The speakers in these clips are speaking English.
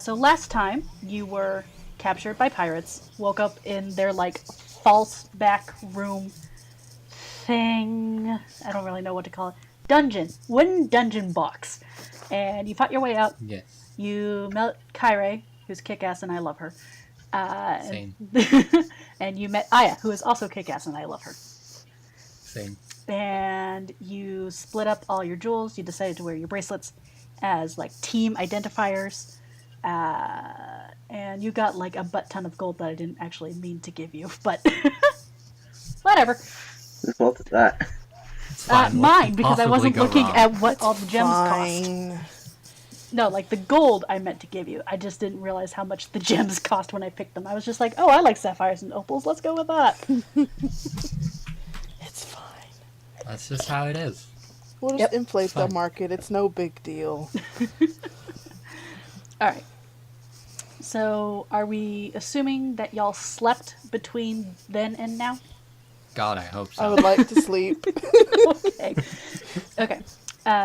So last time you were captured by pirates, woke up in their like false back room thing. I don't really know what to call it. Dungeon, wooden dungeon box, and you fought your way up. Yes. You met Kyrie, who's kick-ass and I love her. And, Same. and you met Aya, who is also kick-ass and I love her. Same. And you split up all your jewels. You decided to wear your bracelets as like team identifiers. And you got like a butt ton of gold that I didn't actually mean to give you, but whatever. Whose fault is that? It's fine. Mine, because I wasn't looking wrong? at what all the gems Fine. cost. No, like the gold I meant to give you. I just didn't realize how much the gems cost when I picked them. I was just like, oh, I like sapphires and opals. Let's go with that. It's fine. That's just how it is. We'll just inflate the market. It's no big deal. All right. So, are we assuming that y'all slept between then and now? God, I hope so. I would like to sleep. Okay. Okay.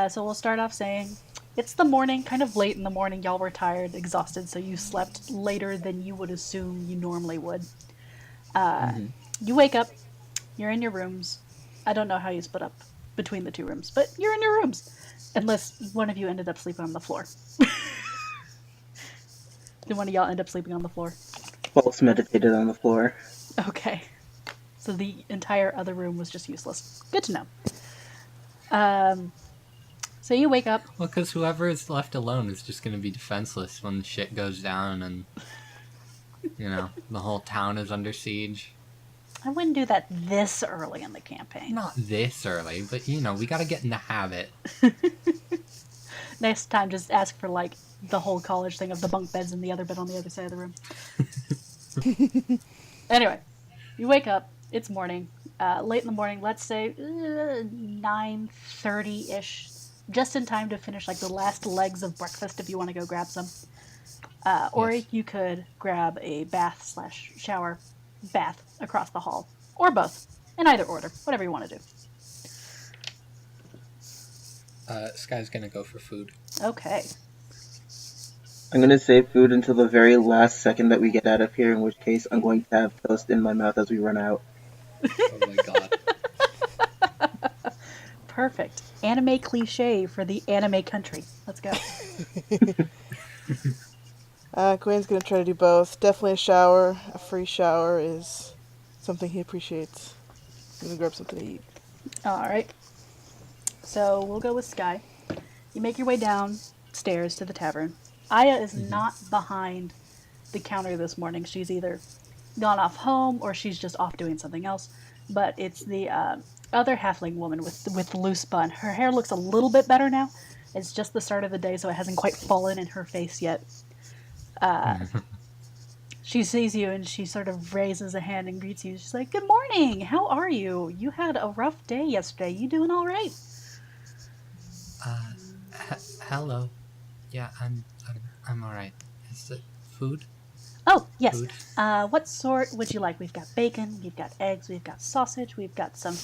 So we'll start off saying it's the morning, kind of late in the morning. Y'all were tired, exhausted, so you slept later than you would assume you normally would. You wake up. You're in your rooms. I don't know how you split up between the two rooms, but you're in your rooms. Unless one of you ended up sleeping on the floor. Did one of y'all end up sleeping on the floor? False meditated on the floor. Okay. So the entire other room was just useless. Good to know. So you wake up. Well, because whoever is left alone is just going to be defenseless when shit goes down and, you know, the whole town is under siege. I wouldn't do that this early in the campaign. Not this early, but, you know, we got to get in the habit. Next time, just ask for, like, the whole college thing of the bunk beds and the other bed on the other side of the room. Anyway, you wake up. It's morning. Late in the morning, let's say 9:30-ish. Just in time to finish, like, the last legs of breakfast if you want to go grab some. Or Yes. you could grab a bath/shower bath across the hall. Or both. In either order. Whatever you want to do. Sky's going to go for food. Okay. I'm going to save food until the very last second that we get out of here, in which case I'm going to have toast in my mouth as we run out. Oh my god. Perfect. Anime cliche for the anime country. Let's go. Gwen's gonna try to do both. Definitely a shower. A free shower is something he appreciates. I'm gonna grab something to eat. Alright. So we'll go with Sky. You make your way downstairs to the tavern. Aya is not behind the counter this morning. She's either gone off home or she's just off doing something else. But it's the other halfling woman with loose bun. Her hair looks a little bit better now. It's just the start of the day, so it hasn't quite fallen in her face yet. She sees you and she sort of raises a hand and greets you. She's like, "Good morning. How are you? You had a rough day yesterday. You doing all right?" Hello. Yeah, I'm all right. Is it food? Oh, yes. Food. What sort would you like? We've got bacon, we've got eggs, we've got sausage, we've got some...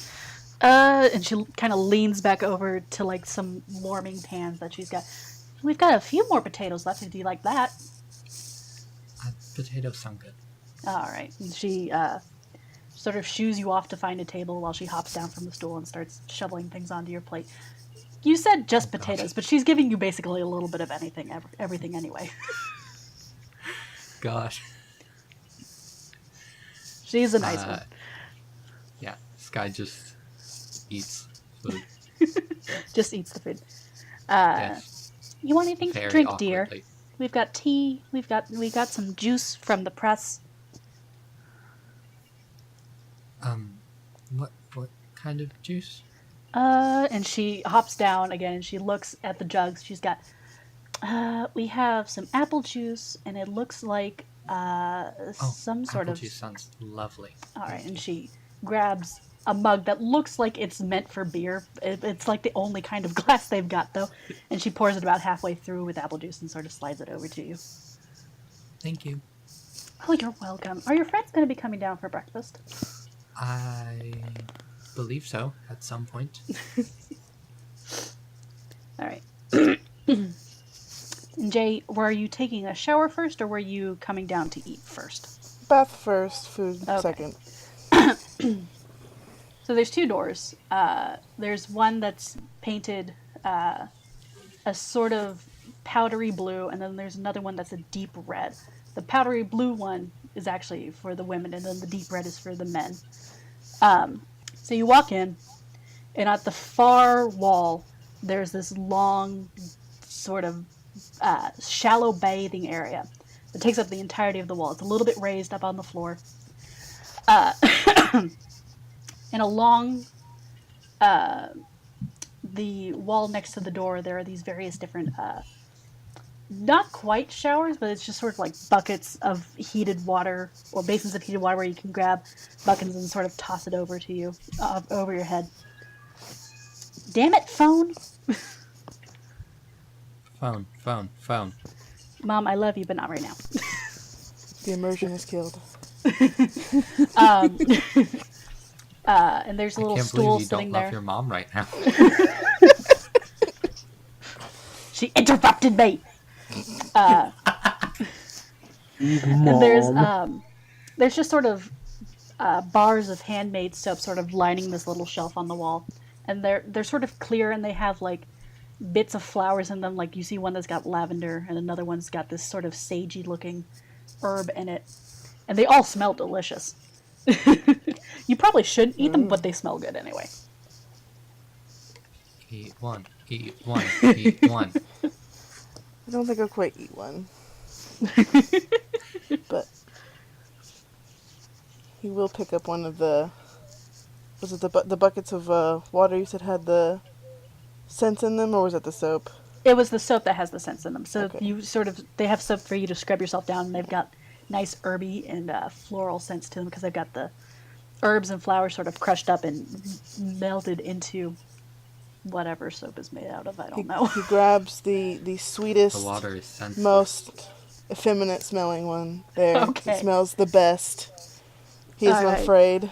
and she kind of leans back over to, like, some warming pans that she's got. We've got a few more potatoes left, if you like that. Potatoes sound good. All right. And she sort of shoos you off to find a table while she hops down from the stool and starts shoveling things onto your plate. You said just potatoes, but she's giving you basically a little bit of everything anyway. Gosh. She's a nice one. Yeah, Sky just eats food. Just eats the food. Yes. You want anything to Very drink, dear? awkwardly. We've got tea. We got some juice from the press. What kind of juice? And she hops down again and she looks at the jugs. She's got, we have some apple juice and it looks like, some sort apple of... juice sounds lovely. Alright, and she grabs a mug that looks like it's meant for beer. It's like the only kind of glass they've got, though. And she pours it about halfway through with apple juice and sort of slides it over to you. Thank you. Oh, you're welcome. Are your friends going to be coming down for breakfast? I believe so, at some point. Alright. And Jay, were you taking a shower first or were you coming down to eat first? Bath first, food Okay. second. So there's two doors. There's one that's painted a sort of powdery blue, and then there's another one that's a deep red. The powdery blue one is actually for the women, and then the deep red is for the men. So you walk in, and at the far wall, there's this long, sort of shallow bathing area that takes up the entirety of the wall. It's a little bit raised up on the floor. And along the wall next to the door, there are these various different, not quite showers, but it's just sort of like buckets of heated water, or basins of heated water where you can grab buckets and sort of toss it over to you, over your head. Damn it, phone! Phone. Mom, I love you, but not right now. The immersion is killed. And there's a little I can't stool believe you sitting don't there. love your mom right now. She interrupted me. And there's just sort of bars of handmade soap sort of lining this little shelf on the wall, and they're sort of clear, and they have like bits of flowers in them. Like you see one that's got lavender, and another one's got this sort of sagey looking herb in it, and they all smell delicious. You probably shouldn't eat them, but they smell good anyway. Eat one. I don't think I'll quite eat one. But he will pick up one of the... Was it the buckets of water you said had the scents in them, or was it the soap? It was the soap that has the scents in them. So Okay. they have soap for you to scrub yourself down, and they've got nice herby and floral scents to them because they've got the herbs and flowers sort of crushed up and melted into whatever soap is made out of. I don't know. He grabs the sweetest, The water is senseless. most effeminate smelling one there. Okay. It smells the best. He isn't All right. afraid.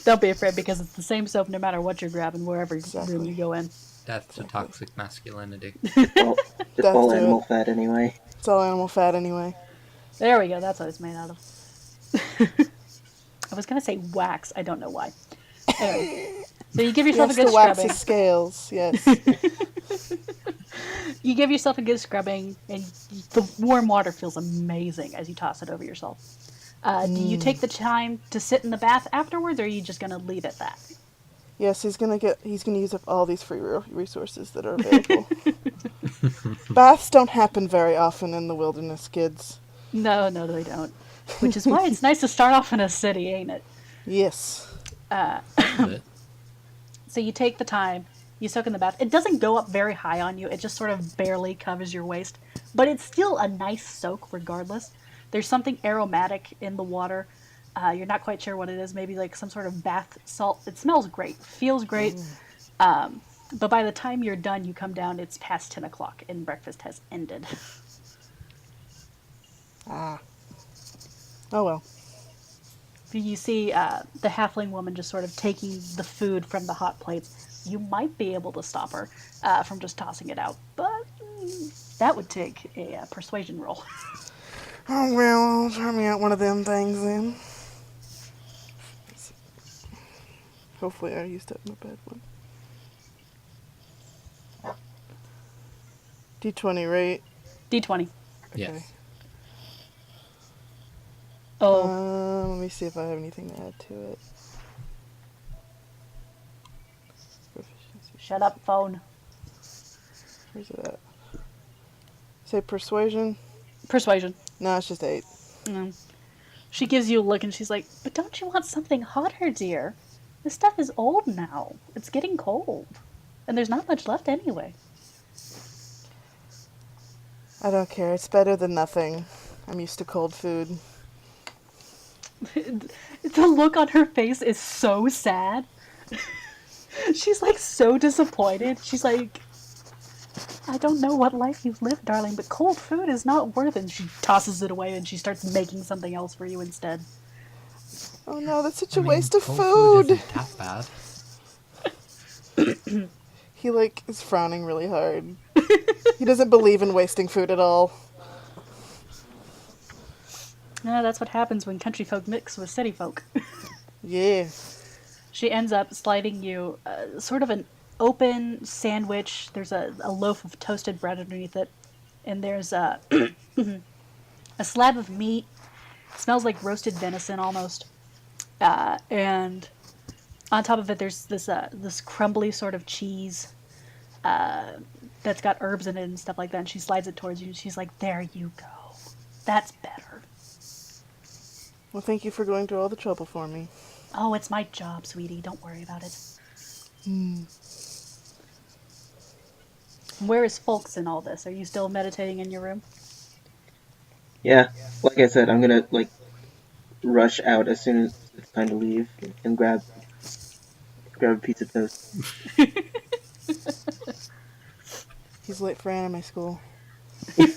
Don't be afraid, because it's the same soap no matter what you're grabbing, wherever Exactly. room you go in. Death to toxic masculinity. Well, it's That's all it. animal fat anyway. It's all animal fat anyway. There we go. That's what it's made out of. I was going to say wax. I don't know why. Anyway, so you give yourself Yes, a good to wax scrubbing. his scales, yes. You give yourself a good scrubbing, and the warm water feels amazing as you toss it over yourself. Do you take the time to sit in the bath afterwards, or are you just going to leave it that? Yes, he's gonna use up all these free resources that are available. Baths don't happen very often in the wilderness, kids. No, they don't. Which is why it's nice to start off in a city, ain't it? Yes. So you take the time, you soak in the bath. It doesn't go up very high on you. It just sort of barely covers your waist. But it's still a nice soak regardless. There's something aromatic in the water. You're not quite sure what it is. Maybe like some sort of bath salt. It smells great. Feels great. But by the time you're done, you come down, it's past 10 o'clock and breakfast has ended. Ah. Oh well. You see the halfling woman just sort of taking the food from the hot plates. You might be able to stop her from just tossing it out, but that would take a persuasion roll. Oh well, I'll try me out one of them things then. Hopefully I used up my bad one. D20, right? D20. Yes. Oh, Let me see if I have anything to add to it. Proficiency. shut up, phone. Where's it at? Say persuasion? Persuasion. No, it's just 8. No. She gives you a look and she's like, but don't you want something hotter, dear? This stuff is old now. It's getting cold. And there's not much left anyway. I don't care. It's better than nothing. I'm used to cold food. The look on her face is so sad. She's like so disappointed. She's like, I don't know what life you've lived, darling, but cold food is not worth it. And she tosses it away and she starts making something else for you instead. Oh no, that's such a waste of cold food. isn't that bad. He is frowning really hard. He doesn't believe in wasting food at all. No, that's what happens when country folk mix with city folk. Yeah. She ends up sliding you sort of an open sandwich. There's a loaf of toasted bread underneath it, and there's a slab of meat. It smells like roasted venison almost. And on top of it, there's this crumbly sort of cheese that's got herbs in it and stuff like that. And she slides it towards you, and she's like, "There you go. That's better." Well, thank you for going through all the trouble for me. Oh, it's my job, sweetie. Don't worry about it. Where is Folks in all this? Are you still meditating in your room? Yeah, like I said, I'm gonna rush out as soon as it's time to leave and grab a pizza toast. He's late for anime school. He's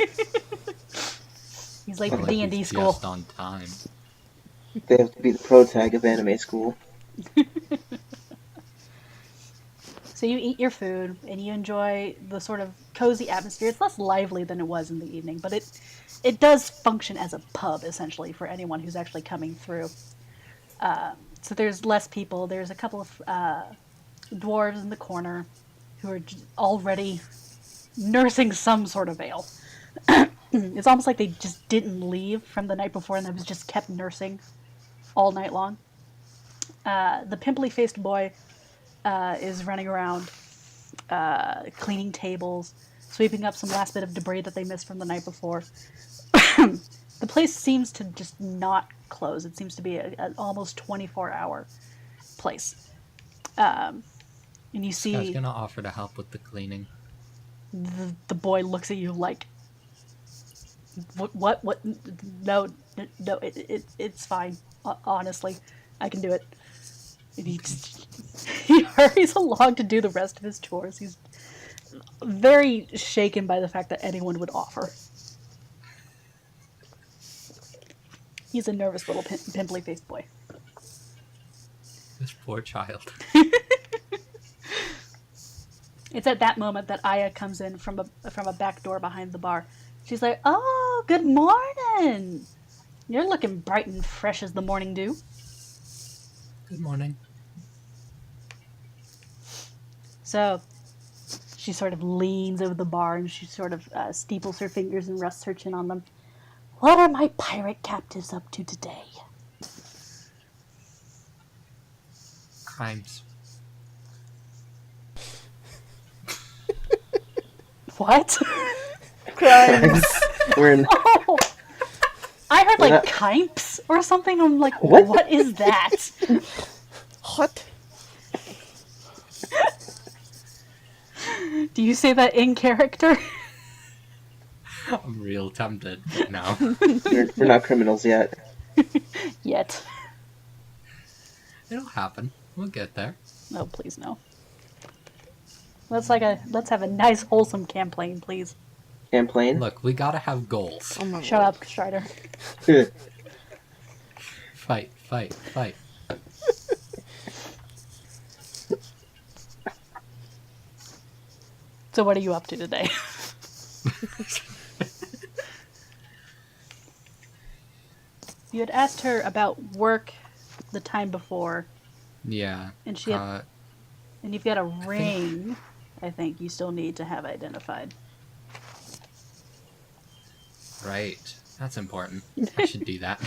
late I for feel like D&D he's school. just on time. They have to be the pro tag of anime school. So you eat your food and you enjoy the sort of cozy atmosphere. It's less lively than it was in the evening, but it does function as a pub essentially for anyone who's actually coming through. So there's less people. There's a couple of dwarves in the corner who are already nursing some sort of ale. It's almost like they just didn't leave from the night before and they just kept nursing all night long. The pimply-faced boy is running around cleaning tables, sweeping up some last bit of debris that they missed from the night before. The place seems to just not close. It seems to be an almost 24-hour place. And you I was see gonna offer to help with the cleaning. the boy looks at you like, what? No, it's fine. Honestly, I can do it. And he hurries along to do the rest of his chores. He's very shaken by the fact that anyone would offer. He's a nervous little pimply-faced boy. This poor child. It's at that moment that Aya comes in from a back door behind the bar. She's like, "Oh, good morning. You're looking bright and fresh as the morning dew." Good morning. So she sort of leans over the bar and she sort of steeples her fingers and rests her chin on them. "What are my pirate captives up to today?" Crimes. What? Crimes. We're in. Oh, I heard like That- Kymps or something. I'm like, What? what is that? What? Do you say that in character? I'm real tempted, but no. We're not criminals yet. Yet. It'll happen. We'll get there. No, please no. Let's have a nice wholesome campaign, please. Champlain. Look, we gotta have goals. Oh my Shut lord. up, Strider. Fight, fight, fight. So what are you up to today? You had asked her about work the time before, Yeah. and she had, and you've got a ring. I think you still need to have identified. Right. That's important. I should do that.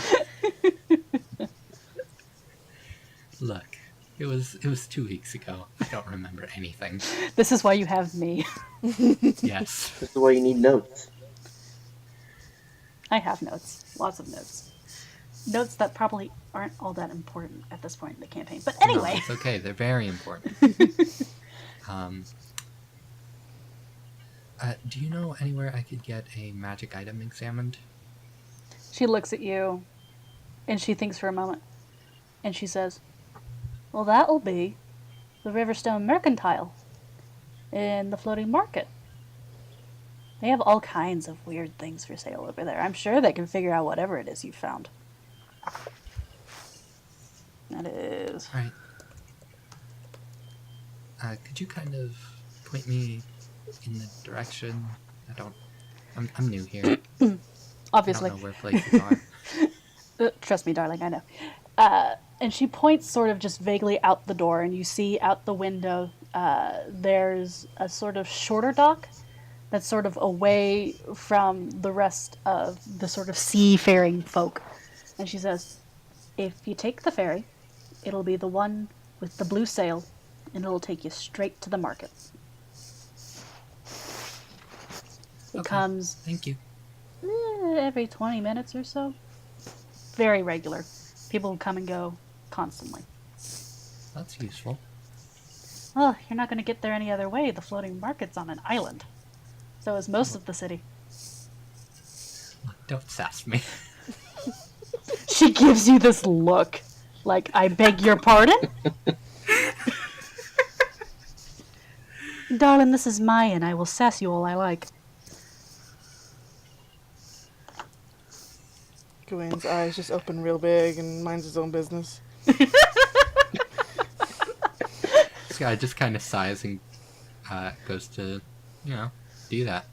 Look, it was 2 weeks ago. I don't remember anything. This is why you have me. Yes. This is why you need notes. I have notes, lots of notes. Notes that probably aren't all that important at this point in the campaign. But No, anyway, it's okay. They're very important. Do you know anywhere I could get a magic item examined? she looks at you, and she thinks for a moment, and she says, "Well, that'll be the Riverstone Mercantile in the floating market. They have all kinds of weird things for sale over there. I'm sure they can figure out whatever it is you found." That is... Right. Could you kind of point me in the direction. I'm new here. Obviously. I don't know where places are. Trust me, darling, I know. And she points sort of just vaguely out the door, and you see out the window there's a sort of shorter dock that's sort of away from the rest of the sort of seafaring folk. And she says, if you take the ferry, it'll be the one with the blue sail, and it'll take you straight to the market. It Okay, comes thank you. every 20 minutes or so. Very regular. People come and go constantly. That's useful. Well, you're not going to get there any other way. The floating market's on an island. So is most of the city. Look, don't sass me. She gives you this look. Like, I beg your pardon? Darling, this is Mayan. I will sass you all I like. Gawain's eyes just open real big and minds his own business. This guy just kind of sighs and goes to, do that.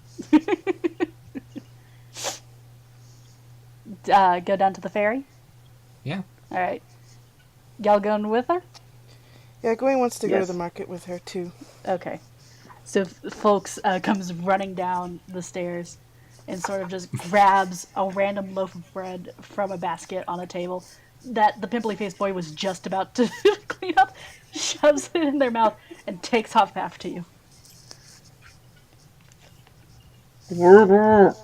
Go down to the ferry? Yeah. Alright. Y'all going with her? Yeah, Gawain wants to go to Yes. the market with her too. Okay. So folks comes running down the stairs and sort of just grabs a random loaf of bread from a basket on a table that the pimply-faced boy was just about to clean up, shoves it in their mouth, and takes off after you. The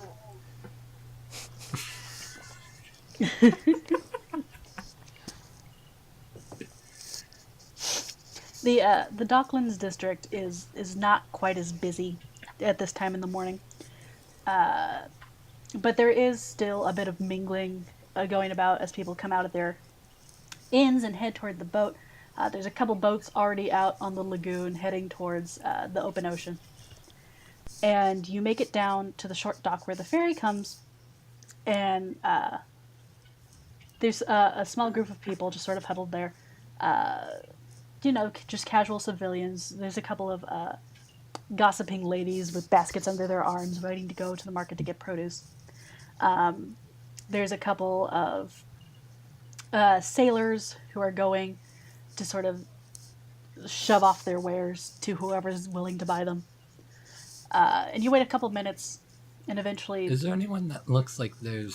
Docklands district is not quite as busy at this time in the morning, but there is still a bit of mingling going about as people come out of their inns and head toward the boat. There's a couple boats already out on the lagoon heading towards the open ocean, and you make it down to the short dock where the ferry comes, and there's a small group of people just sort of huddled there. Just casual civilians. There's a couple of gossiping ladies with baskets under their arms waiting to go to the market to get produce. There's a couple of sailors who are going to sort of shove off their wares to whoever's willing to buy them. And you wait a couple minutes, and eventually... Is there anyone that looks like they're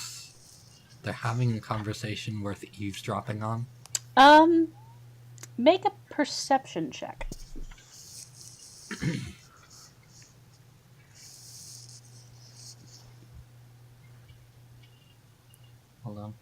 having a conversation worth eavesdropping on? Make a perception check. Hold on.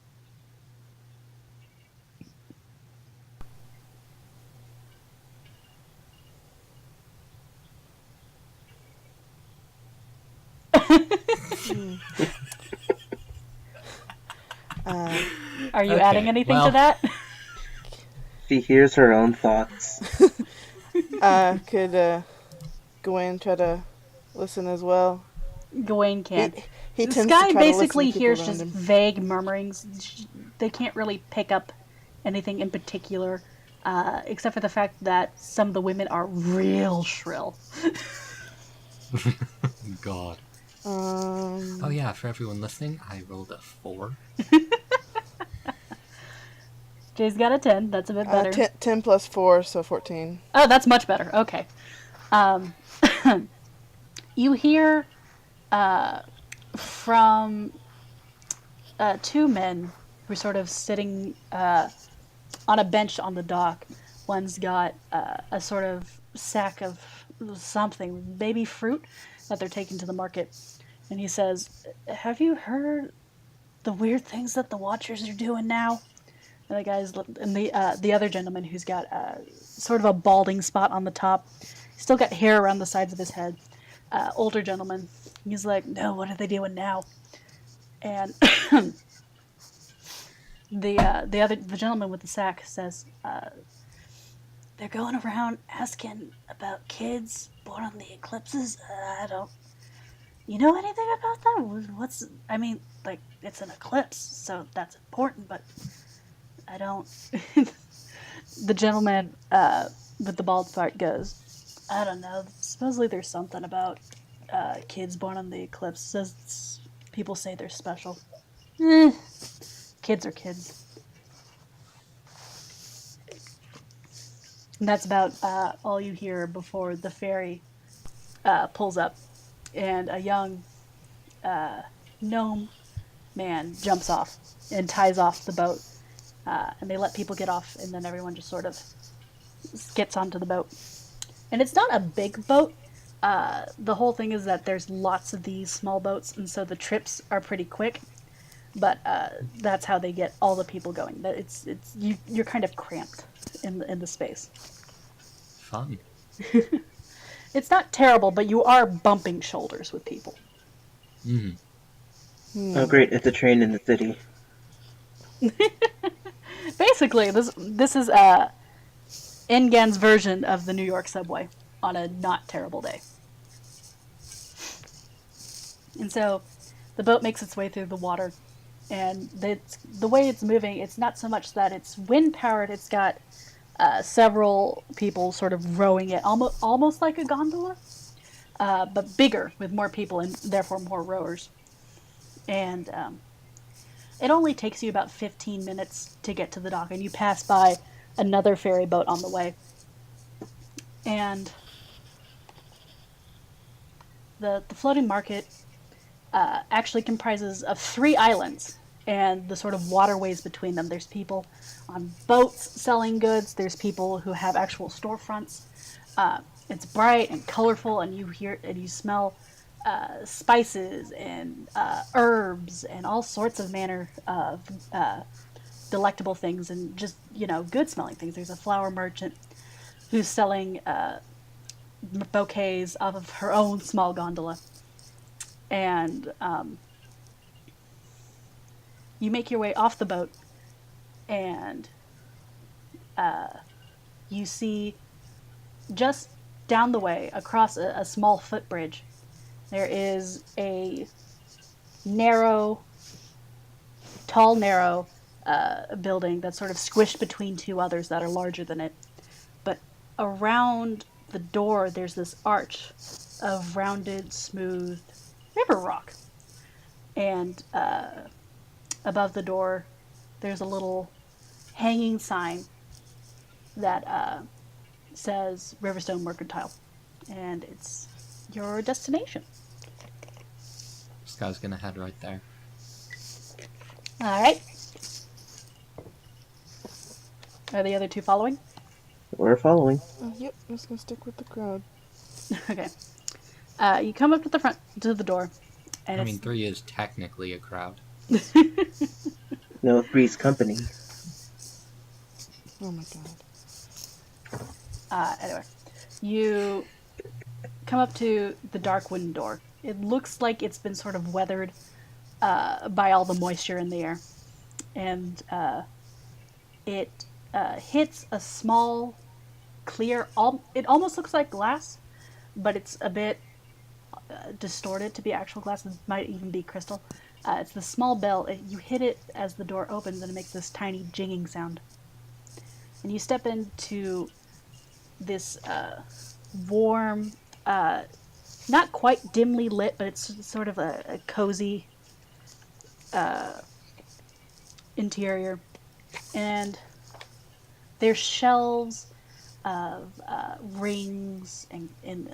Are you Okay, adding anything well- to that? She hears her own thoughts. Could Gawain try to listen as well? Gawain can't. He The tends Sky to try basically to listen to hears people just around him. vague murmurings. They can't really pick up anything in particular, except for the fact that some of the women are real shrill. God. Um, Oh yeah, for everyone listening, I rolled a 4. Jay's got a 10. That's a bit better. 10 plus 4, so 14. Oh, that's much better. Okay. You hear from two men who are sort of sitting on a bench on the dock. One's got a sort of sack of something, baby fruit, that they're taking to the market. And he says, "Have you heard the weird things that the Watchers are doing now?" And the other gentleman who's got sort of a balding spot on the top, still got hair around the sides of his head. Older gentleman. He's like, "No, what are they doing now?" And the gentleman with the sack says, "They're going around asking about kids born on the eclipses. I don't. You know anything about that? It's an eclipse, so that's important, but I don't." The gentleman with the bald part goes, I don't know. Supposedly there's something about kids born on the eclipse. People say they're special. Eh, kids are kids. And that's about all you hear before the ferry pulls up, and a young gnome man jumps off and ties off the boat. And they let people get off, and then everyone just sort of gets onto the boat. And it's not a big boat. The whole thing is that there's lots of these small boats, and so the trips are pretty quick. But that's how they get all the people going. That you're kind of cramped in the space. Fun. It's not terrible, but you are bumping shoulders with people. Mm. Oh, great! It's a train in the city. Basically, this is Engan's version of the New York subway on a not terrible day. And so the boat makes its way through the water, and the way it's moving, it's not so much that it's wind powered, it's got several people sort of rowing it, almost like a gondola, but bigger with more people and therefore more rowers. And it only takes you about 15 minutes to get to the dock, and you pass by another ferry boat on the way. And the floating market actually comprises of 3 islands and the sort of waterways between them. There's people on boats selling goods. There's people who have actual storefronts. It's bright and colorful, and you smell spices and herbs and all sorts of manner of delectable things and just good smelling things. There's a flower merchant who's selling bouquets off of her own small gondola, and you make your way off the boat, and you see just down the way across a small footbridge there is a tall narrow building that's sort of squished between 2 others that are larger than it. But around the door there's this arch of rounded, smooth river rock, and above the door there's a little hanging sign that says Riverstone Mercantile, and it's your destination. This guy's gonna head right there. All right. Are the other 2 following? We're following. Yep, I'm just gonna stick with the crowd. Okay. You come up to the front to the door, and I mean, 3 is technically a crowd. No, Three's company. Oh my god. Anyway, you come up to the dark wooden door. It looks like it's been sort of weathered by all the moisture in the air, and it hits a small, clear. It almost looks like glass, but it's a bit distorted to be actual glass. It might even be crystal. It's the small bell. You hit it as the door opens, and it makes this tiny jinging sound. And you step into this warm, not quite dimly lit, but it's sort of a cozy interior. And there's shelves of rings and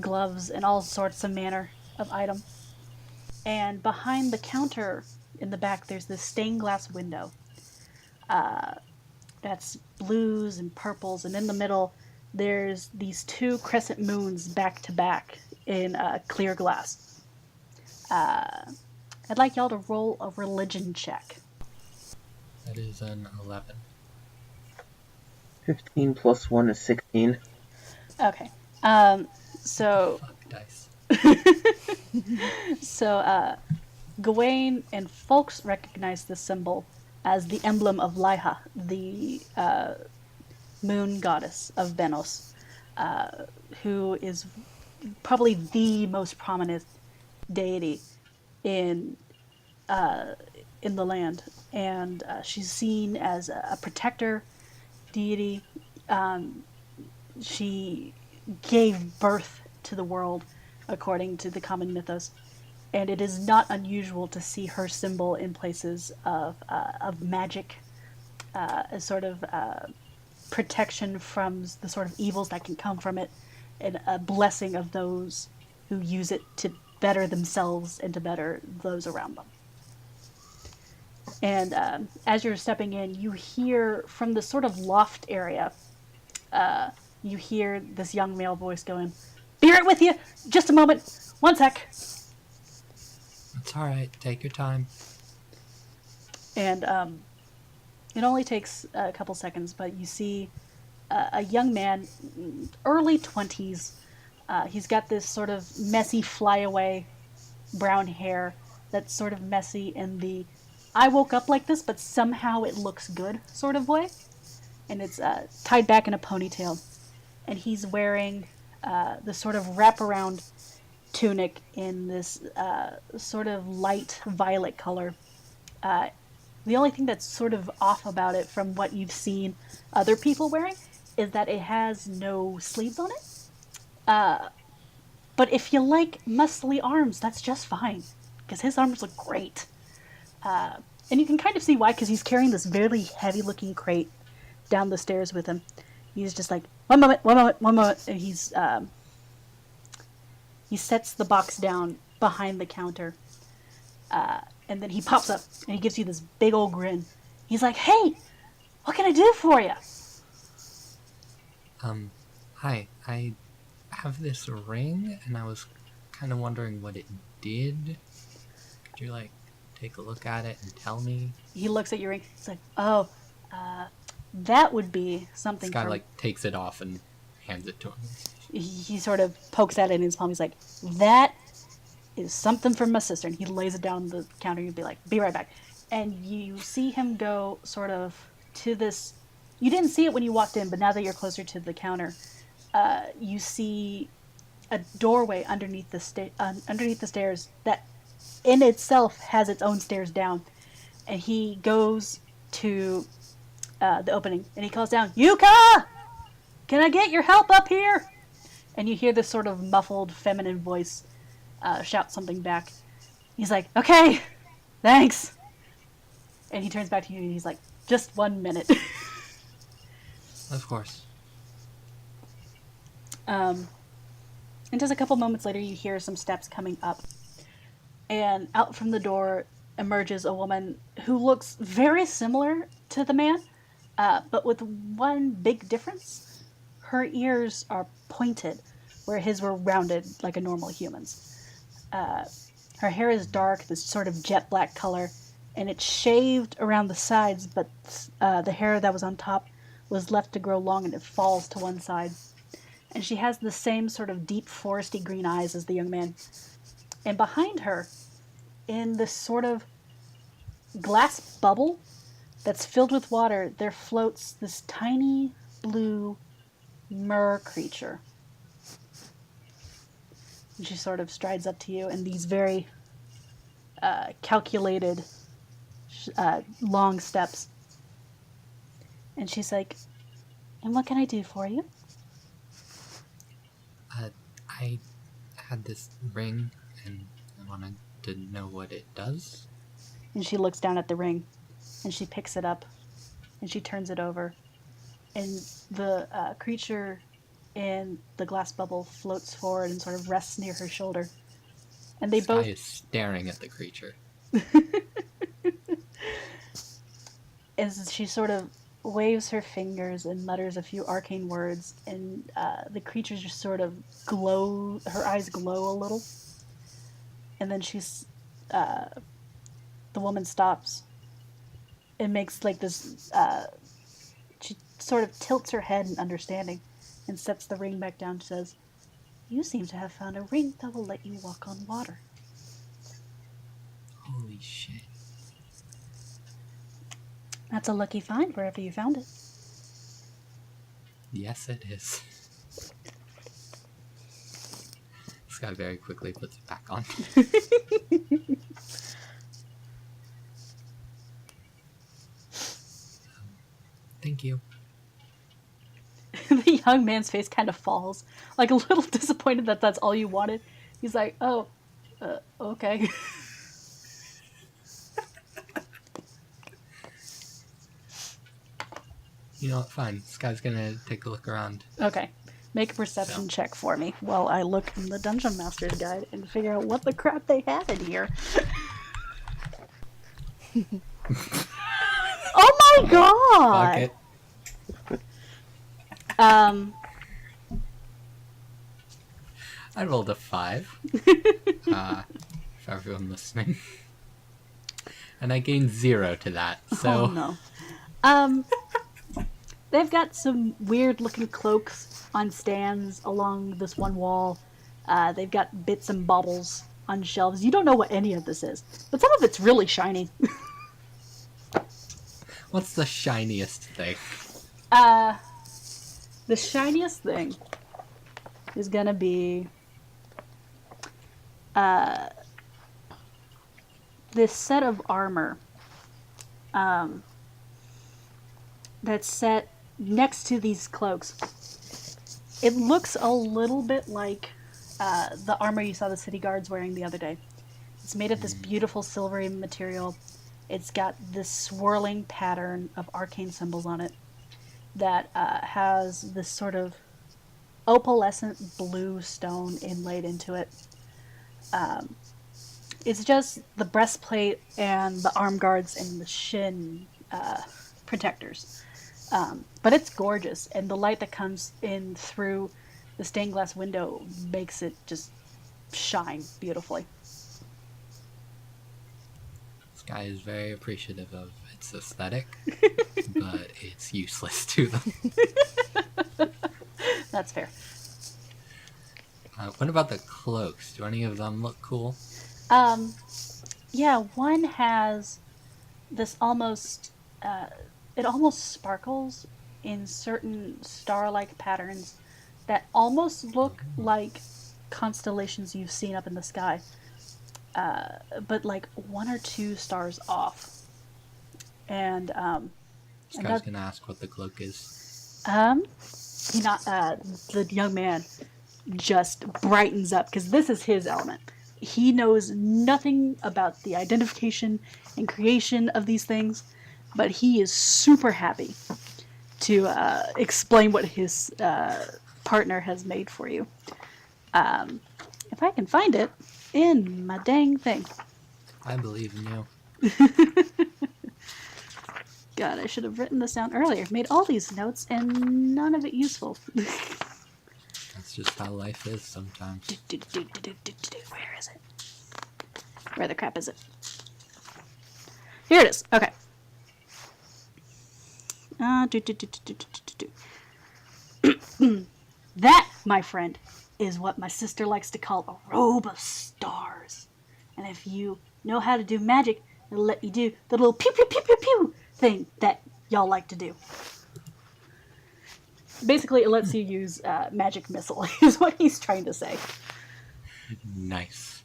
gloves and all sorts of manner of item. And behind the counter in the back, there's this stained glass window that's blues and purples, and in the middle there's these 2 crescent moons back to back in clear glass. I'd like y'all to roll a religion check. That is an 11. 15 plus 1 is 16. Okay. So Fuck dice. Gawain and folks recognize this symbol as the emblem of Laiha, the moon goddess of Benos, who is probably the most prominent deity in the land, and she's seen as a protector deity, She gave birth to the world, according to the common mythos, and it is not unusual to see her symbol in places of magic, a sort of protection from the sort of evils that can come from it, and a blessing of those who use it to better themselves and to better those around them. And as you're stepping in, you hear from the sort of loft area, you hear this young male voice going, "Be right with you! Just a moment! One sec!" It's alright, take your time. And it only takes a couple seconds, but you see a young man, early 20s. He's got this sort of messy flyaway brown hair that's sort of messy in the I woke up like this, but somehow it looks good sort of way. And it's tied back in a ponytail. And he's wearing the sort of wraparound tunic in this sort of light violet color. The only thing that's sort of off about it from what you've seen other people wearing is that it has no sleeves on it. But if you like muscly arms, that's just fine, because his arms look great. And you can kind of see why, because he's carrying this very heavy-looking crate down the stairs with him. He's just like, one moment, and he sets the box down behind the counter, and then he pops up and he gives you this big old grin. He's like, "Hey, what can I do for you?" Hi, I have this ring, and I was kind of wondering what it did. Could you, like, take a look at it and tell me? He looks at your ring. He's like, "Oh, that would be something." This guy, from... like, takes it off and hands it to him. He sort of pokes at it in his palm. He's like, "That is something from my sister." And he lays it down on the counter. You'd be like, "Be right back." And you see him go sort of to this. You didn't see it when you walked in, but now that you're closer to the counter, you see a doorway underneath the stairs that in itself has its own stairs down. And he goes to the opening and he calls down, "Yuka! Can I get your help up here?" And you hear this sort of muffled feminine voice shout something back. He's like, "Okay, thanks." And he turns back to you and he's like, "Just 1 minute." Of course. And just a couple moments later, you hear some steps coming up. And out from the door emerges a woman who looks very similar to the man, but with one big difference. Her ears are pointed, where his were rounded like a normal human's. Her hair is dark, this sort of jet black color, and it's shaved around the sides, but the hair that was on top was left to grow long and it falls to one side. And she has the same sort of deep foresty green eyes as the young man. And behind her, in this sort of glass bubble that's filled with water, there floats this tiny blue mer creature. And she sort of strides up to you in these very calculated long steps. And she's like, "And what can I do for you?" I had this ring, and I wanted to know what it does. And she looks down at the ring, and she picks it up, and she turns it over. And the creature in the glass bubble floats forward and sort of rests near her shoulder. And they This both... guy is staring at the creature. As she sort of waves her fingers and mutters a few arcane words, and the creature just sort of glow. Her eyes glow a little, and then the woman stops and makes like this. She sort of tilts her head in understanding, and sets the ring back down. She says, "You seem to have found a ring that will let you walk on water." Holy shit. That's a lucky find wherever you found it. Yes, it is. This guy very quickly puts it back on. Thank you. The young man's face kind of falls, like a little disappointed that that's all you wanted. He's like, oh, okay. You know what? Fine. This guy's gonna take a look around. Okay. Make a perception check for me while I look in the Dungeon Master's Guide and figure out what the crap they have in here. Oh my god! Fuck it. I rolled a 5. For everyone listening. And I gained 0 to that, so... Oh no. They've got some weird looking cloaks on stands along this one wall. They've got bits and baubles on shelves. You don't know what any of this is, but some of it's really shiny. What's the shiniest thing? The shiniest thing is gonna be this set of armor that's set next to these cloaks. It looks a little bit like the armor you saw the city guards wearing the other day. It's made of this beautiful silvery material. It's got this swirling pattern of arcane symbols on it that has this sort of opalescent blue stone inlaid into it. It's just the breastplate and the arm guards and the shin protectors. But it's gorgeous, and the light that comes in through the stained glass window makes it just shine beautifully. This guy is very appreciative of its aesthetic, but it's useless to them. That's fair. What about the cloaks? Do any of them look cool? Yeah, one has this almost, it almost sparkles in certain star-like patterns that almost look like constellations you've seen up in the sky, but like 1 or 2 stars off. And This guy's gonna ask what the cloak is. the young man just brightens up because this is his element. He knows nothing about the identification and creation of these things, but he is super happy to explain what his partner has made for you. If I can find it in my dang thing. I believe in you. God, I should have written this down earlier. Made all these notes and none of it useful. That's just how life is sometimes. Where is it? Where the crap is it? Here it is. Okay. That, my friend, is what my sister likes to call a robe of stars. And if you know how to do magic, it'll let you do the little pew pew pew pew pew thing that y'all like to do. Basically, it lets you use magic missile, is what he's trying to say. Nice.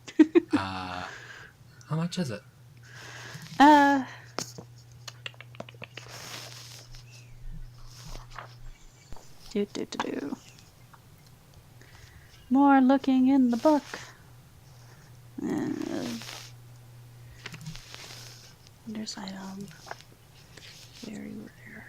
How much is it? More looking in the book. There's item. Very rare.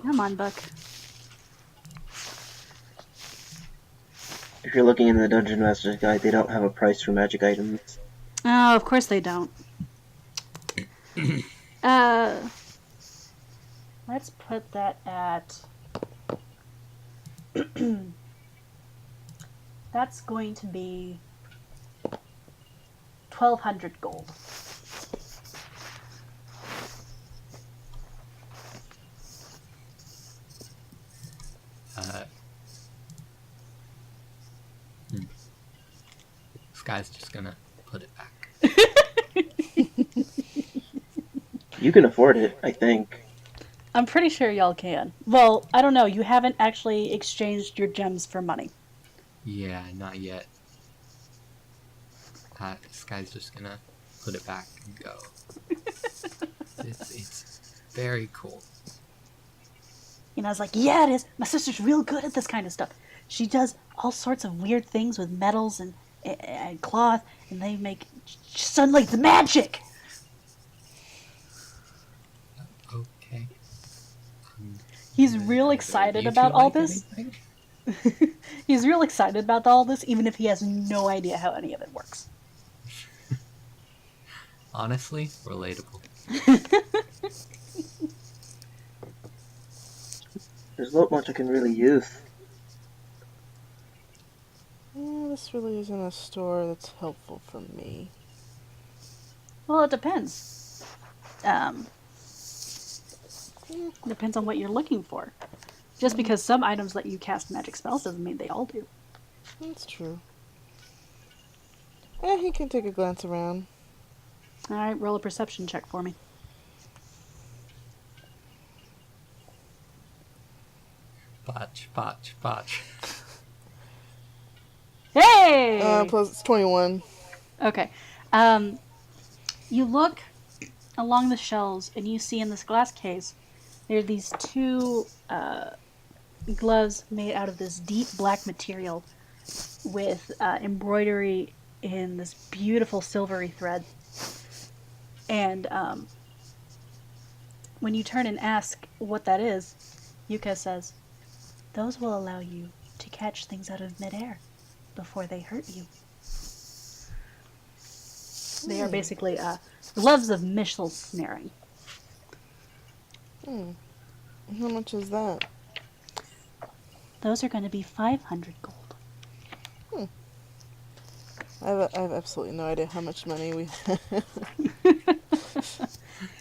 Come on, Buck. If you're looking in the Dungeon Master's Guide, they don't have a price for magic items. Oh, of course they don't. Let's put that at... That's going to be 1,200 gold. This guy's just gonna put it back. You can afford it, I think. I'm pretty sure y'all can. Well, I don't know. You haven't actually exchanged your gems for money. Yeah, not yet. This guy's just gonna put it back and go. It's very cool. You know, I was like, yeah, it is. My sister's real good at this kind of stuff. She does all sorts of weird things with metals and cloth, and they make sunlight the magic. Okay. He's real Either of excited you two about all like this. anything? He's real excited about all this, even if he has no idea how any of it works. Honestly, relatable. There's not much I can really use. Yeah, this really isn't a store that's helpful for me. Well, it depends. Depends on what you're looking for. Just because some items let you cast magic spells doesn't mean they all do. That's true. He can take a glance around. All right, roll a perception check for me. Botch. Hey! Plus it's 21. Okay. You look along the shelves and you see in this glass case there are these two gloves made out of this deep black material with embroidery in this beautiful silvery thread. And when you turn and ask what that is, Yuka says, "Those will allow you to catch things out of midair before they hurt you." They are basically gloves of missile snaring. How much is that? Those are going to be 500 gold. I have absolutely no idea how much money we have.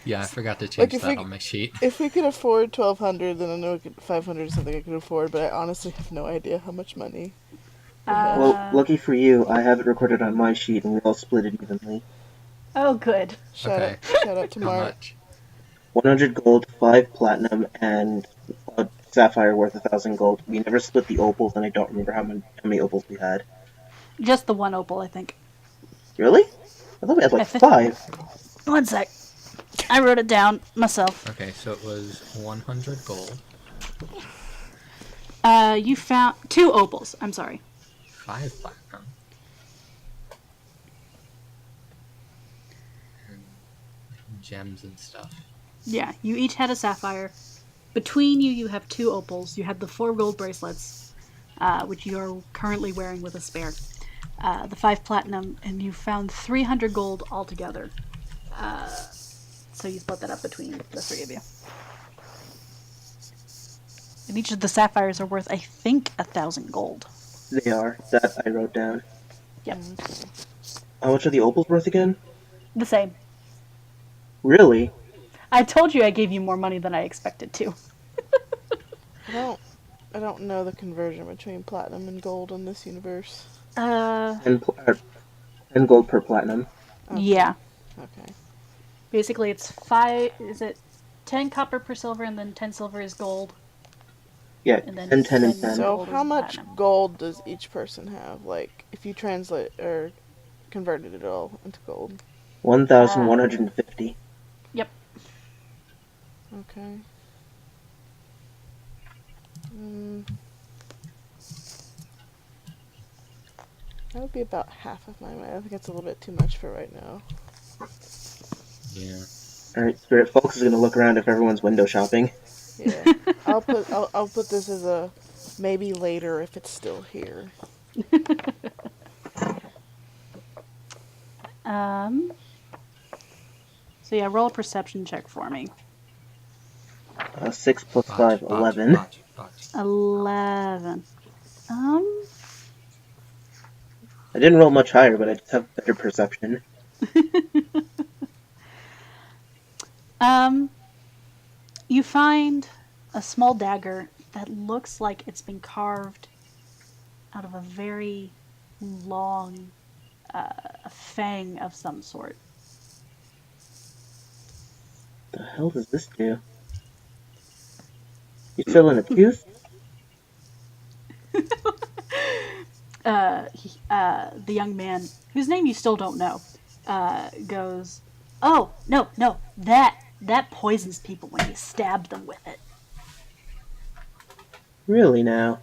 Yeah, I forgot to change if that we- on my sheet. If we could afford 1,200, then I know 500 is something I could afford, but I honestly have no idea how much money we have. Well, lucky for you, I have it recorded on my sheet and we all split it evenly. Oh, good. Shout Okay. out to How Mark. much? 100 gold, 5 platinum, and a sapphire worth 1,000 gold. We never split the opals, and I don't remember how many opals we had. Just the one opal, I think. Really? I thought we had like I thi- 5. One sec. I wrote it down myself. Okay, so it was 100 gold, You found 2 opals. I'm sorry. 5 platinum, and gems and stuff. Yeah, you each had a sapphire. Between you, you have 2 opals. You had the 4 gold bracelets, which you are currently wearing with a spare. The 5 platinum, and you found 300 gold altogether. So you split that up between the 3 of you. And each of the sapphires are worth, I think, 1,000 gold. They are. That I wrote down. Yep. How much are the opals worth again? The same. Really? I told you I gave you more money than I expected to. I don't know the conversion between platinum and gold in this universe. 10 gold per platinum. Okay. Yeah. Okay. Basically, it's 5. Is it 10 copper per silver, and then 10 silver is gold? Yeah, And then 10, 10, and 10 10. So gold how is much platinum. gold does each person have? Like, if you translate or converted it all into gold. 1,150. Yep. Okay. That would be about half of my money. I think that's a little bit too much for right now. Yeah. Alright, Spirit Folks is gonna look around if everyone's window shopping. Yeah. I'll put this as a maybe later if it's still here. So yeah, roll a perception check for me. 6 plus 5, 11. Botch. 11. I didn't roll much higher, but I just have better perception. You find a small dagger that looks like it's been carved out of a very long fang of some sort. The hell does this do? You fill in a tooth? The young man, whose name you still don't know, goes, "Oh, no, that poisons people when you stab them with it." Really now?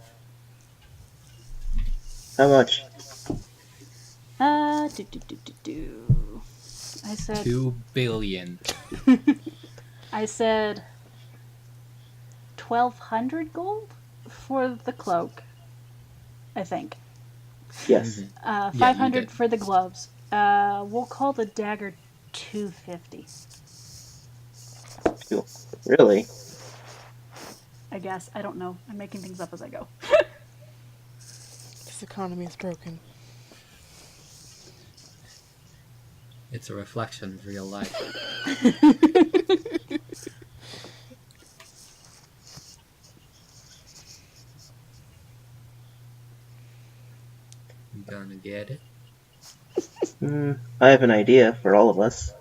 How much? Do, do, do, do, do. I said, 2 billion. I said 1,200 gold for the cloak, I think. Yes. Yeah, you 500 did. for the gloves. We'll call the dagger 250. Really? I guess. I don't know. I'm making things up as I go. This economy is broken. It's a reflection of real life. You gonna get it? I have an idea for all of us.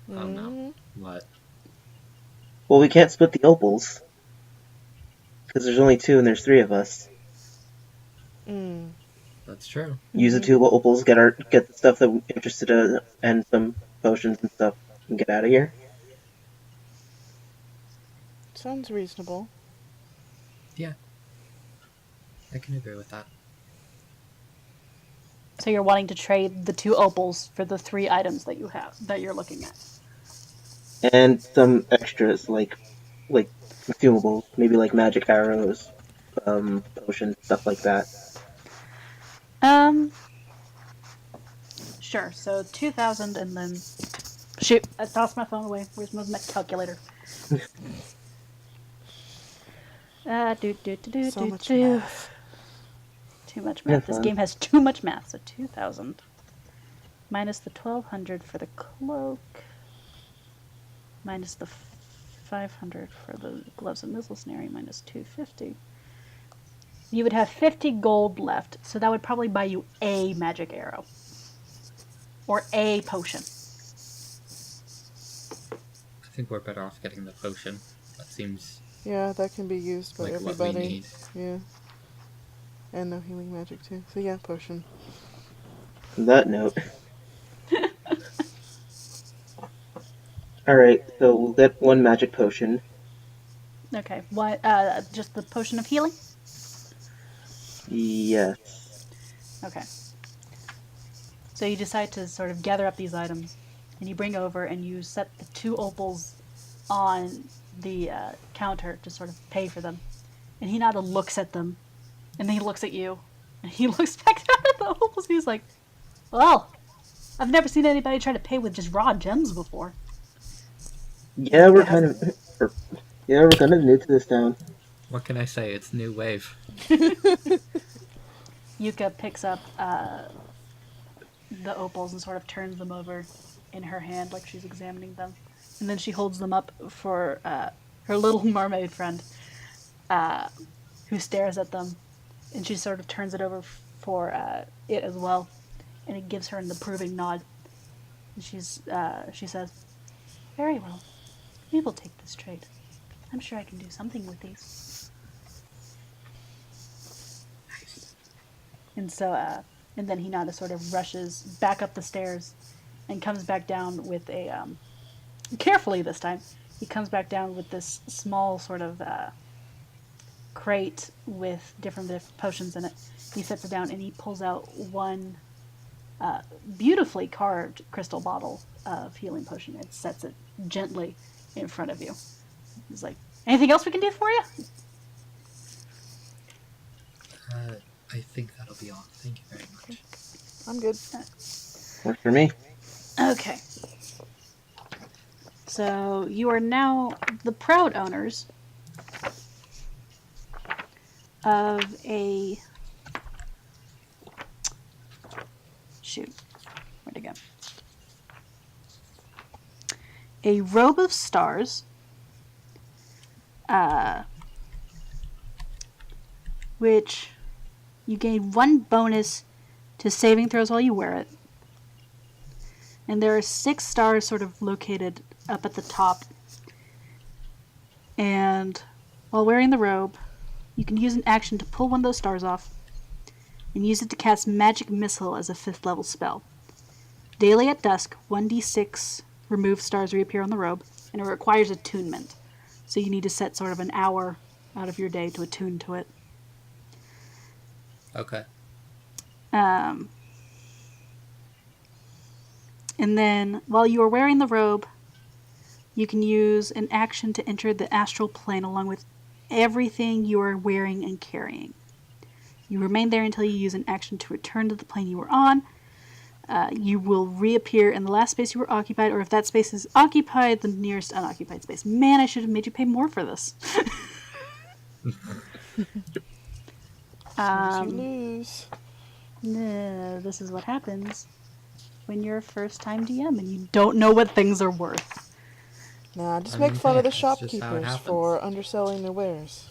Oh no. What? Well, we can't split the opals. Because there's only 2 and there's 3 of us. That's true. Use the 2 opals, get the stuff that we're interested in, and some potions and stuff, and get out of here. Sounds reasonable. Yeah. I can agree with that. So you're wanting to trade the 2 opals for the 3 items that you have, that you're looking at. And some extras, like consumables, maybe like magic arrows, potions, stuff like that. Sure. So 2,000 and then... Shoot, I tossed my phone away. Where's my calculator? So much math. Too much Yeah, math. This fun. game has too much math. So 2,000 minus the 1,200 for the cloak, minus the 500 for the gloves and missile snare, minus 250. You would have 50 gold left, so that would probably buy you a magic arrow or a potion. I think we're better off getting the potion. That seems Yeah, that can be used by like everybody. what we need. Yeah. And no healing magic too. So yeah, potion. On that note. Alright, so we'll get 1 magic potion. Okay, what? Just the potion of healing? Yes. Okay. So you decide to sort of gather up these items, and you bring over and you set the 2 opals on the counter to sort of pay for them. And Hinata looks at them, and then he looks at you, and he looks back down at the opals, and he's like, "Well, I've never seen anybody try to pay with just raw gems before." Yeah, we're kind of... we're kind of new to this town. What can I say? It's new wave. Yuka picks up the opals and sort of turns them over in her hand like she's examining them. And then she holds them up for her little mermaid friend, who stares at them. And she sort of turns it over for it as well. And it gives her an approving nod. And she says, "Very well. We will take this trade. I'm sure I can do something with these." Nice. And so, and then Hinata sort of rushes back up the stairs and comes back down with a, carefully this time, he comes back down with this small sort of crate with different potions in it. He sets it down and he pulls out one beautifully carved crystal bottle of healing potion and sets it gently in front of you. He's like, "Anything else we can do for you?" I think that'll be all. Thank you very much. I'm good. Works for me. Okay. So you are now the proud owners of a... Shoot. Where'd it go? A robe of stars, which you gain 1 bonus to saving throws while you wear it. And there are 6 stars sort of located up at the top. And While wearing the robe, you can use an action to pull one of those stars off and use it to cast Magic Missile as a 5th level spell. Daily at dusk, 1d6 removed stars reappear on the robe, and it requires attunement. So you need to set sort of an hour out of your day to attune to it. Okay. And then, while you are wearing the robe, you can use an action to enter the astral plane along with everything you are wearing and carrying. You remain there until you use an action to return to the plane you were on. You will reappear in the last space you were occupied, or if that space is occupied, the nearest unoccupied space. Man, I should have made you pay more for this. You lose. This is what happens when you're a first-time DM and you don't know what things are worth. Nah, just make fun of the That's just how it shopkeepers happens. for underselling their wares.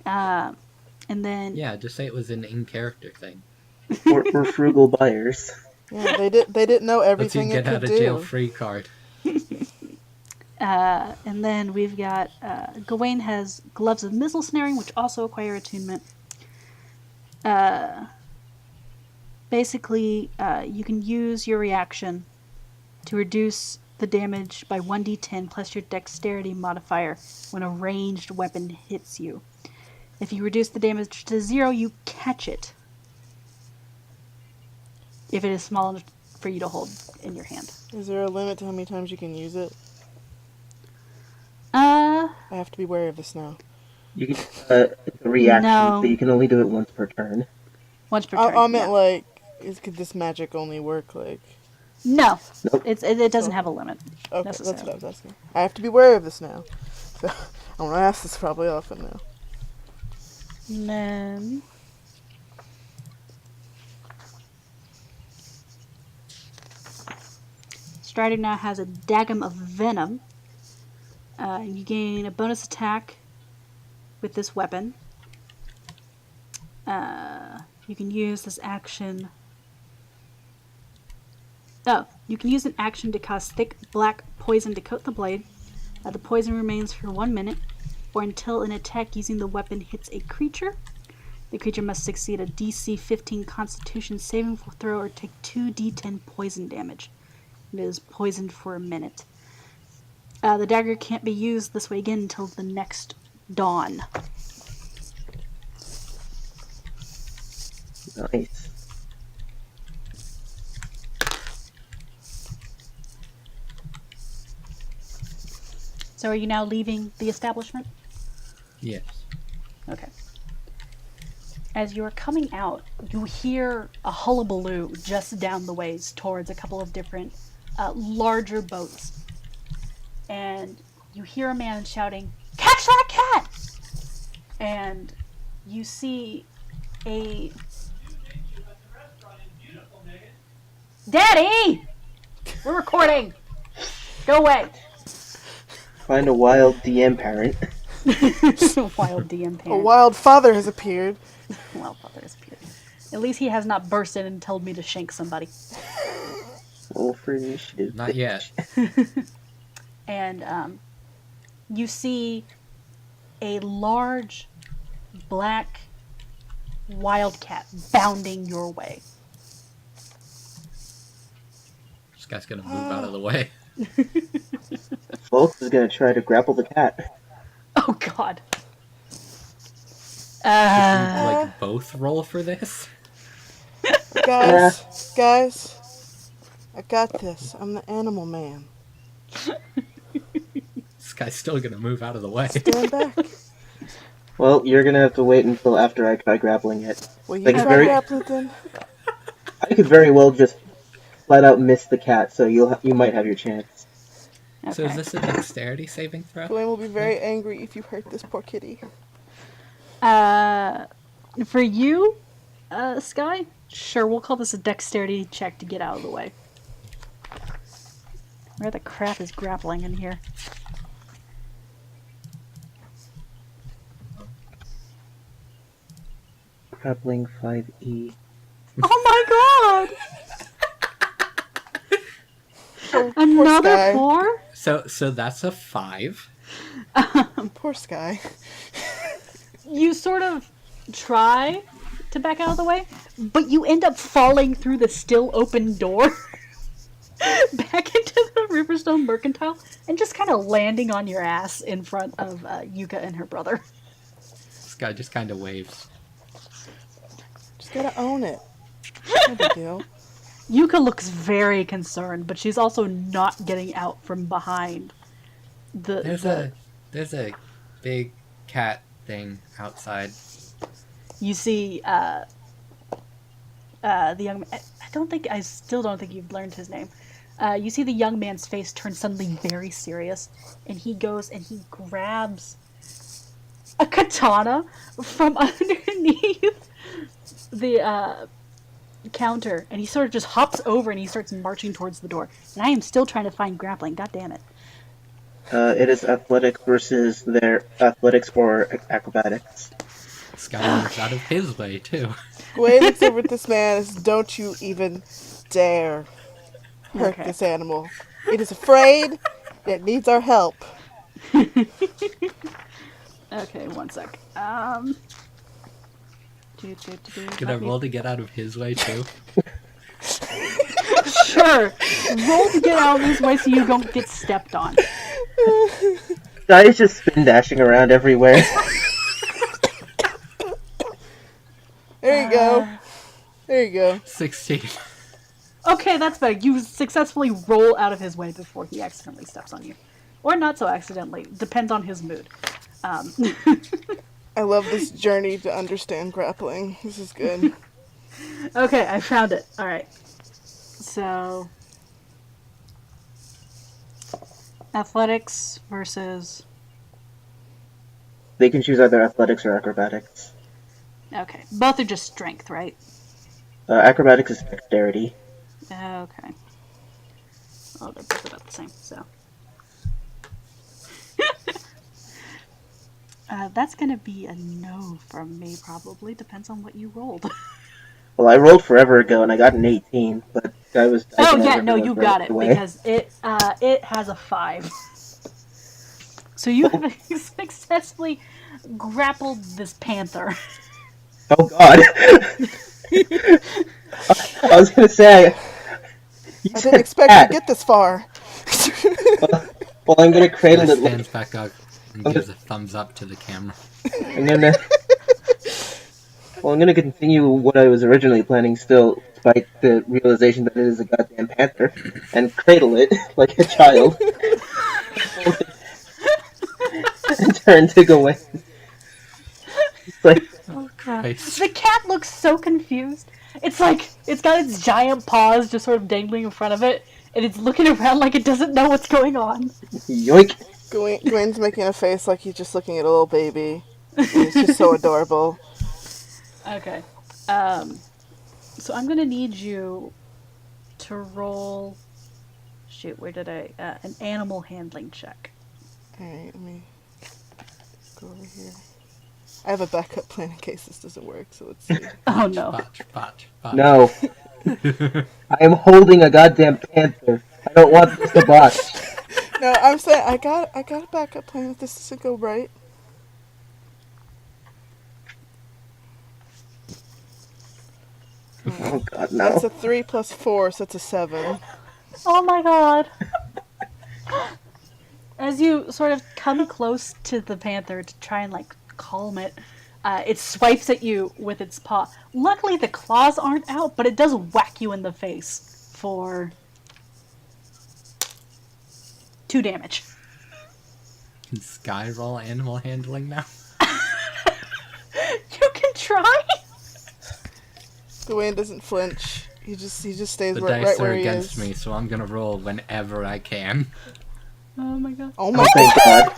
And then Yeah, just say it was an in-character thing. We're frugal buyers. Yeah, they didn't know Let's you everything it get could out of do. jail free card. and then we've got Gawain has Gloves of Missile Snaring, which also acquire attunement. Basically, you can use your reaction to reduce the damage by 1d10 plus your dexterity modifier when a ranged weapon hits you. If you reduce the damage to 0, you catch it. If it is small enough for you to hold in your hand. Is there a limit to how many times you can use it? Uh, I have to be wary of this now. You can it's a reaction, No. but you can only do it once per turn. once per turn. I meant yeah. like, could this magic only work like? No, Nope. it doesn't have a limit. Okay, that's necessarily. what I was asking. I have to be wary of this now. So I'm gonna ask this probably often now. And then Strider now has a Dagum of Venom. You gain a bonus attack with this weapon. You can use this action. Oh, you can use an action to cause thick black poison to coat the blade. The poison remains for 1 minute, or until an attack using the weapon hits a creature. The creature must succeed a DC 15 Constitution saving throw or take 2d10 poison damage. It is poisoned for a minute. The dagger can't be used this way again until the next dawn. Nice. So are you now leaving the establishment? Yes. Okay. As you are coming out, you hear a hullabaloo just down the ways towards a couple of different larger boats. And you hear a man shouting, "Catch that cat!" And you see a... Daddy! We're recording! Go away! Find a wild DM parent. Wild DM A parent. wild father has appeared. Wild father has appeared. At least he has not burst in and told me to shank somebody. Roll for initiative. Not yet. And you see a large black wildcat bounding your way. This guy's gonna move out of the way. Folks is gonna try to grapple the cat. Oh god. Like both roll for this? Guys, I got this. I'm the animal man. This guy's still gonna move out of the way. Stand back. Well, you're gonna have to wait until after I try grappling it. Will you Like, try very- grappling then? I could very well just flat out miss the cat, so you might have your chance. So is this a dexterity saving throw? Gwen will be very angry if you hurt this poor kitty. For you, Sky? Sure, we'll call this a dexterity check to get out of the way. Where the crap is grappling in here? Grappling 5e. Oh my god! Poor Another Sky. 4? So that's a 5. Poor Sky. You sort of try to back out of the way, but you end up falling through the still open door back into the Riverstone Mercantile and just kind of landing on your ass in front of Yuka and her brother. This guy just kind of waves. Just gotta own it. No big deal. Yuka looks very concerned, but she's also not getting out from behind There's a big cat thing outside. You see the young man. I still don't think you've learned his name. You see the young man's face turn suddenly very serious, and he goes and he grabs a katana from underneath the counter, and he sort of just hops over and he starts marching towards the door. And I am still trying to find grappling. God damn it! It is athletics versus their athletics or acrobatics. This guy moves out of his way too. Gway looks over at this man and says, "Don't you even dare hurt this animal. It is afraid. It needs our help." Okay, one sec. Can I roll to get out of his way too? Sure. Roll to get out of his way so you don't get stepped on. Guy is just spin dashing around everywhere. There you go. There you go. 16. Okay, that's better. You successfully roll out of his way before he accidentally steps on you. Or not so accidentally. Depends on his mood. I love this journey to understand grappling. This is good. Okay, I found it. Alright. So... athletics versus... They can choose either athletics or acrobatics. Okay. Both are just strength, right? Acrobatics is dexterity. Okay. Oh, they're both about the same, so... that's gonna be a no from me, probably. Depends on what you rolled. Well, I rolled forever ago and I got an 18, but I was... Oh yeah, no, you got it, because it has a 5. So you have successfully grappled this panther. Oh god. I was gonna say... I didn't expect to get this far. Well, I'm gonna cradle He it... stands back up and gives a thumbs up to the camera. I'm gonna continue what I was originally planning still, despite the realization that it is a goddamn panther, and cradle it like a child. And turn to go away. It's like... Oh god. Christ. The cat looks so confused. It's like, it's got its giant paws just sort of dangling in front of it, and it's looking around like it doesn't know what's going on. Yoink! Gwen's making a face like he's just looking at a little baby. And it's just so adorable. Okay. So I'm gonna need you to roll... Shoot, where did I... an animal handling check. Alright, let me go over here. I have a backup plan in case this doesn't work, so let's see. Oh no. Botch. No. I am holding a goddamn panther. I don't want this to botch. No, I'm saying I got a backup plan if this doesn't go right. Oh god, no. That's a 3 plus 4, so that's a 7. Oh my god. As you sort of come close to the panther to try and like calm it, it swipes at you with its paw. Luckily the claws aren't out, but it does whack you in the face for 2 damage. Can Sky roll animal handling now? You can try? Gawain doesn't flinch. He just stays The right dice are where he against is. me, so I'm gonna roll whenever I can. Oh my god. Oh my Thank god.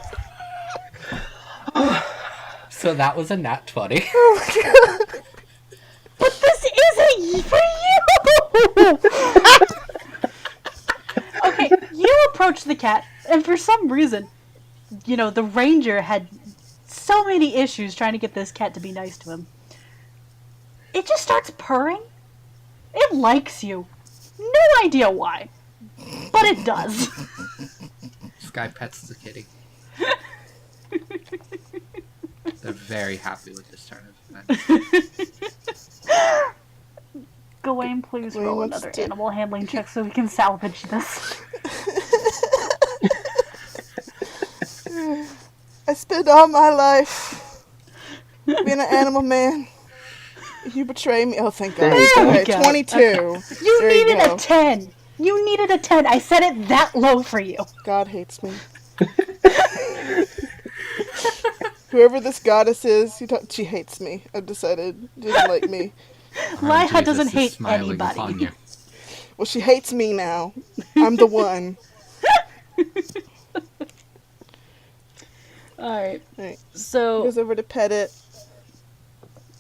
So that was a nat 20. But this isn't for you! Okay, you approach the cat, and for some reason, you know, the ranger had so many issues trying to get this cat to be nice to him. It just starts purring. It likes you. No idea why. But it does. Sky pets the kitty. They're very happy with this turn of events. Gawain, please Gawain roll wants another to- animal handling check so we can salvage this. I spent all my life being an animal man. You betray me. Oh, thank God. There you There we Okay, go. 22. You There needed go. a 10. You needed a 10. I set it that low for you. God hates me. Whoever this goddess is, she hates me. I've decided. She doesn't like me. Lord Liha Jesus doesn't is hate smiling upon anybody. you. Well, she hates me now. I'm the one. Alright. Alright. He So, goes over to pet it.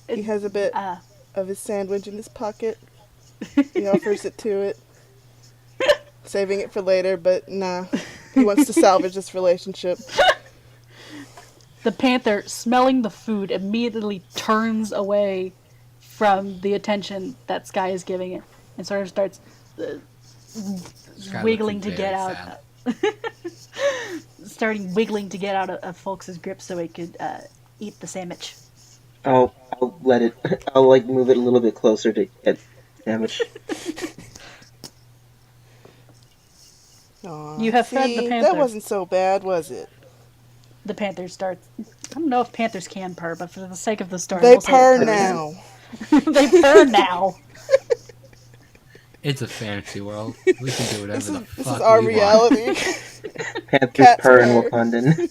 He has a bit uh, of his sandwich in his pocket. He offers it to it. Saving it for later, but nah. He wants to salvage this relationship. the panther, smelling the food, immediately turns away from the attention that Sky is giving it and sort of starts Sky wiggling looks to get very out. sad. Starting wiggling to get out of Folks' grip so he could eat the sandwich. I'll let it. I'll like move it a little bit closer to get damage. Aw, You have fed the see, panther. that wasn't so bad, was it? The panther starts. I don't know if panthers can purr, but for the sake of the story, They we'll say purr it purrs. now. They purr now. It's a fantasy world. We can do whatever the This fuck is our we reality. Panthers Cats purr in purr. Wakandan.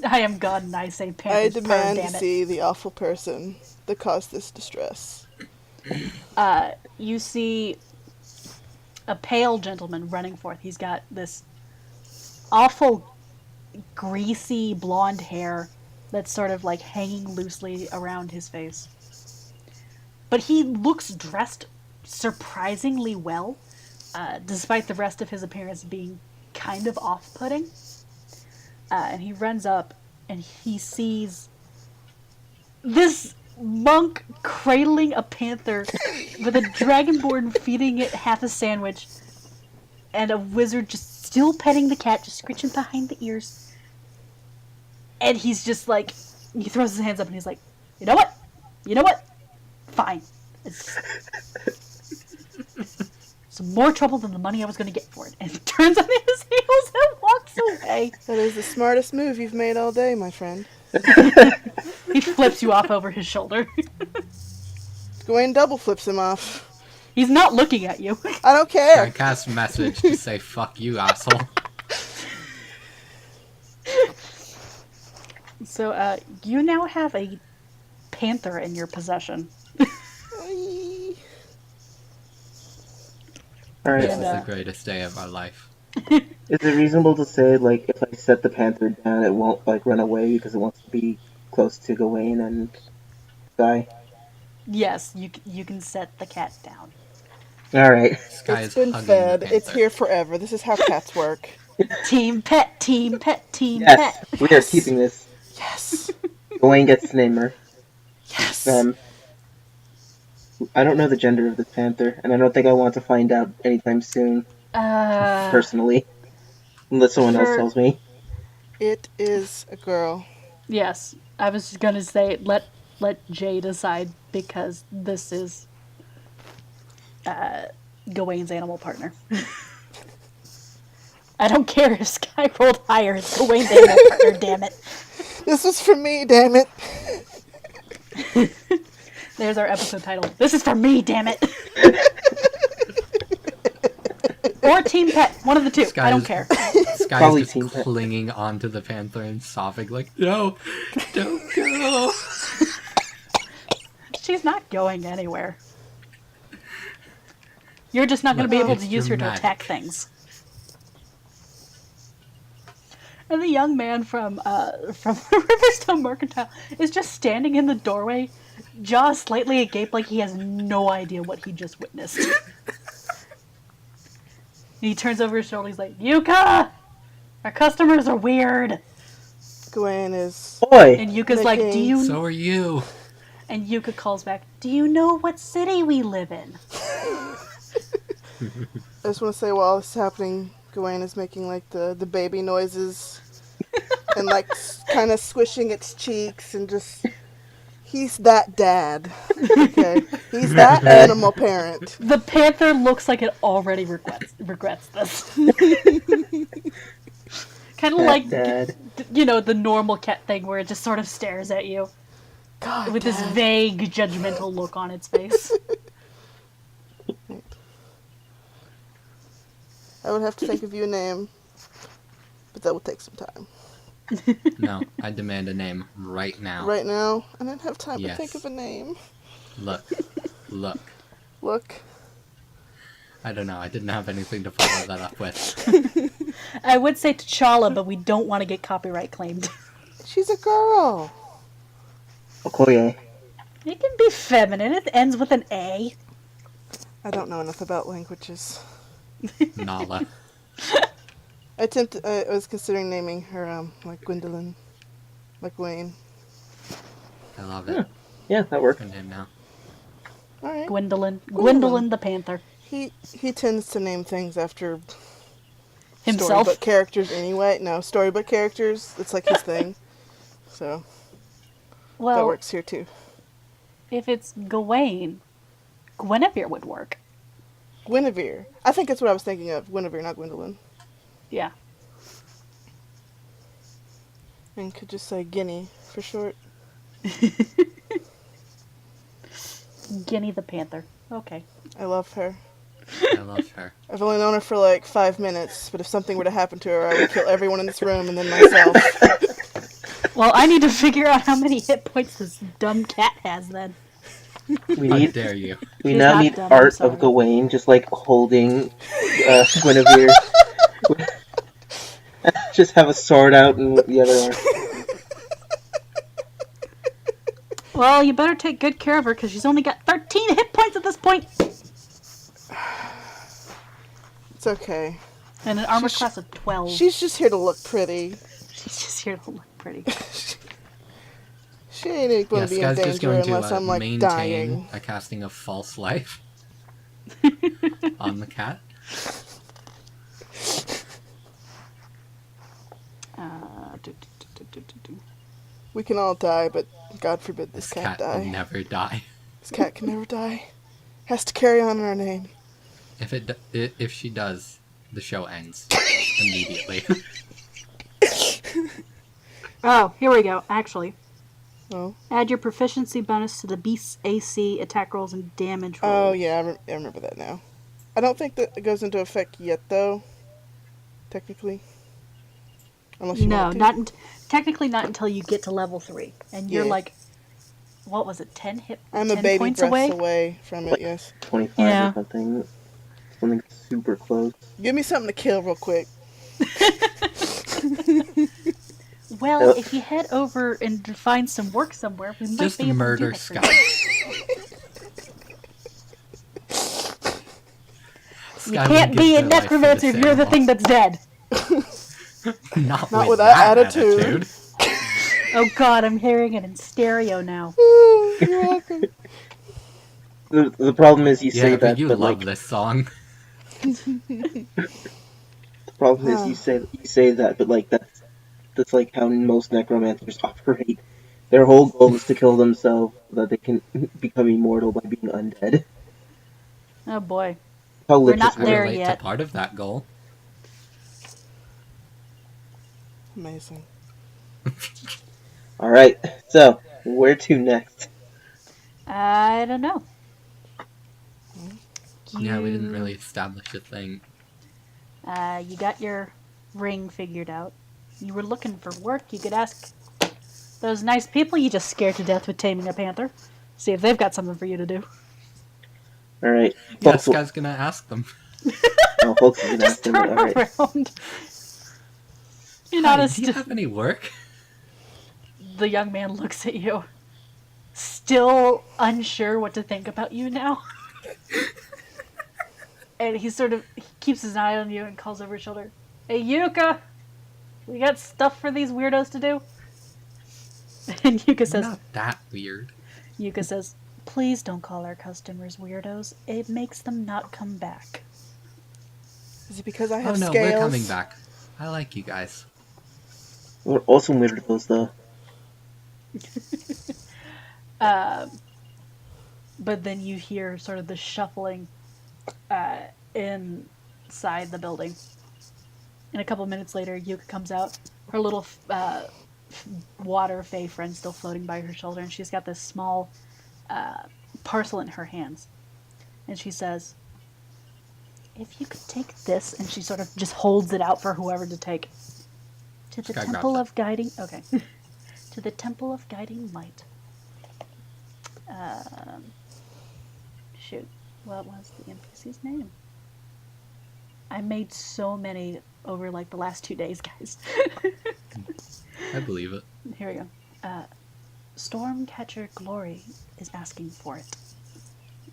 I am God and I say I panthers purr, demand to damn it. see the awful person that caused this distress. You see a pale gentleman running forth. He's got this awful, greasy blonde hair that's sort of like hanging loosely around his face. But he looks dressed surprisingly well, despite the rest of his appearance being kind of off-putting. And he runs up and he sees this monk cradling a panther with a dragonborn feeding it half a sandwich and a wizard just still petting the cat, just scritching behind the ears. And he's just like, he throws his hands up and he's like, you know what? Fine. It's more trouble than the money I was going to get for it. And turns on his heels and walks away. That is the smartest move you've made all day, my friend. He flips you off over his shoulder. Gawain double flips him off. He's not looking at you. I don't I care. cast a message to say fuck you, asshole. So, you now have a panther in your possession. Alright. This And, is the greatest day of our life. Is it reasonable to say, like, if I set the panther down, it won't, like, run away because it wants to be close to Gawain and Sky? Yes, you can set the cat down. Alright. Sky It's is been hugging fed. the It's panther. here forever. This is how cats work. Team pet, team pet, team Yes, pet. we are keeping this. Yes. Gawain gets to name her. Yes. I don't know the gender of this panther, and I don't think I want to find out anytime soon, personally. Unless someone else tells me. It is a girl. Yes, I was just gonna say let Jay decide because this is Gawain's animal partner. I don't care if Sky rolled higher. It's Gawain's animal partner. Damn it! This was for me, damn it. There's our episode title. This is for me. Damn it! Or Team Pet. One of the two. I don't care. Sky's Probably just Team Pet. clinging onto the panther and sobbing like, no, don't go. She's not going anywhere. You're just not going to be able to use her to dramatic. attack things. And the young man from the Riverstone Mercantile is just standing in the doorway, jaw slightly agape like he has no idea what he just witnessed. And he turns over his shoulder, he's like, Yuka! Our customers are weird! Gawain is... Boy! And Yuka's like, do you... So are you. And Yuka calls back, do you know what city we live in? I just want to say while this is happening, Gawain is making like the baby noises and like kind of squishing its cheeks and just. He's that dad. Okay. He's that animal parent. The panther looks like it already regrets this. Kind of like, Dad. the normal cat thing where it just sort of stares at you God, with this Dad. vague, judgmental look on its face. I would have to think of you a name, but that will take some time. No, I demand a name right now. Right now, I don't have time to Yes. think of a name. Look. Look. I don't know. I didn't have anything to follow that up with. I would say T'Challa, but we don't want to get copyright claimed. She's a girl. Okiai. It can be feminine. It ends with an A. I don't know enough about languages. Nala. I was considering naming her, like Gwendolyn. Like Wayne. I love it. Yeah, that works. Good name now. Alright. Gwendolyn the panther. He tends to name things after Himself? storybook characters anyway. No, storybook characters. It's like his thing. So, that Well, works here too. if it's Gawain, Guinevere would work. Guinevere. I think that's what I was thinking of. Guinevere, not Gwendolyn. Yeah. And could just say Guinea for short. Guinea the panther. Okay. I love her. I love her. I've only known her for like 5 minutes, but if something were to happen to her, I would kill everyone in this room and then myself. Well, I need to figure out how many hit points this dumb cat has then. We How need. dare you? We She's now not need dumb, I'm art sorry. of Gawain, just like holding Guinevere. Just have a sword out and the other arm. Well, you better take good care of her because she's only got 13 hit points at this point. It's okay. And an armor She's- class of 12. She's just here to look pretty. She's just here to look pretty. She ain't going Yes, to be in guy's just danger going to unless I'm like maintain dying. a casting of false life on the cat. We can all die, but God forbid this This cat cat will die. never die. This cat can never die. Has to carry on in our name. If she does, the show ends immediately. Oh, here we go. Actually, Oh, add your proficiency bonus to the beast's AC, attack rolls, and damage rolls. oh yeah, I remember that now. I don't think that it goes into effect yet, though. Technically, unless you No, want to. not technically not until you get to level 3, and you're Yeah. like, what was it? 10 hit. I'm a 10 baby points breaths away. away from it. Yes. 25 Yeah. or something. Something super close. Give me something to kill real quick. Well, if you head over and find some work somewhere, we might Just be able murder to do Sky. that for you. You can't be a necromancer if you're the thing that's dead. Not Not with with that that attitude. Oh god, I'm hearing it in stereo now. You're welcome. The problem is you Yeah, say but that, you but love like this song. the problem is you say that, but like that's like how most necromancers operate. Their whole goal is to kill themselves so that they can become immortal by being undead. Oh boy. How We're lichens not I work. there relate yet. to part of that goal. Amazing. All right, so where to next? I don't know. Yeah, we didn't You- really establish a thing. You got your ring figured out. You were looking for work. You could ask those nice people you just scared to death with taming a panther. See if they've got something for you to do. All right, Yeah, folks. Sky's gonna ask them. Oh, folks is gonna Just ask them, but turn all right. around. You're not Hi, as do you have any work? The young man looks at you, still unsure what to think about you now. And he keeps his eye on you and calls over his shoulder. Hey, Yuka! We got stuff for these weirdos to do? And Not that weird. Yuka says, please don't call our customers weirdos. It makes them not come back. Is it because I Oh have no, scales? we're coming back. I like you guys. What awesome weirdos, though. But then you hear sort of the shuffling inside the building. And a couple minutes later, Yuka comes out. Her little water fae friend still floating by her shoulder, and she's got this small parcel in her hands. And she says, "If you could take this," and she sort of just holds it out for whoever to take. To the Sky Temple grabbed of Guiding... Okay. To the Temple of Guiding Light. Shoot. What was the NPC's name? I made so many over, like, the last 2 days, guys. I believe it. Here we go. Stormcatcher Glory is asking for it.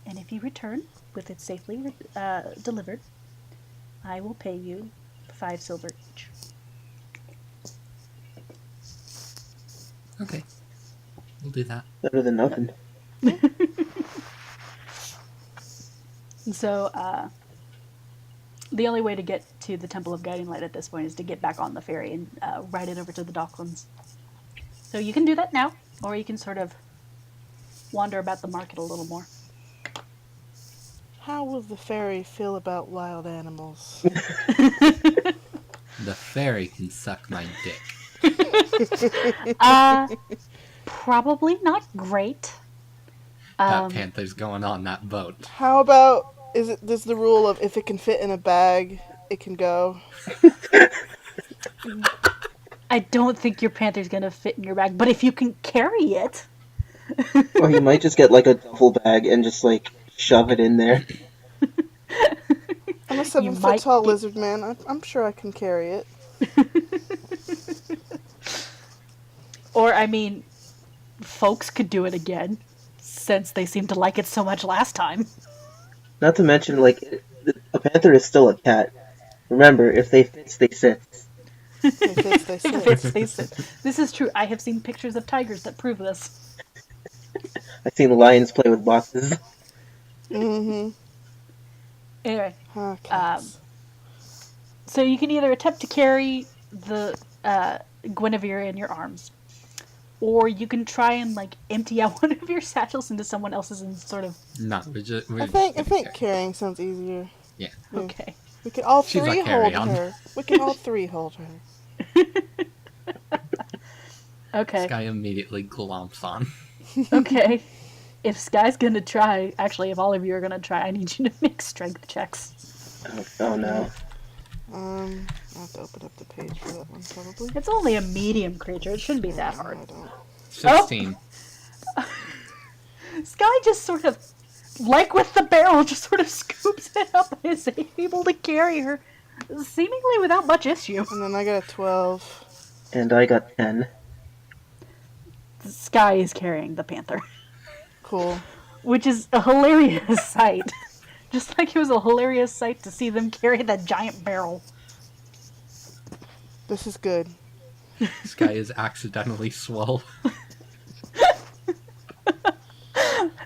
And if you return with it safely delivered, I will pay you 5 silver each. Okay. We'll do that. Better than nothing. So, the only way to get to the Temple of Guiding Light at this point is to get back on the ferry and ride it over to the Docklands. So you can do that now, or you can sort of wander about the market a little more. How will the fairy feel about wild animals? The fairy can suck my dick. Probably not great. That panther's going on that boat. How about, does the rule of if it can fit in a bag, it can go? I don't think your panther's gonna fit in your bag, but if you can carry it... Or you might just get, like, a duffel bag and just, like, shove it in there. I'm a 7-foot-tall lizard man. I'm sure I can carry it. Or, I mean, folks could do it again, since they seemed to like it so much last time. Not to mention, like, a panther is still a cat. Remember, if they fits, they sits. They sit. This is true. I have seen pictures of tigers that prove this. I've seen lions play with boxes. Mm-hmm. Anyway, Okay. so you can either attempt to carry the Guinevere in your arms, or you can try and, like, empty out one of your satchels into someone else's and sort of... No, I think carrying sounds easier. Yeah. Okay. We can all She's three like hold carry-on. her. We can all 3 hold her. Okay. Sky immediately glomps on. Okay. If Sky's gonna try, actually, if all of you are gonna try, I need you to make strength checks. Oh no. I'll have to open up the page for that one, probably. It's only a medium creature. It shouldn't be that No, hard. I don't. 16. Sky just sort of, like with the barrel, just sort of scoops it up and is able to carry her, seemingly without much issue. And then I got a 12. And I got 10. Sky is carrying the panther, Cool. which is a hilarious sight. Just like it was a hilarious sight to see them carry that giant barrel. This is good. Sky is accidentally swole.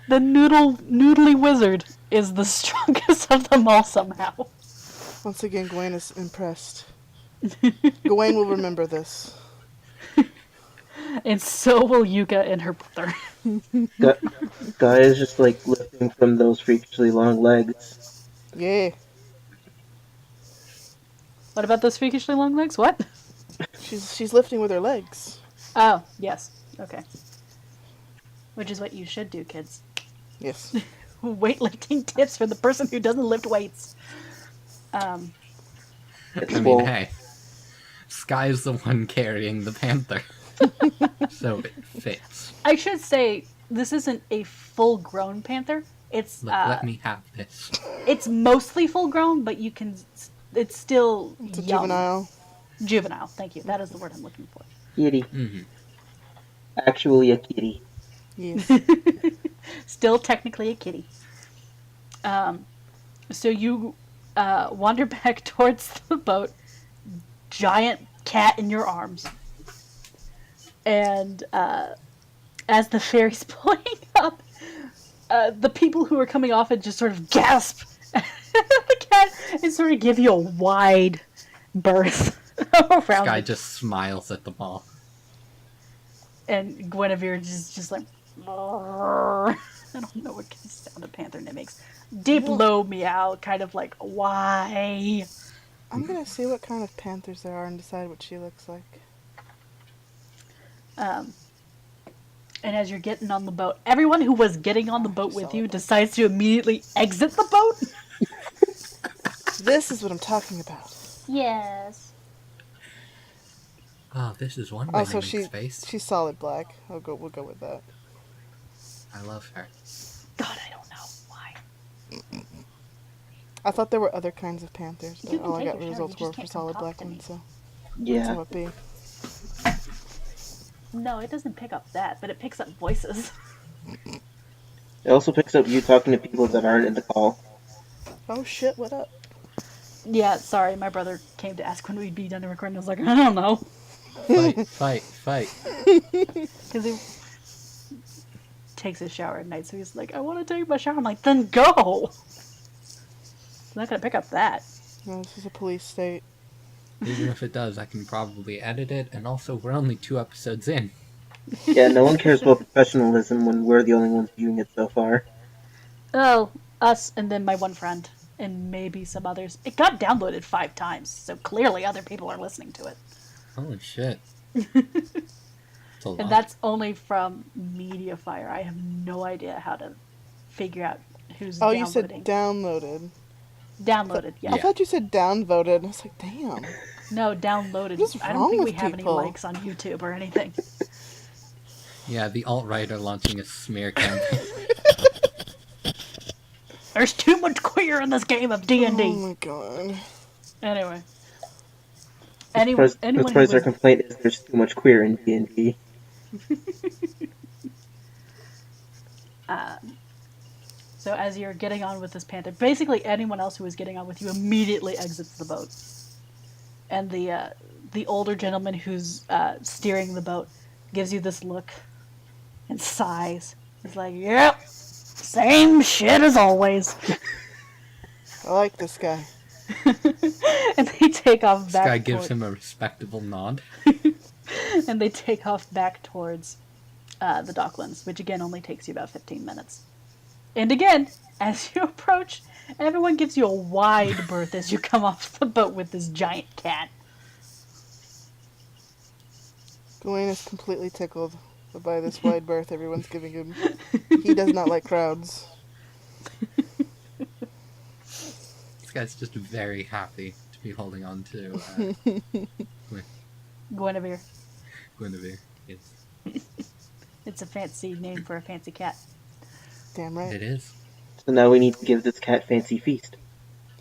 The noodly wizard is the strongest of them all somehow. Once again, Gawain is impressed. Gawain will remember this. And so will Yuka and her brother. Guy is just, like, lifting from those freakishly long legs. Yeah. What about those freakishly long legs? What? She's lifting with her legs. Oh, yes. Okay. Which is what you should do, kids. Yes. Weightlifting tips for the person who doesn't lift weights. It's I mean, full. hey. Sky's the one carrying the panther. So it fits. I should say, this isn't a full-grown panther. It's Let me have this. it's mostly full-grown, but you can... It's still It's a young. juvenile. Juvenile, thank you. That is the word I'm looking for. Kitty. Mm-hmm. Actually a kitty. Yes. Still technically a kitty. So you wander back towards the boat, giant cat in your arms. And as the ferry's pulling up, the people who are coming off it just sort of gasp at the cat and sort of give you a wide berth. around Sky it. just smiles at the ball. And Guinevere is just like, I don't know what kind of sound a panther makes. Deep, Well- low meow, kind of like, why? I'm gonna see what kind of panthers there are and decide what she looks like. And as you're getting on the boat, everyone who was getting on the boat just with saw you it. decides to immediately exit the boat. This is what I'm talking about. Yes. Oh, this is one way Oh, to so make space. she's solid black. We'll go with that. I love her. God, I don't know why. I thought there were other kinds of panthers, You but can all I take got your turn, results you just were for can't come solid talk black to me. ones, so that's Yeah. how it be. No, it doesn't pick up that, but it picks up voices. It also picks up you talking to people that aren't in the call. Oh shit, what up? Yeah, sorry, my brother came to ask when we'd be done recording. I was like, I don't know. Fight. Because he takes a shower at night, so he's like, I want to take my shower. I'm like, then go! I'm not going to pick up that. No, this is a police state. Even if it does, I can probably edit it, and also we're only 2 episodes in. Yeah, no one cares about professionalism when we're the only ones viewing it so far. Oh, us and then my one friend. And maybe some others. It got downloaded 5 times, so clearly other people are listening to it. Holy shit. It's a lot. And that's only from Mediafire. I have no idea how to figure out who's Oh, downloading. you said downloaded. Downloaded, yeah. I thought you said downvoted. I was like, damn. No, downloaded. What's I don't wrong think we with have people? any likes on YouTube or anything. Yeah, the alt-right are launching a smear campaign. There's too much queer in this game of Oh D&D. my god. Anyway. I'm Anyone surprised who their was... complaint is there's too much queer in D&D. So as you're getting on with this panther, basically anyone else who is getting on with you immediately exits the boat. And the older gentleman who's steering the boat gives you this look and sighs. He's like, yep, same shit as always. I like this guy. And they take off This back guy gives toward- him a respectable nod. and they take off back towards the Docklands, which again only takes you about 15 minutes. And again, as you approach, everyone gives you a wide berth as you come off the boat with this giant cat. Gawain is completely tickled by this wide berth everyone's giving him. He does not like crowds. This guy's just very happy to be holding on to Guinevere. Guinevere. Yes. It's a fancy name for a fancy cat. Damn right. It is. So now we need to give this cat fancy feast.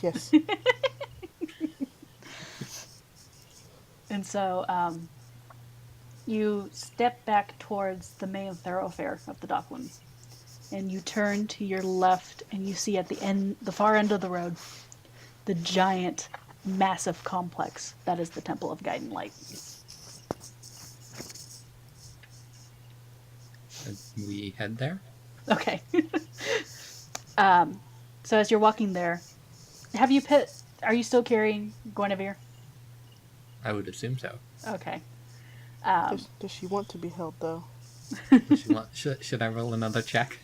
Yes. And so you step back towards the main thoroughfare of the Docklands. And you turn to your left and you see at the far end of the road, the giant, massive complex that is the Temple of Guiding Light. We head there? Okay. So as you're walking there, are you still carrying Guinevere? I would assume so. Okay. Does she want to be held, though? Should I roll another check?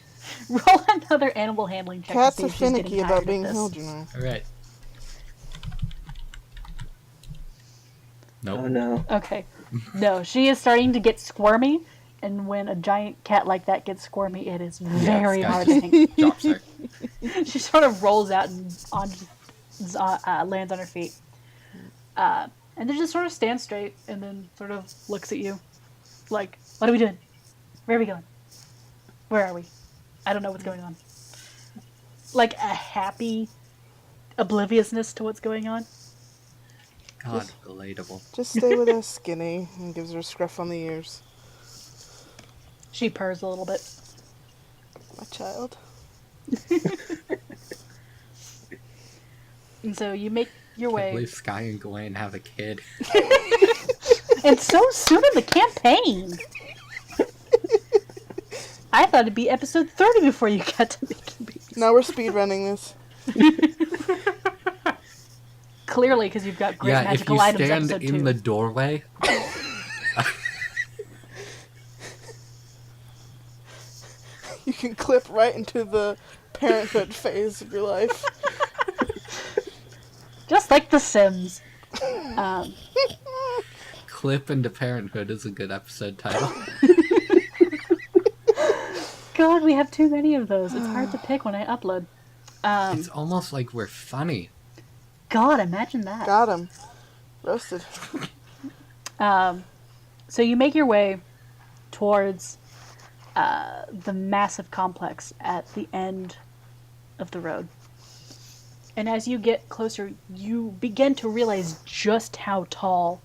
Roll another animal handling check. Cats to see are if she's finicky getting about tired being of this. held, you know. Alright. Nope. Oh no. Okay. No, she is starting to get squirmy, and when a giant cat like that gets squirmy, it is very Sky hard just to think. drops her. She sort of rolls out and lands on her feet. And then just sort of stands straight and then sort of looks at you. Like, what are we doing? Where are we going? Where are we? I don't know what's going on. Like a happy obliviousness to what's going on. God, relatable. Just stay with us, Skinny, and gives her a scruff on the ears. She purrs a little bit. My child. And so you make your I way. believe Sky and Gawain have a kid. And so soon in the campaign! I thought it'd be episode 30 before you got to making babies. Now we're speed running this. Clearly, because you've got great Yeah, if magical you items. stand Episode in 2. the doorway, You can clip right into the parenthood phase of your life. Just like The Sims. Um, clip into Parenthood is a good episode title. God, we have too many of those. It's hard to pick when I upload. It's almost like we're funny. God, imagine that. Got him. Roasted. So you make your way towards the massive complex at the end of the road. And as you get closer, you begin to realize just how tall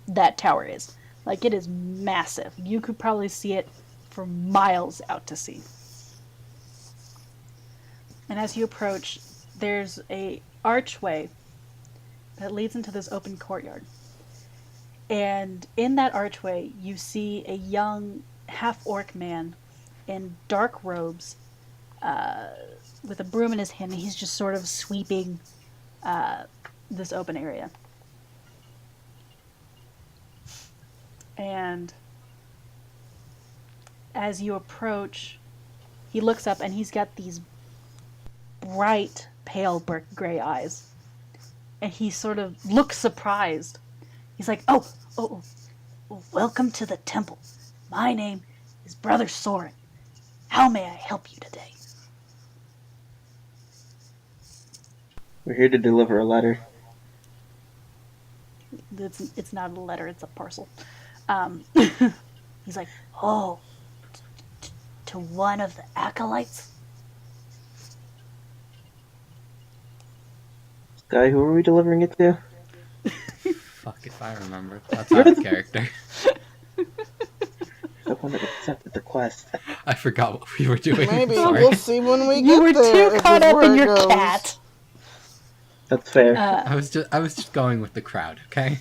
that tower is. Like, it is massive. You could probably see it for miles out to sea. And as you approach, there's a archway that leads into this open courtyard. And in that archway, you see a young half-orc man in dark robes with a broom in his hand, and he's just sort of sweeping this open area. And as you approach, he looks up and he's got these bright, pale gray eyes. And he sort of looks surprised. He's like, oh, welcome to the temple. My name is Brother Soren. How may I help you today? We're here to deliver a letter. It's not a letter, it's a parcel. He's like, oh, to one of the acolytes? Guy, who are we delivering it to? Fuck if I remember. That's out of character. The one that accepted the quest. I forgot what we were doing. Maybe Sorry. we'll see when we You get were there. too if caught this is up in where it your goes. cat. That's fair. I was just going with the crowd, okay?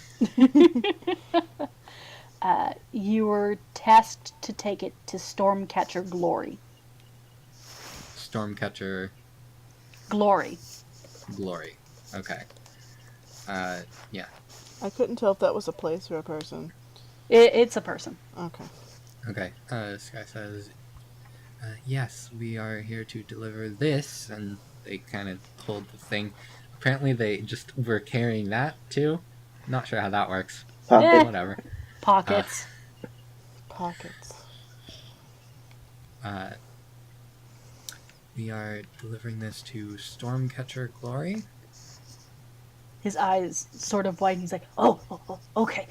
You were tasked to take it to Stormcatcher Glory. Stormcatcher Glory. Glory. Okay. Yeah. I couldn't tell if that was a place or a person. It's a person. Okay. Okay. Sky says, yes, we are here to deliver this, and they kind of hold the thing. Apparently they just were carrying that, too. Not sure how that works. Pocket. Whatever. Pockets. Pockets. We are delivering this to Stormcatcher Glory. His eyes sort of widen. He's like, oh, okay.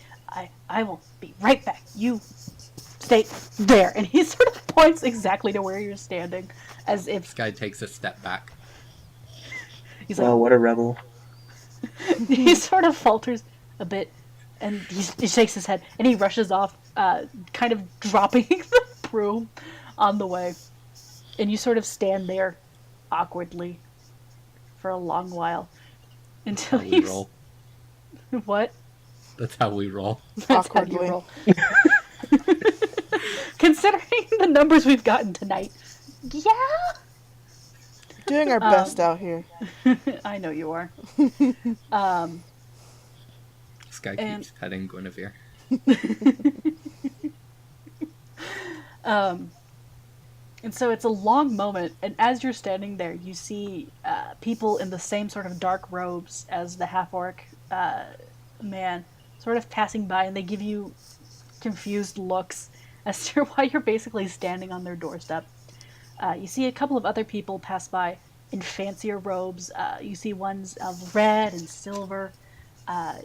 I will be right back. You stay there. And he sort of points exactly to where you're standing, as if This guy takes a step back. he's like, Wow, what a rebel. he sort of falters a bit, and he shakes his head, and he rushes off, kind of dropping the broom on the way. And you sort of stand there awkwardly for a long while until How we roll. What? That's how we roll. That's how you Awkwardly. roll. Considering the numbers we've gotten tonight, yeah. Doing our best out here. I know you are. This guy And- keeps petting Guinevere. And so it's a long moment, and as you're standing there, you see people in the same sort of dark robes as the half-orc man sort of passing by, and they give you confused looks as to why you're basically standing on their doorstep. You see a couple of other people pass by in fancier robes. You see ones of red and silver.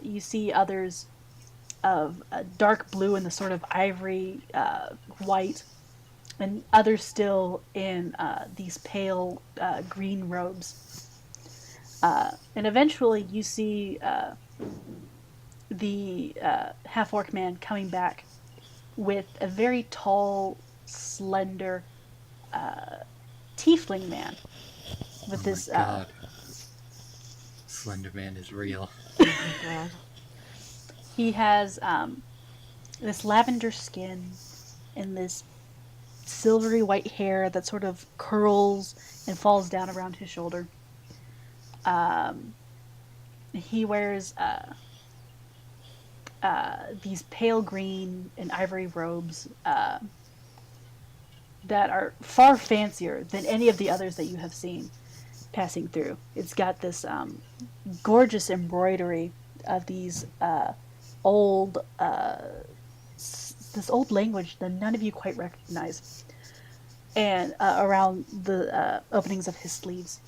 You see others of dark blue and the sort of ivory white, and others still in these pale green robes. And eventually you see the half-orc man coming back with a very tall, slender tiefling man with Oh this my god. Slender Man is real. God. he has this lavender skin and this silvery white hair that sort of curls and falls down around his shoulder. He wears these pale green and ivory robes that are far fancier than any of the others that you have seen passing through. It's got this gorgeous embroidery of these old this old language that none of you quite recognize, and around the openings of his sleeves.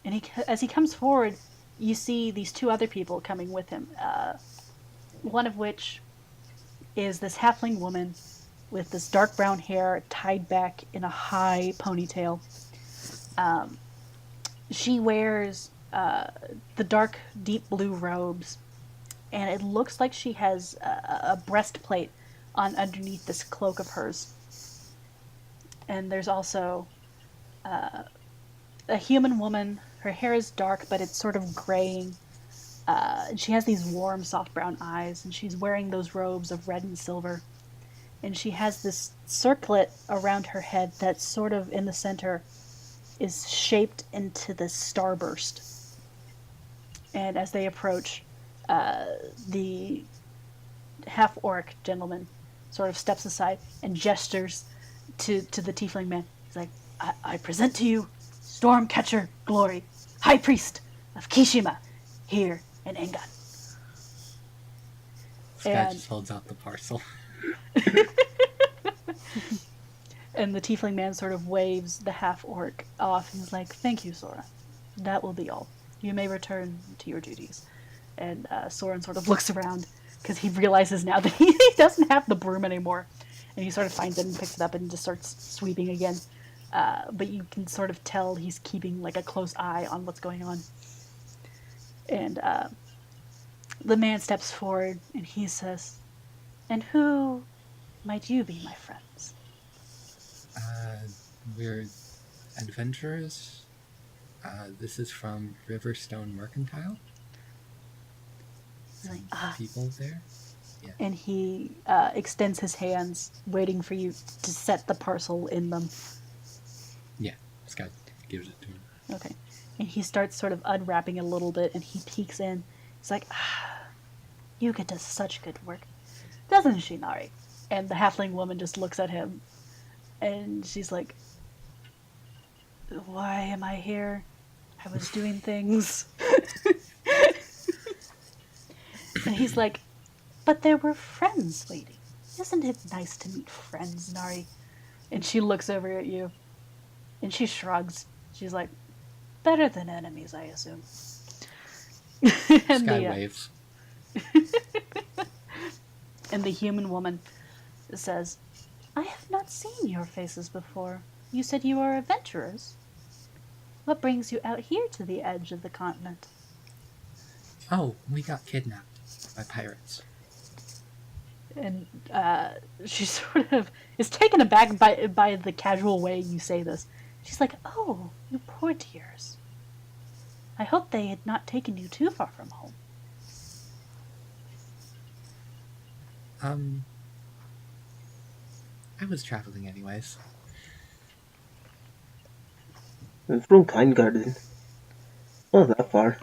And as he comes forward, you see these two other people coming with him. One of which is this halfling woman with this dark brown hair tied back in a high ponytail. Um, she wears the dark, deep blue robes, and it looks like she has a breastplate on underneath this cloak of hers. And there's also a human woman. Her hair is dark, but it's sort of graying. And she has these warm, soft brown eyes, and she's wearing those robes of red and silver. And she has this circlet around her head that's sort of in the center is shaped into this starburst. And as they approach, the half-orc gentleman sort of steps aside and gestures to the tiefling man. He's like, I present to you Stormcatcher Glory, High Priest of Kishima, here in Engan. Scott just holds out the parcel. And the tiefling man sort of waves the half-orc off and is like, thank you, Sora. That will be all. You may return to your duties. And Soren sort of looks around because he realizes now that he doesn't have the broom anymore. And he sort of finds it and picks it up and just starts sweeping again. But you can sort of tell he's keeping like a close eye on what's going on. And the man steps forward and he says, and who might you be, my friends? We're adventurers. This is from Riverstone Mercantile. He's like, people there. Yeah. And he extends his hands, waiting for you to set the parcel in them. Yeah, Scott gives it to him. Okay. And he starts sort of unwrapping it a little bit, and he peeks in. He's like, Yuka does such good work. Doesn't she, Nari? And the halfling woman just looks at him, and she's like, why am I here? I was doing things. And he's like, but there were friends waiting. Isn't it nice to meet friends, Nari? And she looks over at you, and she shrugs. She's like, better than enemies, I assume. And Sky waves. And the human woman says, I have not seen your faces before. You said you are adventurers. What brings you out here to the edge of the continent? Oh, we got kidnapped by pirates. And she sort of is taken aback by the casual way you say this. She's like, oh, you poor dears. I hope they had not taken you too far from home. I was traveling anyways. I'm from Kind Garden. Not that far.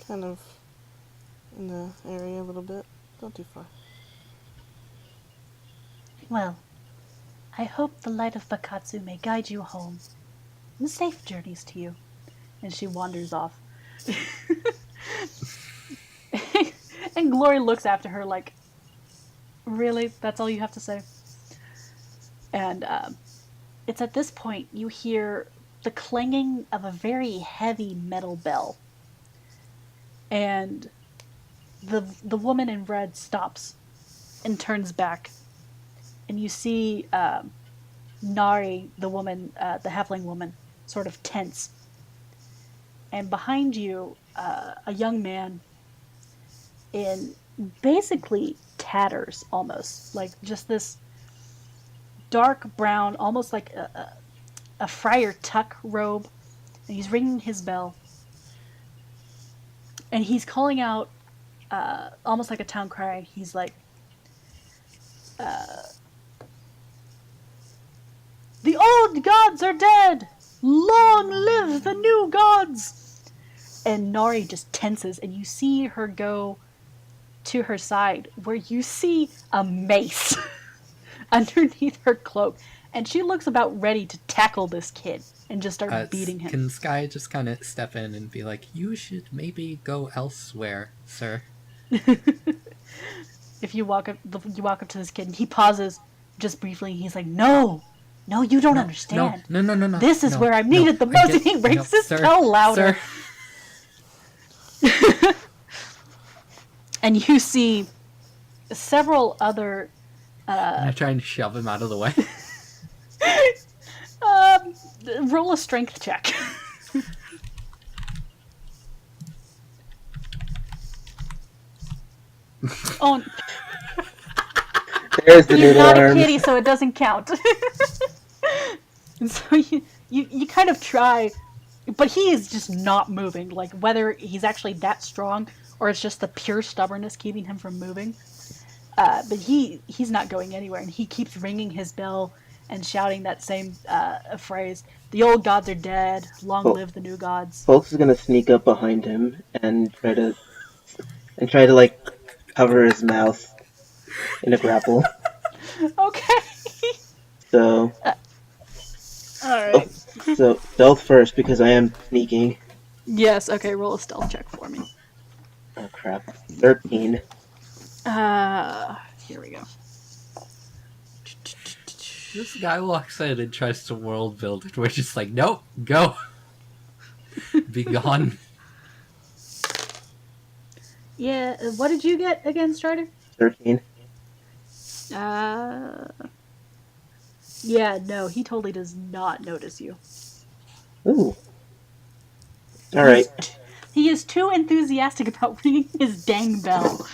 Kind of in the area a little bit. Not too far. Well, I hope the light of Bakatsu may guide you home. And safe journeys to you. And she wanders off. And Glory looks after her like, really? That's all you have to say? And it's at this point you hear the clanging of a very heavy metal bell. And the woman in red stops and turns back. And you see Nari, the woman, the halfling woman, sort of tense. And behind you, a young man in basically tatters, almost. Like just this dark brown, almost like a friar tuck robe. And he's ringing his bell. And he's calling out, almost like a town crier. He's like, the old gods are dead! Long live the new gods! And Nari just tenses, and you see her go to her side, where you see a mace underneath her cloak, and she looks about ready to tackle this kid and just start beating him. Can Sky just kind of step in and be like, "You should maybe go elsewhere, sir"? If you walk up to this kid, and he pauses just briefly, and he's like, "No, you don't understand. No. This is where I'm needed the most." And he rings his bell louder. And you see several other. I'm trying to shove him out of the way. Roll a strength check. Oh, There's the he's noodle not a arms. kitty, so it doesn't count. And so you kind of try, but he is just not moving. Like, whether he's actually that strong or it's just the pure stubbornness keeping him from moving. But he's not going anywhere, and he keeps ringing his bell and shouting that same phrase: "The old gods are dead. Long live the new gods." Folks is gonna sneak up behind him and try to like cover his mouth in a grapple. Okay. So, Alright. so stealth first because I am sneaking. Yes, okay, roll a stealth check for me. Oh crap! 13. Here we go. This guy walks in and tries to world build, and we're just like, "Nope, go, be gone." Yeah, what did you get again, Strider? 13. Yeah, no, he totally does not notice you. Ooh. Alright. He is too enthusiastic about ringing his dang bell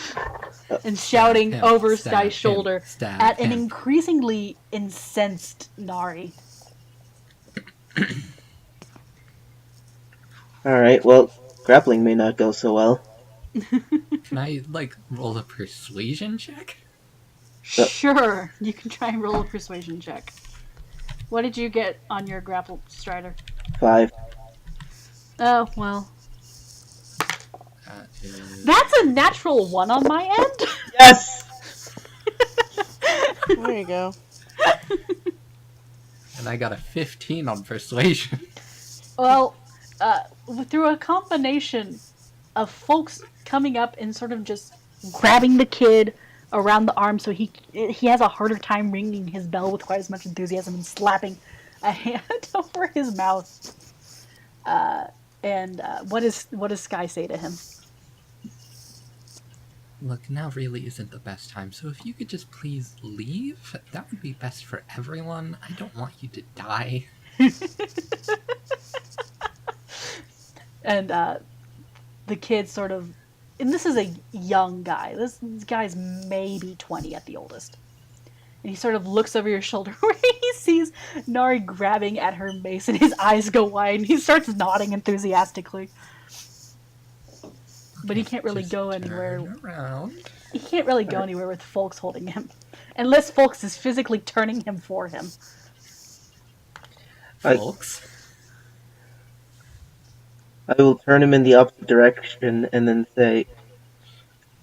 and shouting over Sky's shoulder at an increasingly incensed Nari. Alright, well, grappling may not go so well. Can I, like, roll a persuasion check? Sure, you can try and roll a persuasion check. What did you get on your grapple, Strider? 5. Oh, well. That's a natural 1 on my end? Yes! There you go. And I got a 15 on persuasion. Well, through a combination of folks coming up and sort of just grabbing the kid around the arm so he has a harder time ringing his bell with quite as much enthusiasm and slapping a hand over his mouth. And what does Sky say to him? Look, now really isn't the best time, so if you could just please leave, that would be best for everyone. I don't want you to die. And the kid sort of, and this is a young guy. This guy's maybe 20 at the oldest. And he sort of looks over your shoulder where he sees Nari grabbing at her mace, and his eyes go wide, and he starts nodding enthusiastically. But he can't really go anywhere. He can't really go anywhere with Folks holding him. Unless Folks is physically turning him for him. Folks? I will turn him in the opposite direction and then say,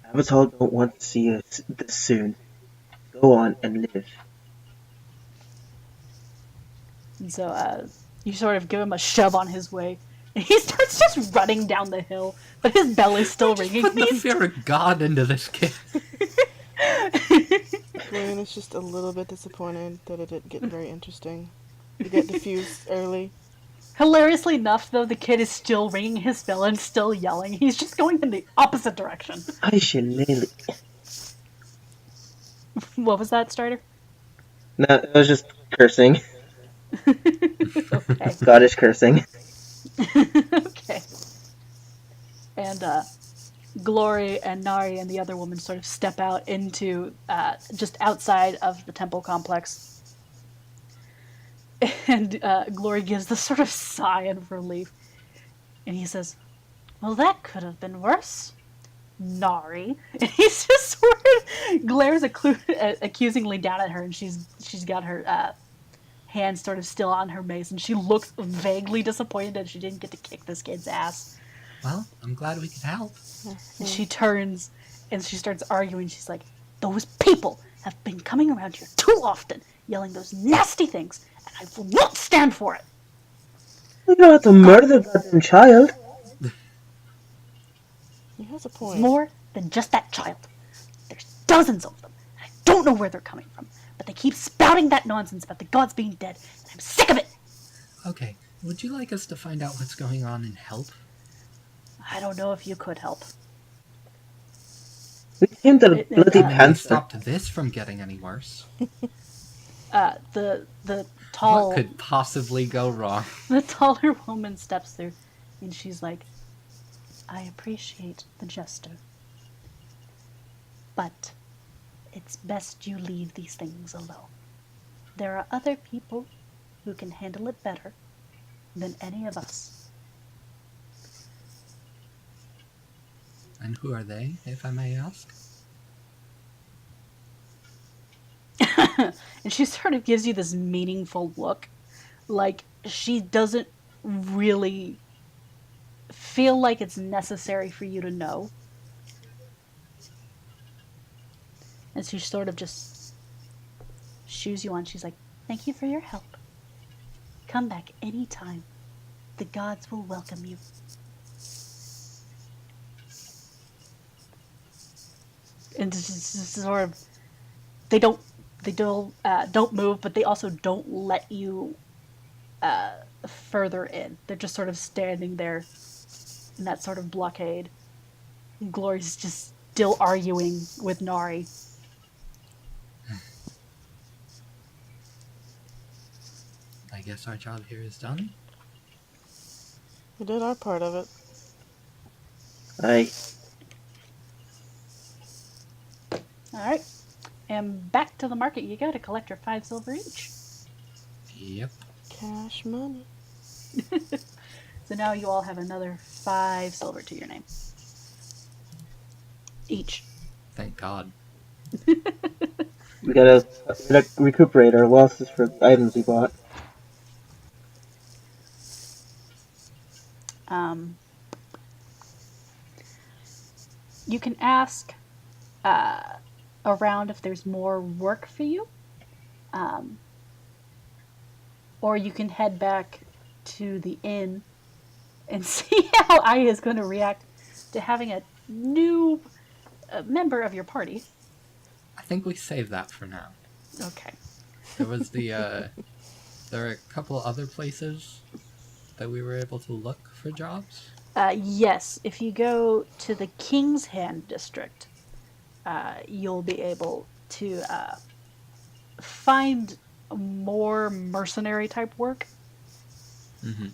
Avatar don't want to see us this soon. Go on and live. And so you sort of give him a shove on his way. And he starts just running down the hill, but his bell is still ringing. Put the fear of God into this kid. Glenn is just a little bit disappointed that it didn't get very interesting. You get diffused early. Hilariously enough, though, the kid is still ringing his bell and still yelling. He's just going in the opposite direction. I shall nail it. What was that, Strider? No, it was just cursing. Okay. Scottish cursing. Okay. And Glory and Nari and the other woman sort of step out into just outside of the temple complex. And Glory gives this sort of sigh of relief. And he says, well, that could have been worse, Nari. And he's just sort of glares accusingly down at her, and she's got her hand sort of still on her mace, and she looks vaguely disappointed that she didn't get to kick this kid's ass. Well, I'm glad we could help. And she turns and she starts arguing. She's like, those people have been coming around here too often, yelling those nasty things, and I will not stand for it. We don't have to murder the goddamn child. He has a It's point. more than just that child. There's dozens of them, and I don't know where they're coming from, but they keep spouting that nonsense about the gods being dead, and I'm sick of it. Okay, would you like us to find out what's going on and help? I don't know if you could help. We came to the bloody I mean, we Panther. stopped this from getting any worse. The tall, What could possibly go wrong? the taller woman steps through, and she's like, I appreciate the gesture, but it's best you leave these things alone. There are other people who can handle it better than any of us. And who are they, if I may ask? And she sort of gives you this meaningful look, like she doesn't really feel like it's necessary for you to know. And she sort of just shoos you on. She's like, thank you for your help. Come back anytime. The gods will welcome you. And this is sort of, they don't move, but they also don't let you further in. They're just sort of standing there in that sort of blockade. And Glory's just still arguing with Nari. I guess our job here is done. We did our part of it. Aye. Alright. And back to the market you go to collect your 5 silver each. Yep. Cash money. So now you all have another 5 silver to your name. Each. Thank God. We gotta recuperate our losses for items we bought. You can ask around if there's more work for you. Or you can head back to the inn and see how Aya is going to react to having a new member of your party. I think we save that for now. Okay. There was there are a couple other places that we were able to look for jobs. Yes, if you go to the King's Hand district, you'll be able to find more mercenary type work, Mm-hmm.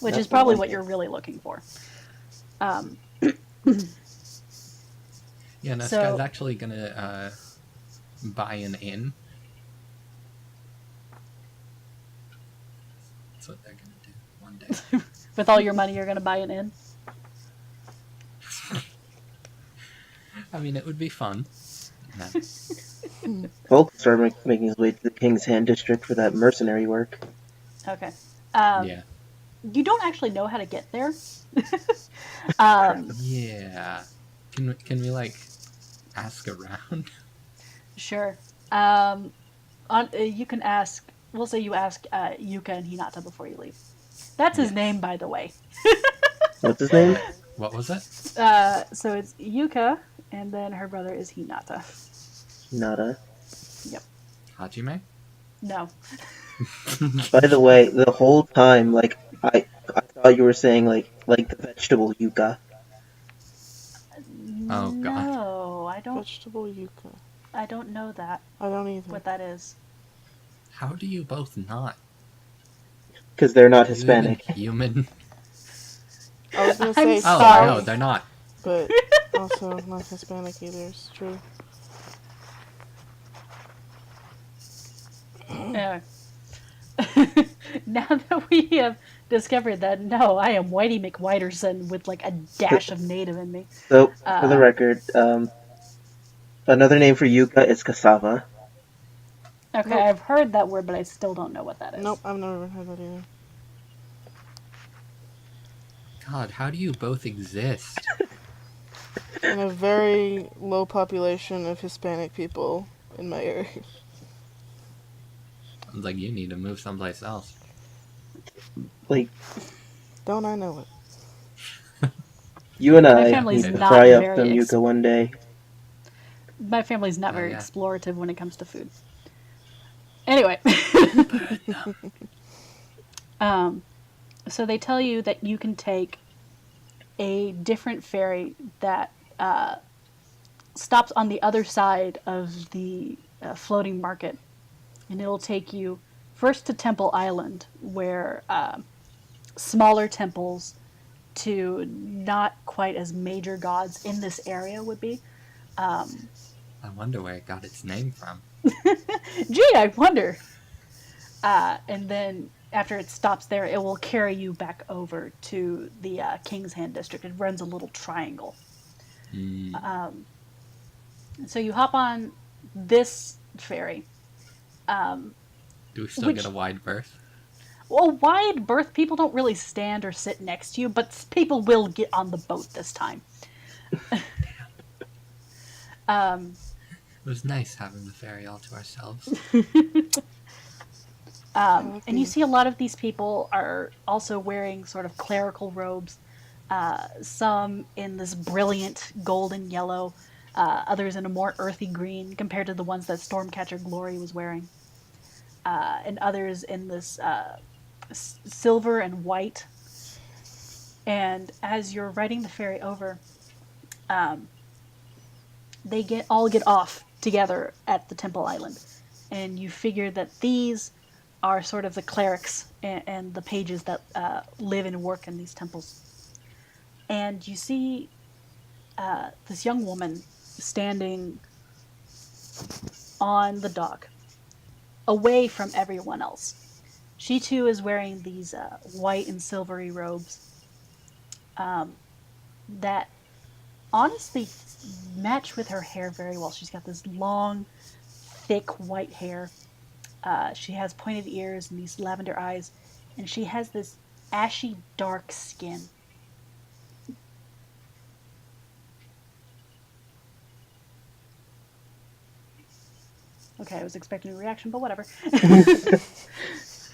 which That's is probably what I what think. you're really looking for. Yeah, no, So- Sky's actually gonna buy an inn. That's what they're gonna do one day. With all your money, you're going to buy an inn. I mean, it would be fun. No. Volk started making his way to the King's Hand district for that mercenary work. Okay. Yeah. You don't actually know how to get there. Yeah. Can we like ask around? Sure. You can ask. We'll say you ask Yuka and Hinata before you leave. That's his Yes. name, by the way. What's his name? What was it? So it's Yuka, and then her brother is Hinata. Nada. Yep. Hajime? No. By the way, the whole time, like, I thought you were saying, like the vegetable yuca. Oh, God. No, I don't. Vegetable yuca. I don't know that. I don't either. What that is. How do you both not? Because they're not Are you Hispanic. even human? I was gonna I'm say Oh, sorry. no, they're not. but also not Hispanic either. It's true. Anyway. Now that we have discovered that, no, I am Whitey McWhiterson with like a dash of native in me. So, for the record, another name for yuca is cassava. Okay, Nope. I've heard that word, but I still don't know what that is. Nope, I've never heard that either. God, how do you both exist? And a very low population of Hispanic people in my area. Sounds like you need to move someplace else. Like, Don't I know it? you and My I family's need to not fry up very some yucca one day. my family's not very Yeah. explorative when it comes to food. Anyway, Burn them. so they tell you that you can take a different ferry that stops on the other side of the floating market, and it'll take you first to Temple Island, where smaller temples to not quite as major gods in this area would be. I wonder where it got its name from. Gee, I wonder. And then after it stops there, it will carry you back over to the King's Hand district. It runs a little triangle. Mm. So you hop on this ferry, Do we still which, get a wide berth? well, wide berth, people don't really stand or sit next to you, but people will get on the boat this time. It was nice having the ferry all to ourselves. And you see a lot of these people are also wearing sort of clerical robes, some in this brilliant golden yellow, others in a more earthy green compared to the ones that Stormcatcher Glory was wearing, and others in this silver and white. And as you're riding the ferry over, they all get off together at the Temple Island, and you figure that these are sort of the clerics and the pages that live and work in these temples. And you see this young woman standing on the dock, away from everyone else. She too is wearing these white and silvery robes that honestly match with her hair very well. She's got this long, thick white hair. She has pointed ears and these lavender eyes, and she has this ashy dark skin. Okay, I was expecting a reaction, but whatever.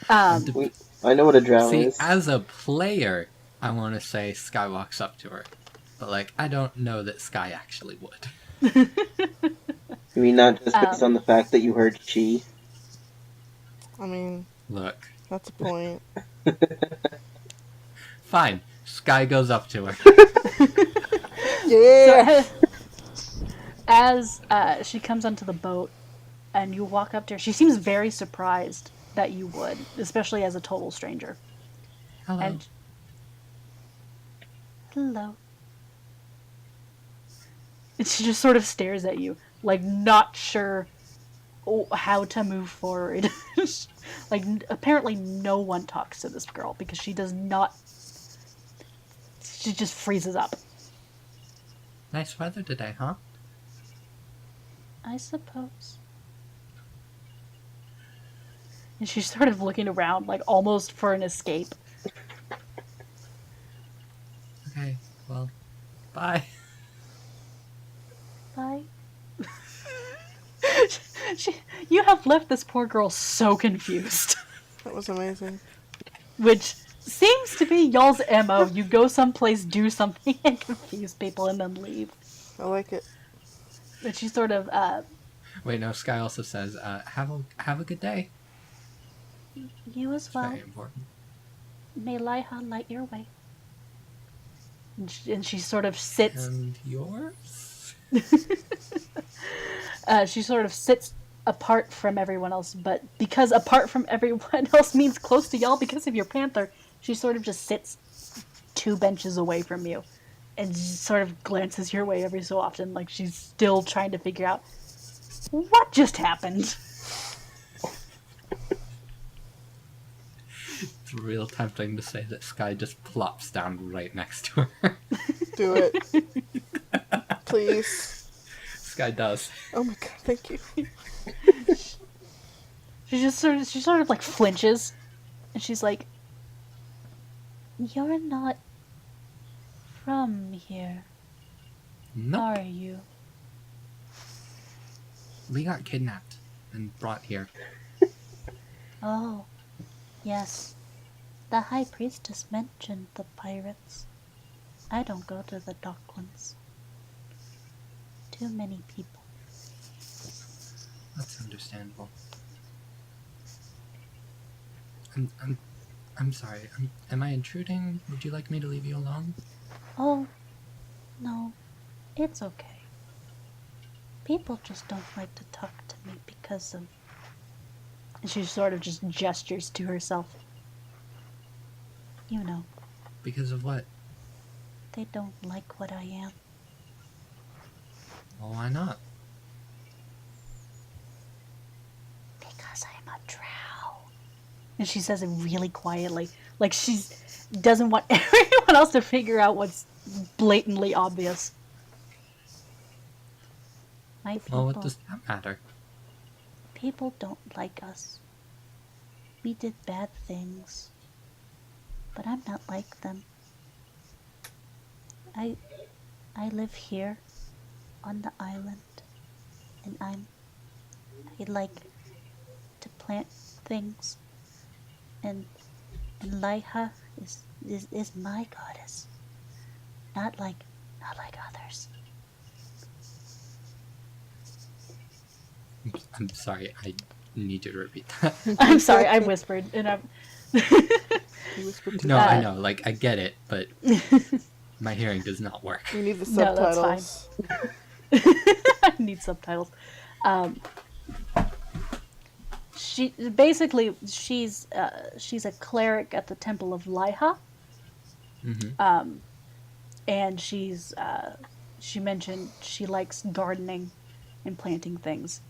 I know what a drow See, is. as a player, I want to say Sky walks up to her. But, I don't know that Sky actually would. You mean not just based on the fact that you heard she? I mean, Look. that's a point. Fine. Sky goes up to her. Yeah! So, as she comes onto the boat and you walk up to her, she seems very surprised that you would, especially as a total stranger. Hello. And hello. And she just sort of stares at you, not sure how to move forward. Apparently no one talks to this girl because she does not. She just freezes up. Nice weather today, huh? I suppose. And she's sort of looking around, almost for an escape. Okay, well, bye. Bye. You have left this poor girl so confused. That was amazing. Which seems to be y'all's MO. You go someplace, do something, and confuse people, and then leave. I like it. But she sort of, Wait, no, Sky also says, have a good day. you as It's well. very important. May Liha light your way. And she sort of sits. And yours? She sort of sits apart from everyone else, but because apart from everyone else means close to y'all because of your panther, she sort of just sits 2 benches away from you and just sort of glances your way every so often, like she's still trying to figure out what just happened. It's real tempting to say that Sky just plops down right next to her. Do it. Please. Sky does. Oh my god, thank you. She sort of like flinches, and she's like, "You're not from here, Nope. are you?" We got kidnapped and brought here. Oh, yes. The High Priestess mentioned the pirates. I don't go to the Docklands. Too many people. That's understandable. I'm sorry. Am I intruding? Would you like me to leave you alone? Oh, no. It's okay. People just don't like to talk to me because of... And she sort of just gestures to herself. You know, Because of what? they don't like what I am. Well, why not? Because I'm a drow. And she says it really quietly. Like she doesn't want everyone else to figure out what's blatantly obvious. My Well, what people... does that matter? People don't like us. We did bad things. But I'm not like them. I live here on the island, and I like to plant things, and Laiha is my goddess. Not like others. I'm sorry. I need you to repeat that. I'm sorry, I whispered, and I'm... You whispered too No, loud. I know. Like, I get it, but my hearing does not work. We need the No, that's subtitles. I need subtitles. She basically she's a cleric at the Temple of Laiha, Mm-hmm. and she mentioned she likes gardening and planting things,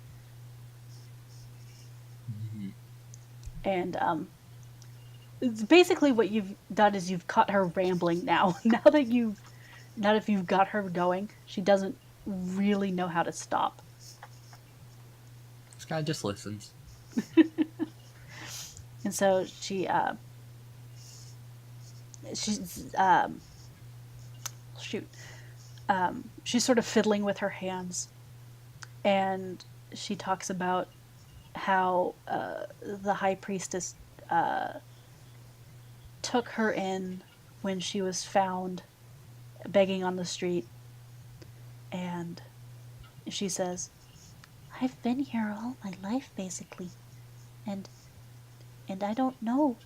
Mm-hmm. and it's basically what you've done is you've caught her rambling now. Now that you've got her going, she doesn't really know how to stop. This guy just listens. And so she's shoot she's sort of fiddling with her hands, and she talks about how the high priestess took her in when she was found begging on the street, and she says, "I've been here all my life basically, and I don't know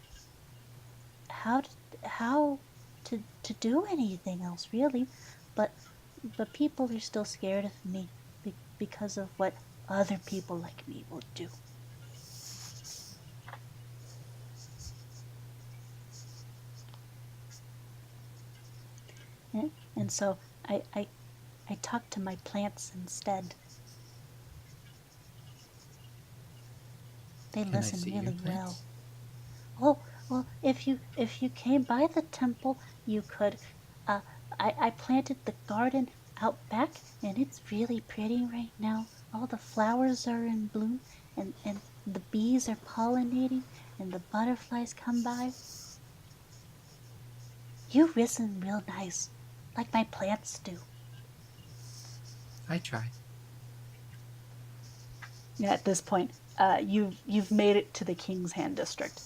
how to do anything else really, but people are still scared of me because of what other people like me will do." And so I talk to my plants instead. They Can I listen see your really plants? well. Well, if you came by the temple, you could. Uh, I planted the garden out back, and it's really pretty right now. All the flowers are in bloom, and the bees are pollinating, and the butterflies come by. You listen real nice, like my plants do. I try. Yeah, at this point, you've made it to the King's Hand district,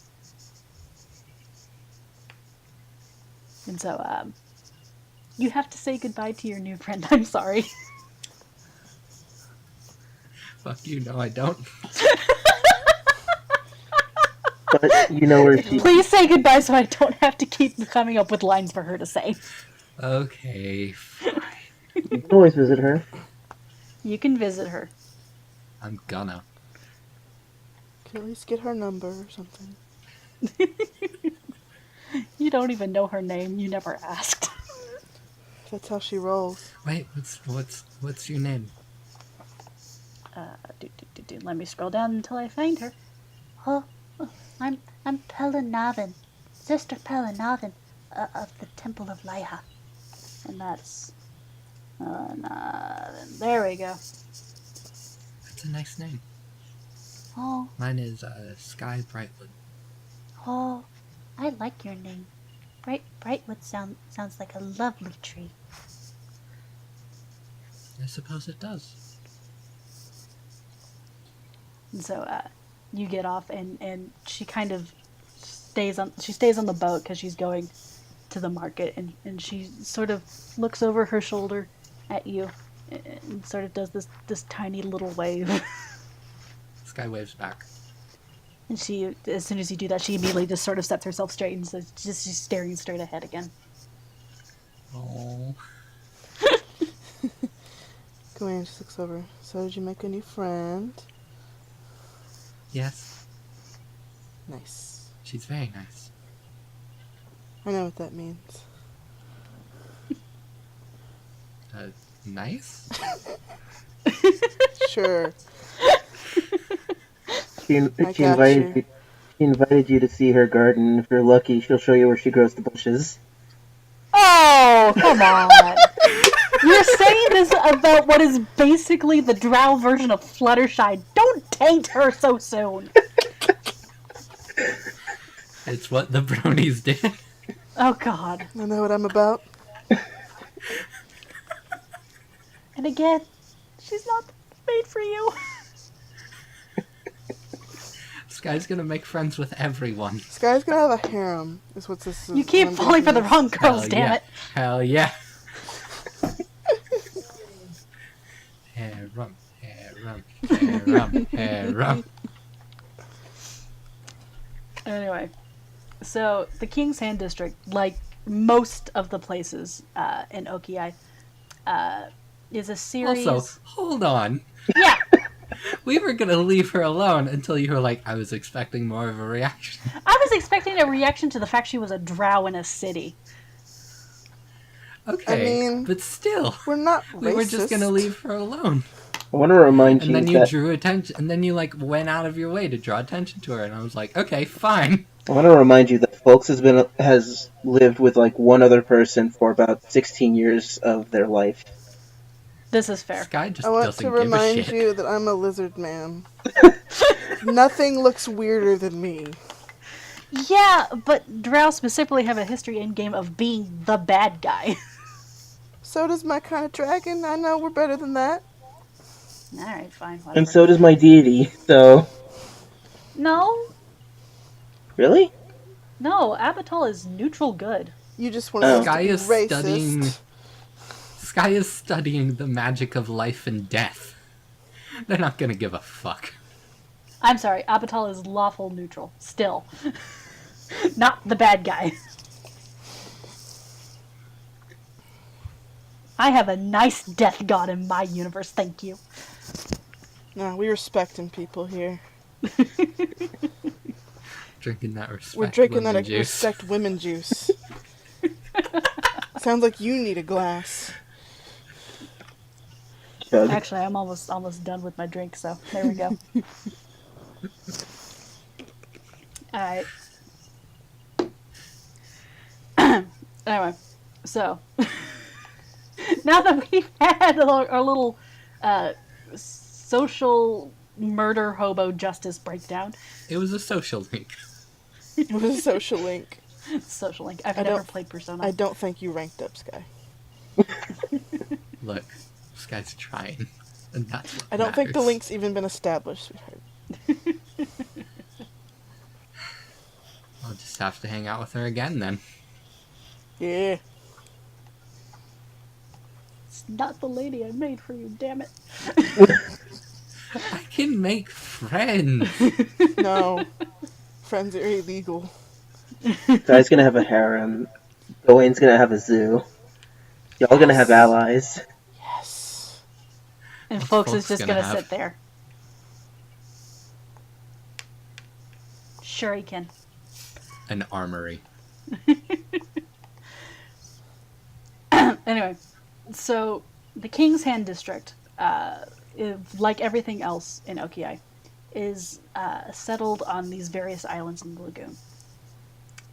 and so you have to say goodbye to your new friend. I'm sorry. Fuck you. No, I don't. But you know where she. Please say goodbye so I don't have to keep coming up with lines for her to say. Okay, fine. You can always visit her. You can visit her. I'm gonna. Can at least get her number or something. You don't even know her name. You never asked. That's how she rolls. Wait, what's your name? Let me scroll down until I find her. Oh, I'm Pelinavin, Sister Pelinavin of the Temple of Laiha, and that's Pelinavin. There we go. That's a nice name. Oh, Mine is Sky Brightwood. oh, I like your name. Brightwood sounds like a lovely tree. I suppose it does. And so you get off, and she kind of stays on the boat because she's going to the market, and she sort of looks over her shoulder at you and sort of does this tiny little wave. Sky waves back. And she, as soon as you do that, she immediately just sort of sets herself straight and says, she's staring straight ahead again. Oh. Gawain just looks over. So did you make a new friend? Yes, Nice. she's very nice. I know what that means. Nice? Sure. She, I she got invited you. She invited you to see her garden. If you're lucky, she'll show you where she grows the bushes. Oh, come on. You're saying this about what is basically the drow version of Fluttershy. Don't taint her so soon. It's what the bronies did. Oh, God. I know what I'm about. And again, she's not made for you. Sky's gonna make friends with everyone. Sky's gonna have a harem, is what this is. You keep what I'm falling for the getting wrong girls, Hell damn yeah. it. Hell yeah. Harem, harem, harem, harem. Anyway, so the King's Hand District, like most of the places in Okiai, is a series... Also, hold on. Yeah, We were gonna leave her alone until you were like, I was expecting more of a reaction. I was expecting a reaction to the fact she was a drow in a city. Okay, I mean, but still, We're not racist. we were just gonna leave her alone. I want to remind And you then you that drew attention, and then you like went out of your way to draw attention to her, and I was like, okay, fine. I want to remind you that Folks has lived with like one other person for about 16 years of their life. This is fair. Sky just I want doesn't to give a remind shit. you that I'm a lizard man. Nothing looks weirder than me. Yeah, but drow specifically have a history in game of being the bad guy. So does my kind of dragon. I know we're better than that. Alright, fine, whatever. And so does my deity, so... No, Really? no, Abatal is neutral good. You just want us Sky to be is racist. studying. Sky is studying the magic of life and death. They're not gonna give a fuck. I'm sorry, Abatal is lawful neutral. Still. Not the bad guy. I have a nice death god in my universe, thank you. No, we respecting people here. Drinking that respect. We're drinking lemon that juice. respect women juice. Sounds like you need a glass. Chug. Actually, I'm almost done with my drink, so there we go. Alright. Anyway, so now that we've had our little social murder hobo justice breakdown, It was a social link. It was a social link. social link. I've I never don't- played Persona. I don't think you ranked up, Sky. Look, this guy's trying. And that's what I don't think the matters. link's even been established, sweetheart. I'll just have to hang out with her again then. Yeah. It's not the lady I made for you, damn it. I can make friends. No. Friends are illegal. Guy's gonna have a harem. Gawain's gonna have a zoo. Y'all gonna have allies. Yes. And What's folks is folks just gonna gonna have? sit there. Sure he can. An armory. Anyway, so the King's Hand District, like everything else in Okiai, is settled on these various islands in the lagoon.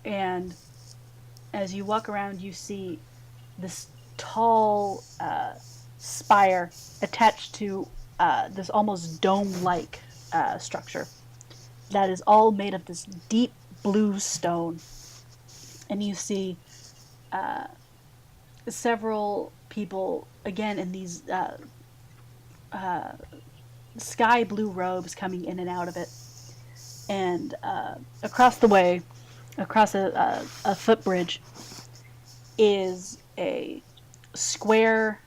And as you walk around, you see this tall spire attached to this almost dome-like structure that is all made of this deep blue stone. And you see several people, again, in these sky blue robes coming in and out of it. And across the way, across a footbridge, is a square,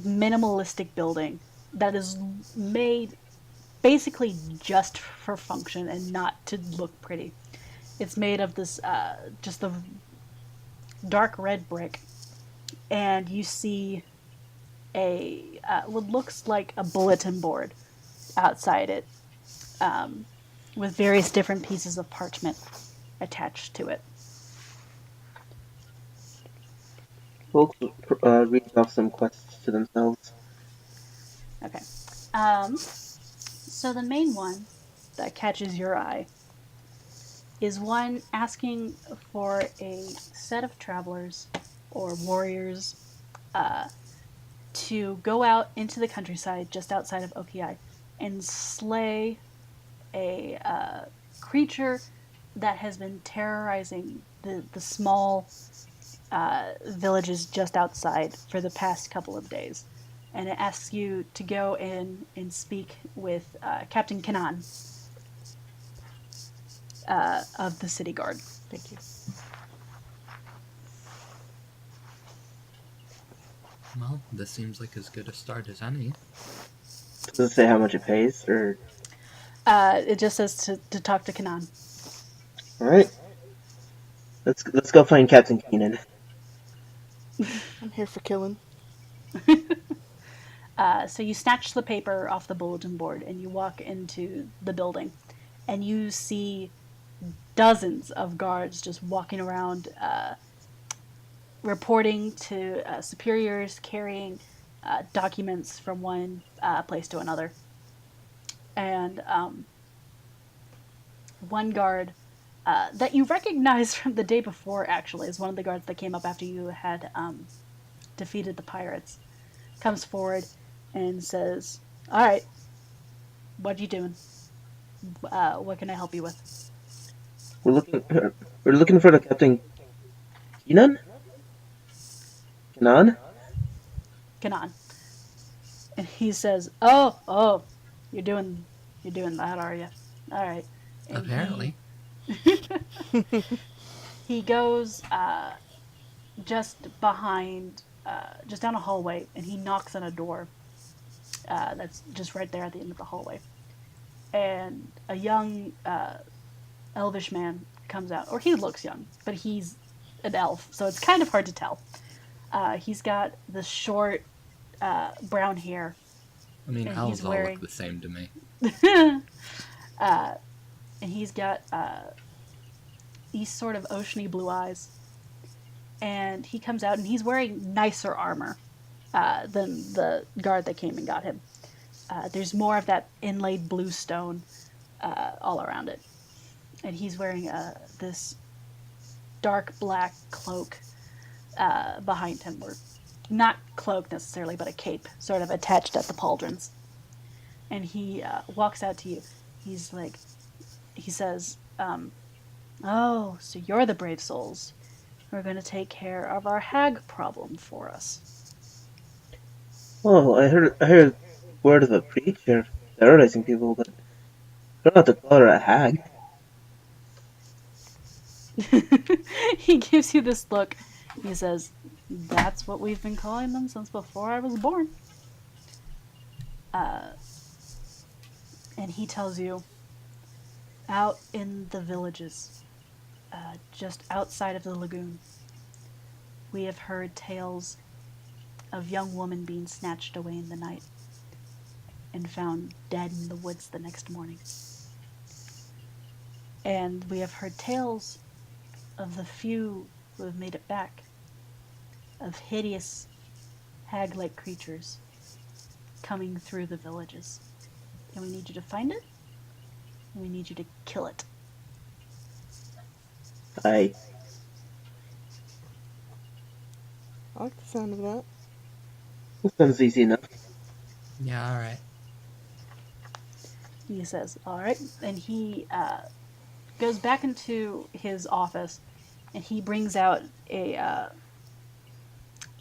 minimalistic building that is made basically just for function and not to look pretty. It's made of this just the dark red brick, and you see a what looks like a bulletin board outside it, with various different pieces of parchment attached to it. Folks read off some quests to themselves. Okay. So the main one that catches your eye is one asking for a set of travelers or warriors to go out into the countryside just outside of Okiai and slay a creature that has been terrorizing the small villages just outside for the past couple of days. And it asks you to go in and speak with Captain Kanan of the city guard. Thank you. Well, this seems like as good a start as any. Does it say how much it pays, or? It just says to talk to Kanan. All right. Let's go find Captain Keenan. I'm here for killing. So you snatch the paper off the bulletin board and you walk into the building, and you see dozens of guards just walking around, reporting to superiors, carrying documents from one place to another. And one guard that you recognize from the day before, actually, is one of the guards that came up after you had defeated the pirates, comes forward and says, "All right, what are you doing? What can I help you with?" We're looking for the Captain Keenan. Kanan. Kanan. And he says, "Oh, you're doing that, are you? All right." And Apparently. he goes just behind, just down a hallway, and he knocks on a door that's just right there at the end of the hallway. And a young elvish man comes out, or he looks young, but he's an elf, so it's kind of hard to tell. He's got the short brown hair, I mean, and he's elves all look wearing the same to me. and he's got these sort of oceany blue eyes. And he comes out and he's wearing nicer armor than the guard that came and got him. There's more of that inlaid blue stone all around it. And he's wearing this dark black cloak behind him, or not cloak necessarily, but a cape, sort of attached at the pauldrons. And he walks out to you. He's like, he says, "Oh, so you're the brave souls. We're going to take care of our hag problem for us." Oh, I heard word of a preacher terrorizing people, but I don't have to call her a hag. He gives you this look. He says, "That's what we've been calling them since before I was born." And he tells you, out in the villages, just outside of the lagoon, we have heard tales of young women being snatched away in the night and found dead in the woods the next morning. And we have heard tales of the few who have made it back, of hideous hag-like creatures coming through the villages. And we need you to find it, and we need you to kill it. I like the sound of that. Sounds easy enough. Yeah, alright. He says, "All right," and he goes back into his office, and he brings out a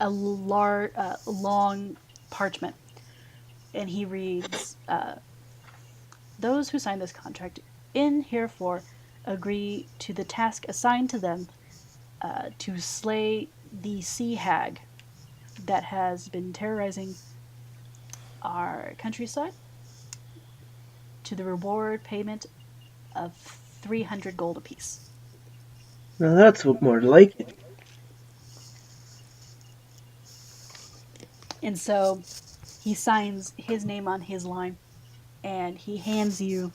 long parchment, and he reads, "Those who sign this contract in herefore agree to the task assigned to them to slay the sea hag that has been terrorizing our countryside, to the reward payment of 300 gold apiece." Now that's what more like it. And so he signs his name on his line, and he hands you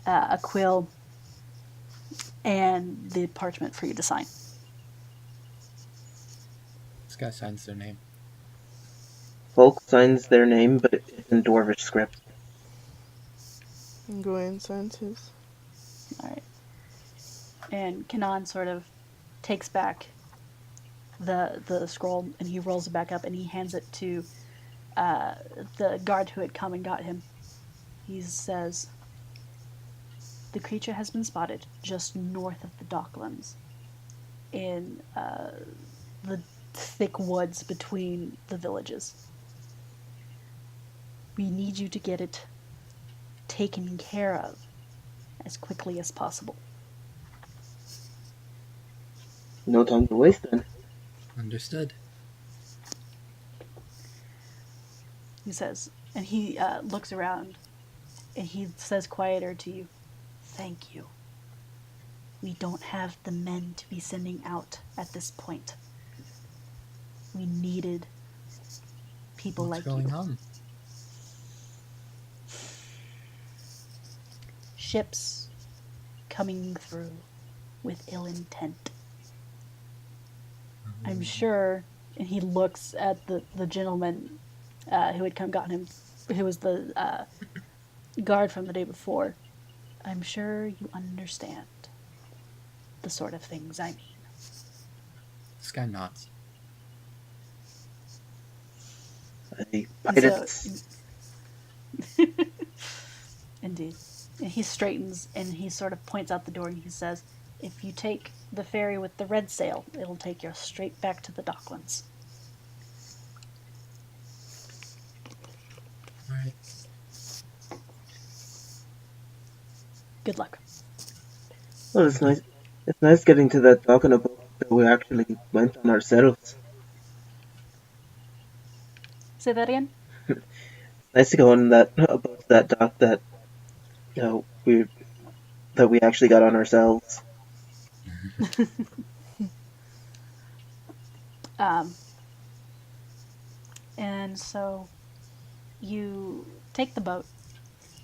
a quill and the parchment for you to sign. This guy signs their name. Folk signs their name, but it's in Dwarvish script. And Gawain signs his. All right. And Kanan sort of takes back the scroll, and he rolls it back up, and he hands it to the guard who had come and got him. He says, "The creature has been spotted just north of the docklands in the thick woods between the villages. We need you to get it taken care of as quickly as possible." No time to waste then. Understood. He says, and he looks around, and he says quieter to you, "Thank you. We don't have the men to be sending out at this point. We needed people What's like going you." on? Ships coming through with ill intent. I'm sure, and he looks at the gentleman who had come gotten him, who was the guard from the day before. "I'm sure you understand the sort of things I mean." This guy nods. I'd So, have indeed. And he straightens and he sort of points out the door and he says, "If you take the ferry with the red sail, it'll take you straight back to the docklands." All right. Good luck. Well, it's nice. It's nice getting to that dock on a boat that we actually went on ourselves. Say that again? It's nice to go on that boat to that dock that we actually got on ourselves. Um, and so you take the boat,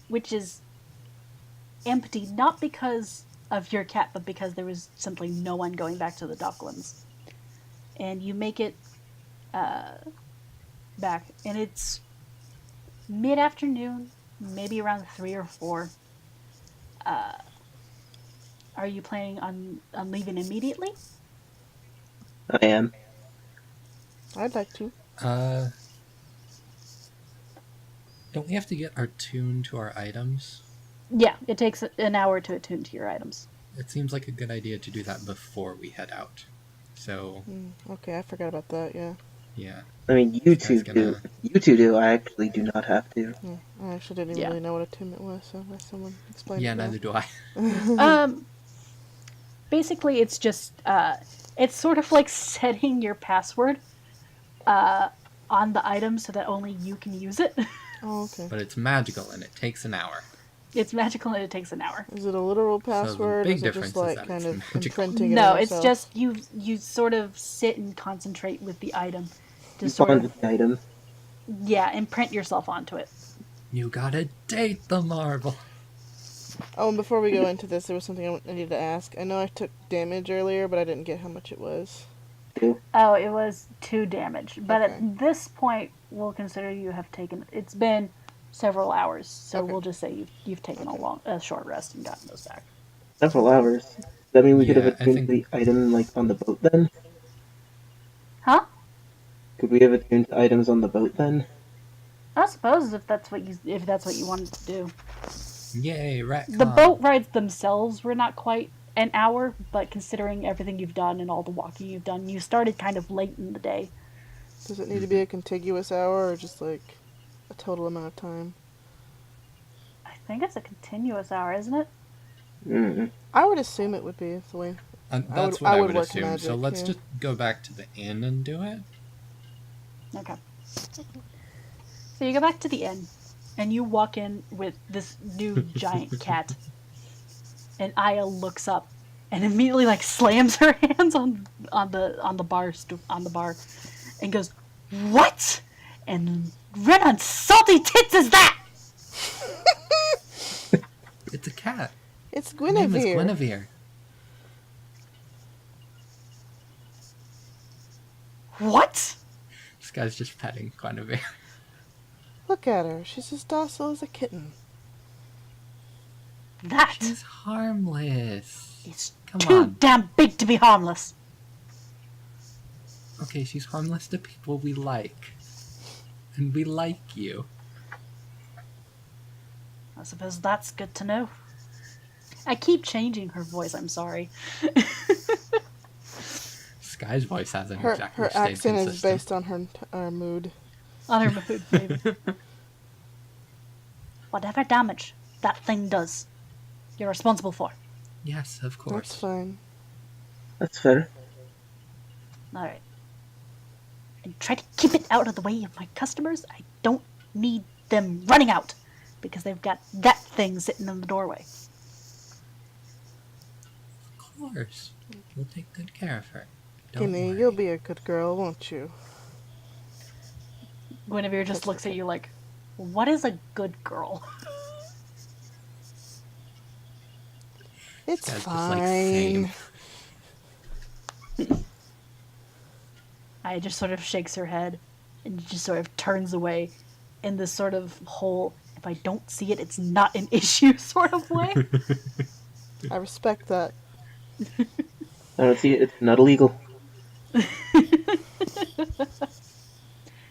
which is empty, not because of your cat, but because there was simply no one going back to the docklands. And you make it back, and it's mid-afternoon, maybe around 3 or 4. Are you planning on leaving immediately? I am. I'd like to. Don't we have to get attuned to our items? Yeah, it takes an hour to attune to your items. It seems like a good idea to do that before we head out. So, Okay, I forgot about that, yeah. yeah. I mean, you This guy's two do. gonna- You two do. I actually do not have to. Yeah, I actually didn't even Yeah. really know what attunement was, so unless someone explained Yeah, it. neither do I. Basically, it's just it's sort of like setting your password on the item so that only you can use it. Oh, okay. But it's magical and it takes an hour. It's magical and it takes an hour. Is it a literal password, or big is it difference just is like that kind it's of magical. imprinting it No, on it's yourself? just you sort of sit and concentrate with the item to You sort bond of with the item. imprint yourself onto it. You gotta date the marble. Oh, and before we go into this, there was something I needed to ask. I know I took damage earlier, but I didn't get how much it was. Oh, it was 2 damage, but Okay. at this point, we'll consider you have taken. It's been several hours, so Okay. we'll just say you've taken a short rest and gotten those back. Several hours. Does that mean we could have Yeah, I attuned think- the item like on the boat then? Huh? Could we have attuned items on the boat then? I suppose if that's what you wanted to do. Yay, retcon. The boat rides themselves were not quite an hour, but considering everything you've done and all the walking you've done, you started kind of late in the day. Does it need to be a contiguous hour or just like a total amount of time? I think it's a continuous hour, isn't it? Mm. I would assume it would be the way. That's what I I would would work assume. magic, So let's yeah. just go back to the inn and do it. Okay. So you go back to the inn, and you walk in with this new giant cat. And Aya looks up and immediately like slams her hands on the bar and goes, "What? And red on salty tits is that?" It's a cat. It's Her name is Guinevere. Guinevere. What? This guy's just petting Guinevere. Look at her. She's as docile as a kitten. That She's harmless. is Come too on. damn big to be harmless. Okay, she's harmless to people we like. And we like you. I suppose that's good to know. I keep changing her voice, I'm sorry. Sky's voice hasn't Her exactly her stayed accent is consistent. based on her mood. On her mood, maybe. Whatever damage that thing does, you're responsible for. Yes, of course. That's fine. That's fair. Alright. And try to keep it out of the way of my customers. I don't need them running out because they've got that thing sitting in the doorway. Of course. We'll take good care of her. Don't Guinea, worry. you'll be a good girl, won't you? Guinevere just looks at you like, what is a good girl? It's Guy's just fine. like, same. Aya just sort of shakes her head and just sort of turns away in this sort of whole, if I don't see it, it's not an issue sort of way. I respect that. I don't see it. It's not illegal.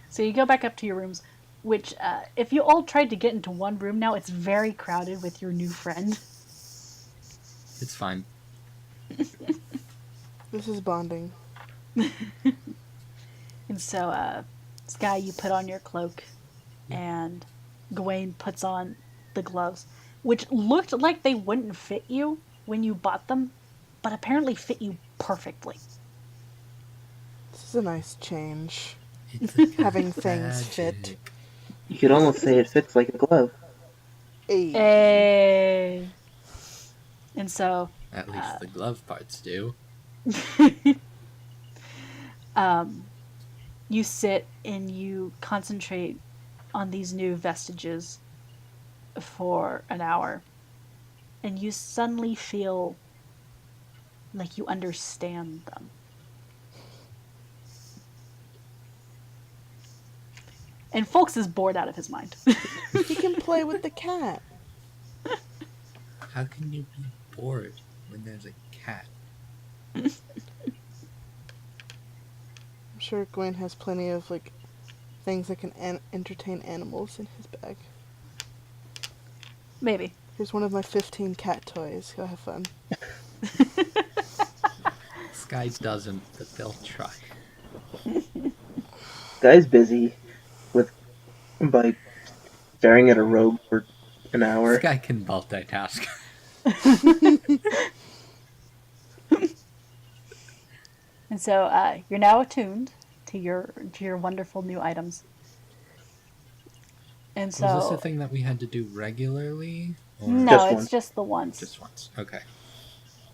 So you go back up to your rooms, which, if you all tried to get into one room now, it's very crowded with your new friend. It's fine. This is bonding. And so, Sky, you put on your cloak, and Gawain puts on the gloves, which looked like they wouldn't fit you when you bought them, but apparently fit you perfectly. This is a nice change. It's a Having things fit. magic. You could almost say it fits like a glove. Hey. Hey. And so, At least the glove parts do. you sit and you concentrate on these new vestiges for an hour, and you suddenly feel like you understand them. And Folks is bored out of his mind. He can play with the cat. How can you be bored when there's a cat? I'm sure Gwen has plenty of like things that can entertain animals in his bag. Maybe. Here's one of my 15 cat toys. Go have fun. Sky doesn't, but they'll try. Guy's busy by staring at a robe for an hour. Sky can multitask. And so you're now attuned to your wonderful new items. And so Was this a thing that we had to do regularly? Or no, Just it's once. just the once. just once? Okay.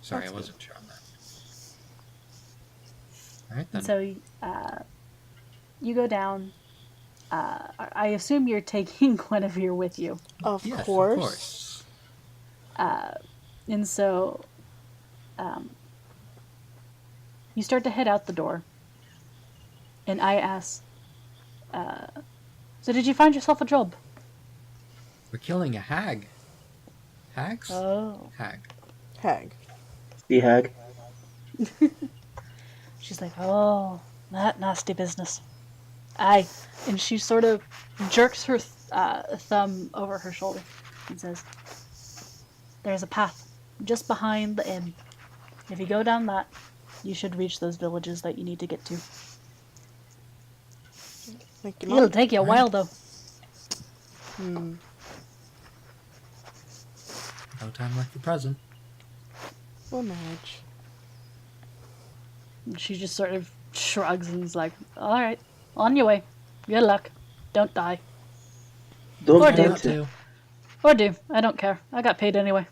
Sorry, That's I wasn't sure on that. Alright then. And so you go down. I assume you're taking Guinevere with you. Of Yes, course. of course. And so you start to head out the door. And I ask, so did you find yourself a job? We're killing a hag. Hags? Oh. Hag. Hag. The hag. She's like, oh, that nasty business. Aye. And she sort of jerks her thumb over her shoulder and says, There's a path just behind the inn. If you go down that, you should reach those villages that you need to get to. Thank you, It'll Mom. take you a while, though. Hmm. No time like the present. We'll manage. And she just sort of shrugs and is like, all right, on your way. Good luck. Don't die. Don't Or Try do. die not to. Or do. I don't care. I got paid anyway.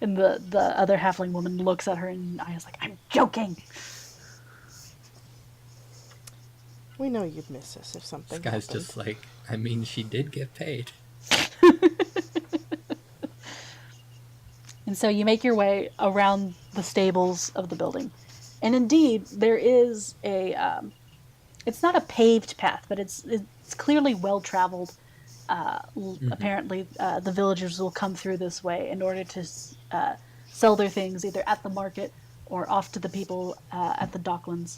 And the other halfling woman looks at her and I was like, I'm joking. We know you'd miss us if something This guy's happened. just like, I mean, she did get paid. And so you make your way around the stables of the building. And indeed, there is a, it's not a paved path, but it's clearly well-traveled. Apparently, the villagers will come through this way in order to sell their things either at the market or off to the people at the docklands.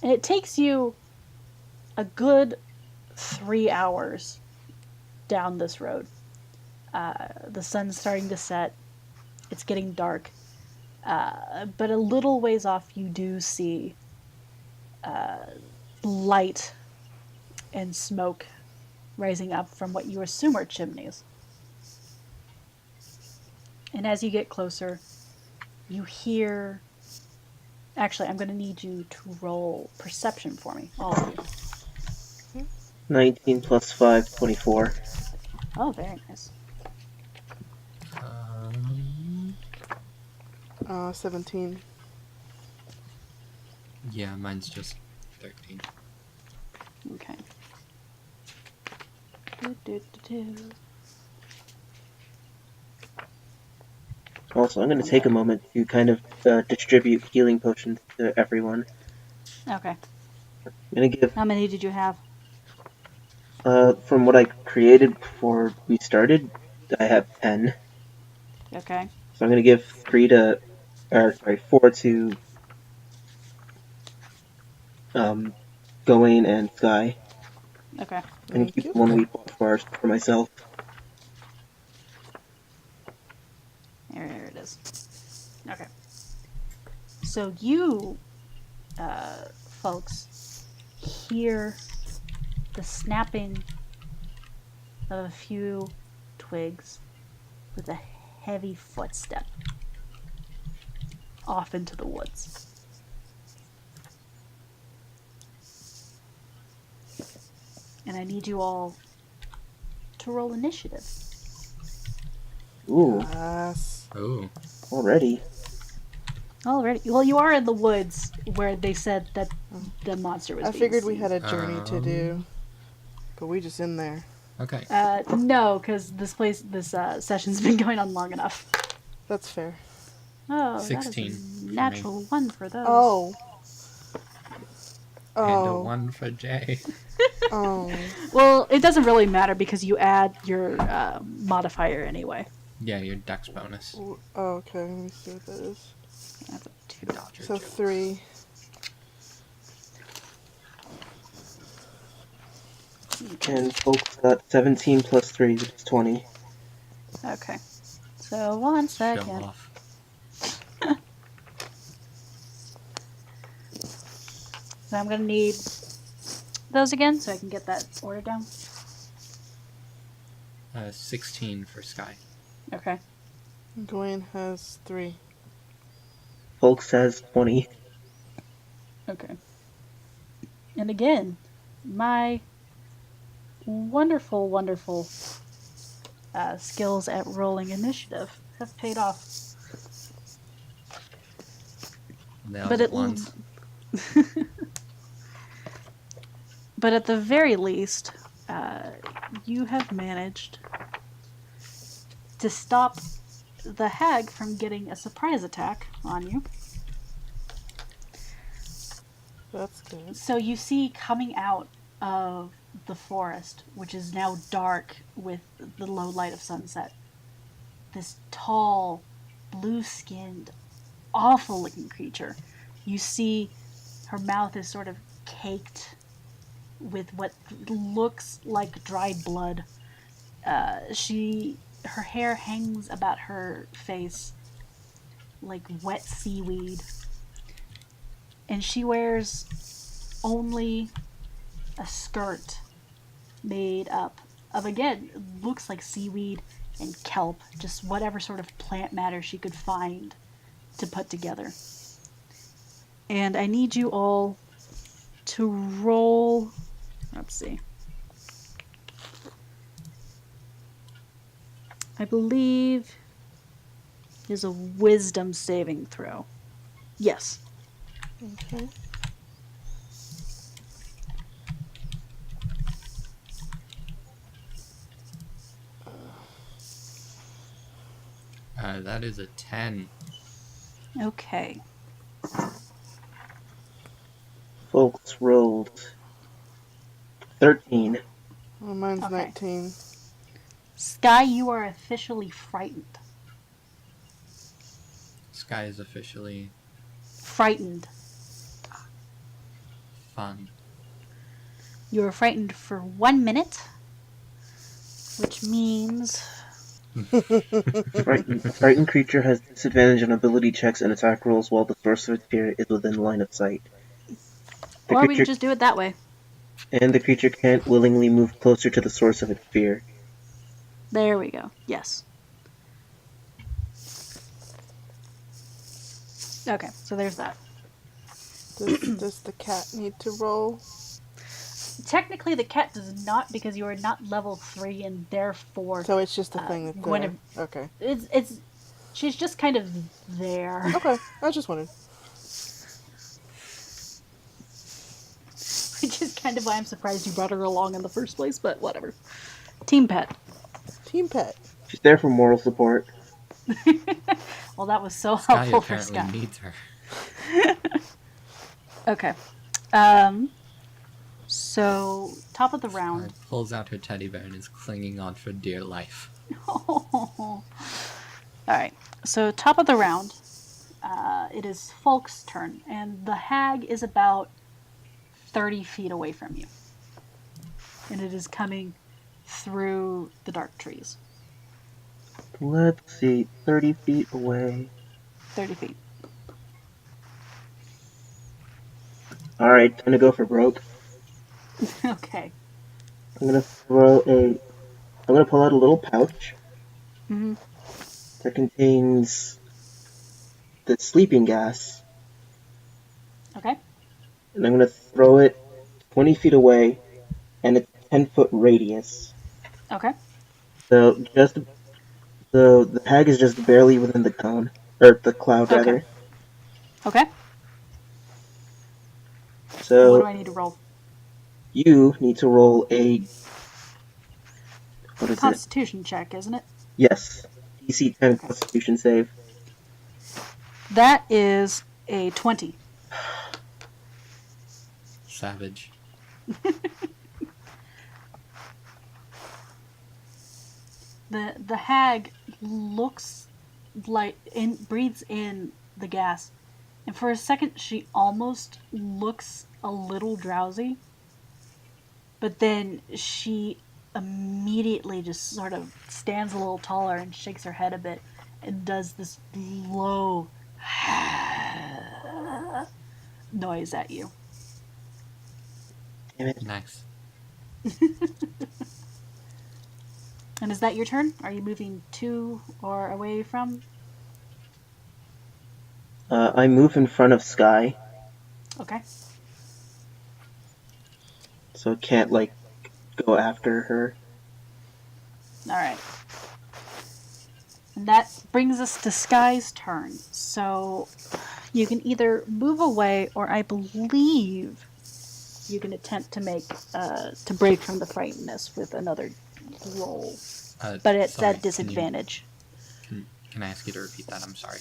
And it takes you a good 3 hours down this road. The sun's starting to set. It's getting dark. But a little ways off, you do see light and smoke rising up from what you assume are chimneys. And as you get closer, you hear... Actually, I'm going to need you to roll perception for me, all of you. 19 plus 5, 24. Oh, very nice. 17. Yeah, mine's just 13. Okay. Do. Also, I'm going to take a moment to kind of distribute healing potions to everyone. Okay. I'm going to give, How many did you have? from what I created before we started, I have 10. Okay. So I'm going to give 4 to Gawain and Sky. Okay. And Thank keep you. 1 week for myself. There it is. Okay. So you, folks, hear the snapping of a few twigs with a heavy footstep off into the woods. And I need you all to roll initiative. Ooh, Yes. Oh. already. Already. Well, you are in the woods where they said that the monster was I being figured we seen. had a journey to do, but we just in there. Okay. No, because this session's been going on long enough. That's fair. Oh, 16 that for is me. a natural one for those. Oh. And a Oh. 1 for Jay. Oh. Well, it doesn't really matter because you add your modifier anyway. Yeah, your dex bonus. Oh, okay. Let me see what that is. That's a 2. Dodger So jokes. 3. And folks got 17 plus 3, which is 20. Okay. So 1 Show second. off. So I'm gonna need those again so I can get that order down. 16 for Sky. Okay. Gawain has 3. Folks has 20. Okay. And again, my wonderful, wonderful skills at rolling initiative have paid off. Nailed But it it once. But at the very least, you have managed to stop the hag from getting a surprise attack on you. That's good. So you see coming out of the forest, which is now dark with the low light of sunset, this tall, blue-skinned, awful-looking creature. You see her mouth is sort of caked with what looks like dried blood, Her hair hangs about her face like wet seaweed, and she wears only a skirt made up of, again, looks like seaweed and kelp, just whatever sort of plant matter she could find to put together. And I need you all to roll. Let's see. I believe is a wisdom saving throw. Yes. Okay. That is a 10. Okay. Folks rolled 13. Well, mine's Okay. 19. Sky, you are officially frightened. Sky is officially Frightened. fun. You are frightened for 1 minute, which means Frightened creature has disadvantage on ability checks and attack rolls while the source of its fear is within line of sight. or we can just do it that way. And the creature can't willingly move closer to the source of its fear. There we go. Yes. Okay, so there's that. Does the cat need to roll? Technically, the cat does not, because you are not level 3, and therefore So it's just a thing that's there. Okay. she's just kind of there. Okay. I just wondered. Which is kind of why I'm surprised you brought her along in the first place, but whatever. Team pet. Team pet. She's there for moral support. Well, that was so Sky helpful for apparently Sky. needs her. Okay. So, top of the round. Sky pulls out her teddy bear and is clinging on for dear life. Alright, so top of the round, it is Folk's turn, and the hag is about 30 feet away from you. And it is coming through the dark trees. Let's see, 30 feet away. 30 feet. Alright, time to go for broke. Okay. I'm gonna pull out a little pouch that contains the sleeping gas, Okay. and I'm gonna throw it 20 feet away, and it's a 10-foot radius. Okay. So the hag is just barely within the cone, or the cloud rather. Okay. So What do I need to roll? you need to roll a Constitution check, isn't it? Yes, DC 10 Constitution save. That is a 20. Savage. The hag looks like breathes in the gas, and for a second she almost looks a little drowsy, but then she immediately just sort of stands a little taller and shakes her head a bit and does this low noise at you. Damn it. Nice. And is that your turn? Are you moving to or away from? I move in front of Sky, Okay. so it can't, go after her. Alright. And that brings us to Sky's turn. So you can either move away, or I believe you can attempt to make to break from the frightenedness with another roll. But it's Sorry, at disadvantage. Can I ask you to repeat that? I'm sorry.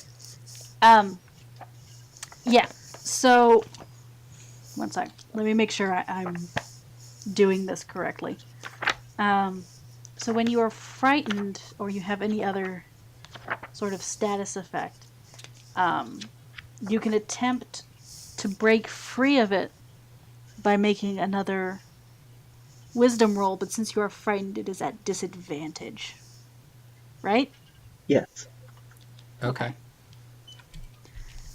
Yeah. So, one sec. Let me make sure I'm doing this correctly. So when you are frightened, or you have any other sort of status effect, you can attempt to break free of it by making another wisdom roll, but since you are frightened, it is at disadvantage. Right? Yes. Okay.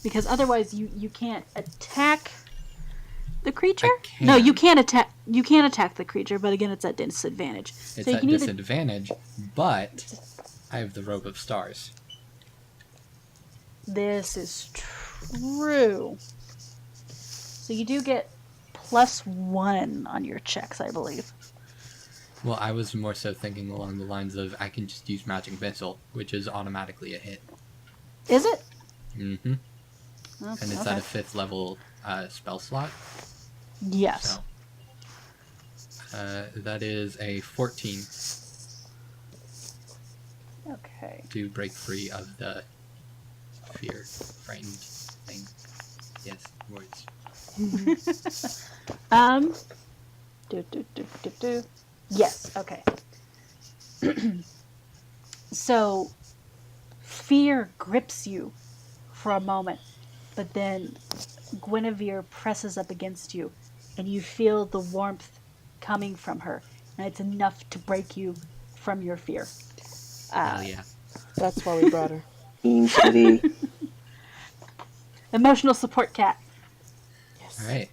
Because otherwise you can't attack the creature? I can. No, you can't attack the creature, but again it's at disadvantage. It's so you at can disadvantage, but I have the Robe of Stars. This is true. So you do get +1 on your checks, I believe. Well, I was more so thinking along the lines of I can just use Magic Missile, which is automatically a hit. Is it? Mm-hmm. Oh, And it's at a 5th level spell slot. Yes. So that is a 14 Okay. to break free of the fear, frightened thing. Yes, words. Yes, okay. So, fear grips you for a moment, but then Guinevere presses up against you, and you feel the warmth coming from her, and it's enough to break you from your fear. Hell yeah. That's why we brought her. Team Kitty. Emotional support cat. Yes. Alright.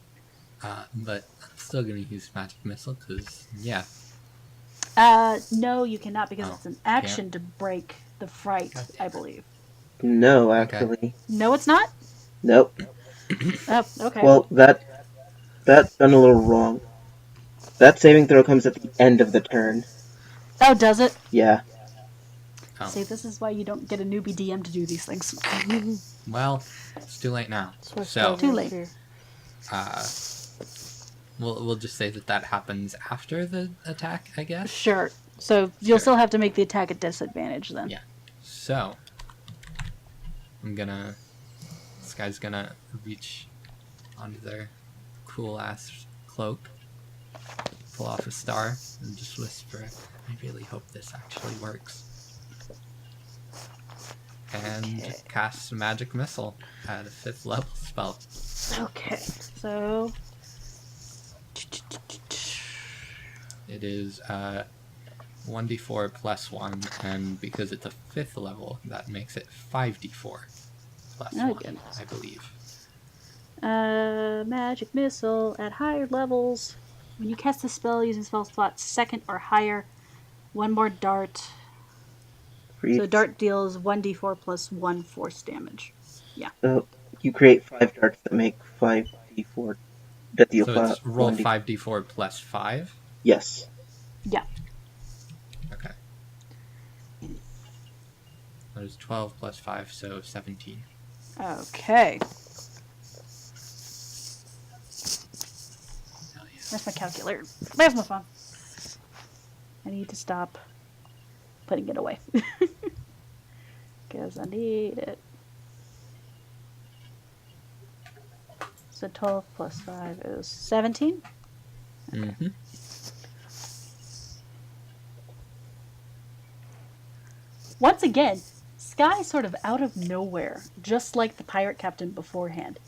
But I'm still going to use Magic Missile because, yeah. No, you cannot because Oh, it's an action to break the fright, God damn I it. believe. No, actually. Okay. No, it's not? Nope. Oh, okay. Well, that's done a little wrong. That saving throw comes at the end of the turn. Oh, does it? Yeah. Oh. See, this is why you don't get a newbie DM to do these things. Well, it's too late now. That's why So, Too late. Here. we'll just say that happens after the attack, I guess. Sure. So you'll Sure. still have to make the attack at disadvantage then. Yeah. So, this guy's gonna reach onto their cool ass cloak, pull off a star, and just whisper, I really hope this actually works. And Okay. cast Magic Missile at a 5th level spell. Okay. So. It is 1d4 plus 1, and because it's a 5th level, that makes it 5d4 plus Oh, 1, goodness. I believe. Magic missile at higher levels. When you cast a spell using spell slot 2nd or higher, one more dart. So dart deals 1d4 plus 1 force damage. So you create 5 darts that make 5d4 that deal So it's roll 1d4. 5d4 plus 5? Yes. Yeah. Okay. That is 12 plus 5, so 17. Okay. Hell yeah. Where's my calculator? Where's my phone? I need to stop putting it away. Because I need it. So 12 plus 5 is 17? Mm-hmm. Once again, Sky sort of out of nowhere, just like the pirate captain beforehand.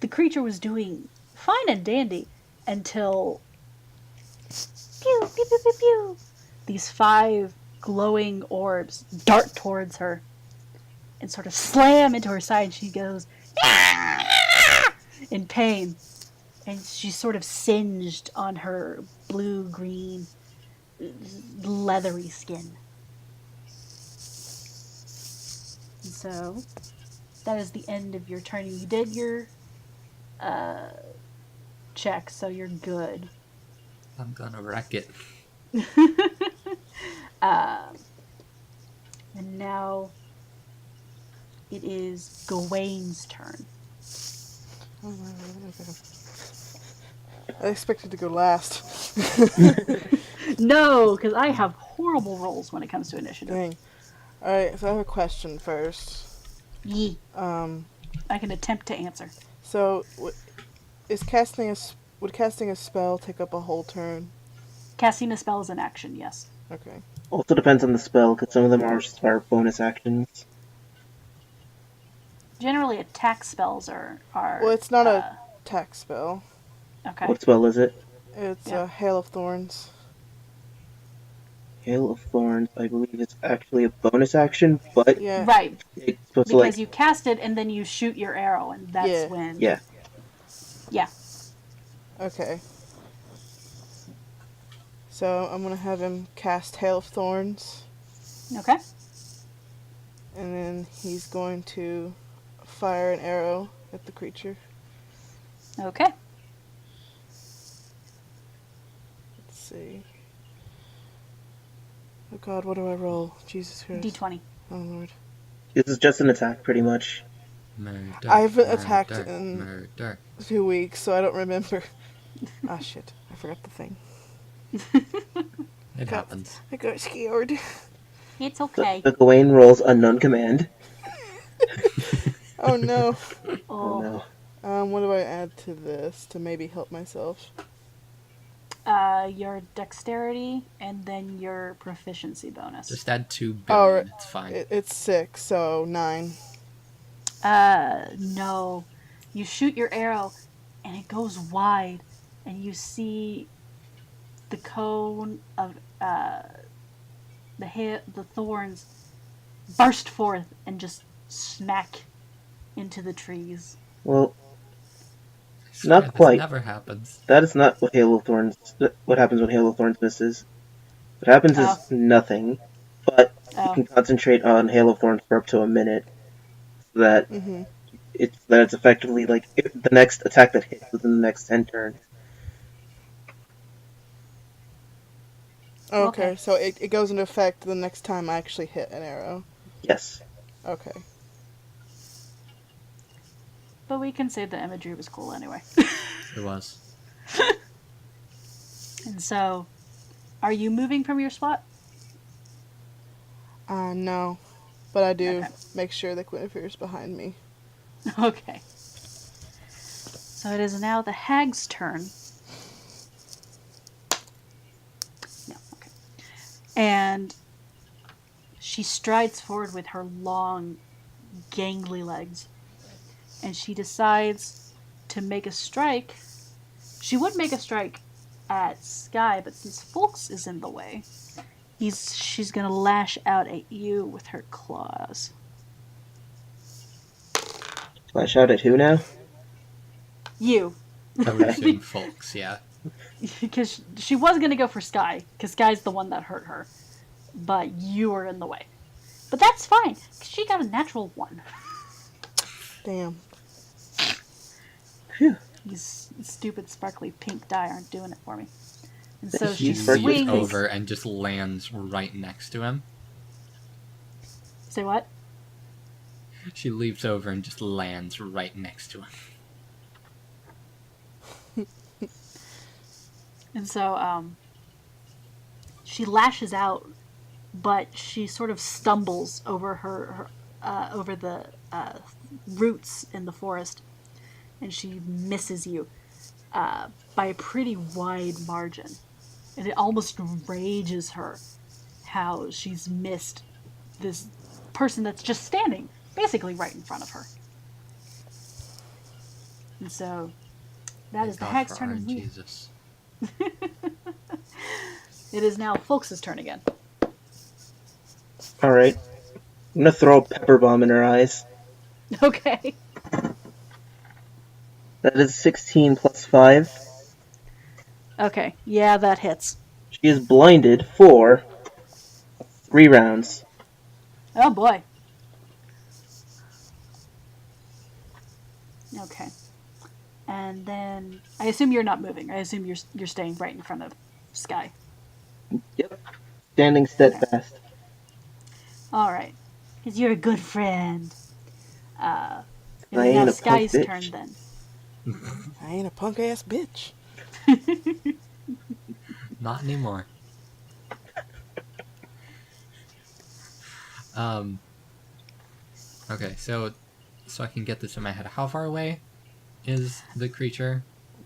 The creature was doing fine and dandy until pew, pew, pew, pew, pew. These 5 glowing orbs dart towards her and sort of slam into her side. She goes in pain, and she's sort of singed on her blue-green, leathery skin. And so, that is the end of your turn. You did your check, so you're good. I'm gonna wreck it. And now it is Gawain's turn. Oh, okay. I expected to go last. No, because I have horrible rolls when it comes to initiative. Dang. Alright, so I have a question first. Yee. Um, I can attempt to answer. so would casting a spell take up a whole turn? Casting a spell is an action, yes. Okay. Also depends on the spell, because some of them are bonus actions. Generally, attack spells are Well, it's not a attack spell. okay. What spell is it? It's Yeah. a hail of thorns. Hail of Thorns, I believe it's actually a bonus action, but Yeah, Right. it's supposed to Because like, you cast it and then you shoot your arrow, and that's yeah. when. yeah. Yeah. Okay. So I'm gonna have him cast Hail of Thorns, Okay. and then he's going to fire an arrow at the creature. Okay. Let's see. Oh God, what do I roll? Jesus Christ. D20. Oh Lord. This is just an attack, pretty much. Murder. I haven't attacked Murder. in Murder. 2 weeks, so I don't remember. Ah shit, I forgot the thing. It happens. I got scared. It's So, okay. so Gawain rolls unknown command. Oh no. Oh Oh. no. What do I add to this to maybe help myself? Your dexterity and then your proficiency bonus. Just add 2 Oh, billion. It's fine. it's 6, so 9. No. You shoot your arrow and it goes wide, and you see the cone of the thorns burst forth and just smack into the trees. Well, I swear not this quite. never happens. That is not what Hail of Thorns. What happens when Hail of Thorns misses? What happens is Oh. nothing, but you Oh. can concentrate on Hail of Thorns for up to a minute, so that Mm-hmm. it's effectively like the next attack that hits within the next 10 turns. Okay, so it goes into effect the next time I actually hit an arrow. Yes. Okay. But we can say the imagery was cool anyway. It was. And so, are you moving from your spot? No. But I do Okay. make sure that Guinevere's behind me. Okay. So it is now the hag's turn. No, okay. And she strides forward with her long, gangly legs. And she decides to make a strike. She would make a strike at Sky, but since Folks is in the way, she's gonna lash out at you with her claws. Flash out at who now? You. I would Okay. assume folks, yeah. Because she was gonna go for Sky, because Sky's the one that hurt her. But you were in the way. But that's fine, because she got a natural 1. Damn. Phew. These stupid sparkly pink die aren't doing it for me. And so Thank she you, She sparkly leaps swings. pink. over and just lands right next to him. Say what? She leaps over and just lands right next to him. And so she lashes out, but she sort of stumbles over over the roots in the forest, and she misses you by a pretty wide margin. And it almost rages her how she's missed this person that's just standing basically right in front of her. And so that is the God hag's for turn. our And Jesus. it is now Folks' turn again. Alright. I'm gonna throw a pepper bomb in her eyes. Okay. That is 16 plus 5. Okay. Yeah, that hits. She is blinded for 3 rounds. Oh boy. Okay. And then I assume you're not moving. I assume you're staying right in front of Sky. Yep. Standing steadfast. All right. Because you're a good friend. It I is now ain't a punk Sky's bitch. turn then. I ain't a punk ass bitch. Not anymore. Okay, so I can get this in my head. How far away is the creature?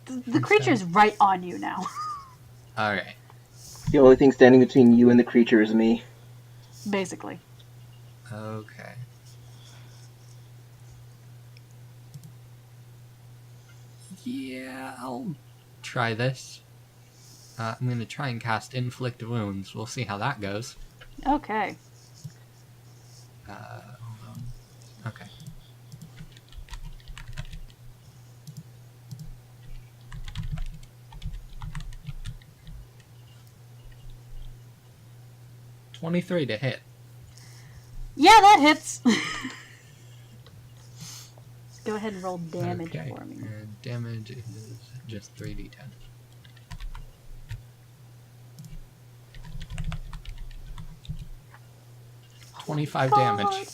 The creature's right on you now. Alright. The only thing standing between you and the creature is me. Basically. Okay. Yeah, I'll try this. I'm going to try and cast Inflict Wounds. We'll see how that goes. Okay. Hold on. Okay. $23 to hit. Yeah, that hits. Go ahead and roll damage for me. And damage is just 3d10. 25 damage.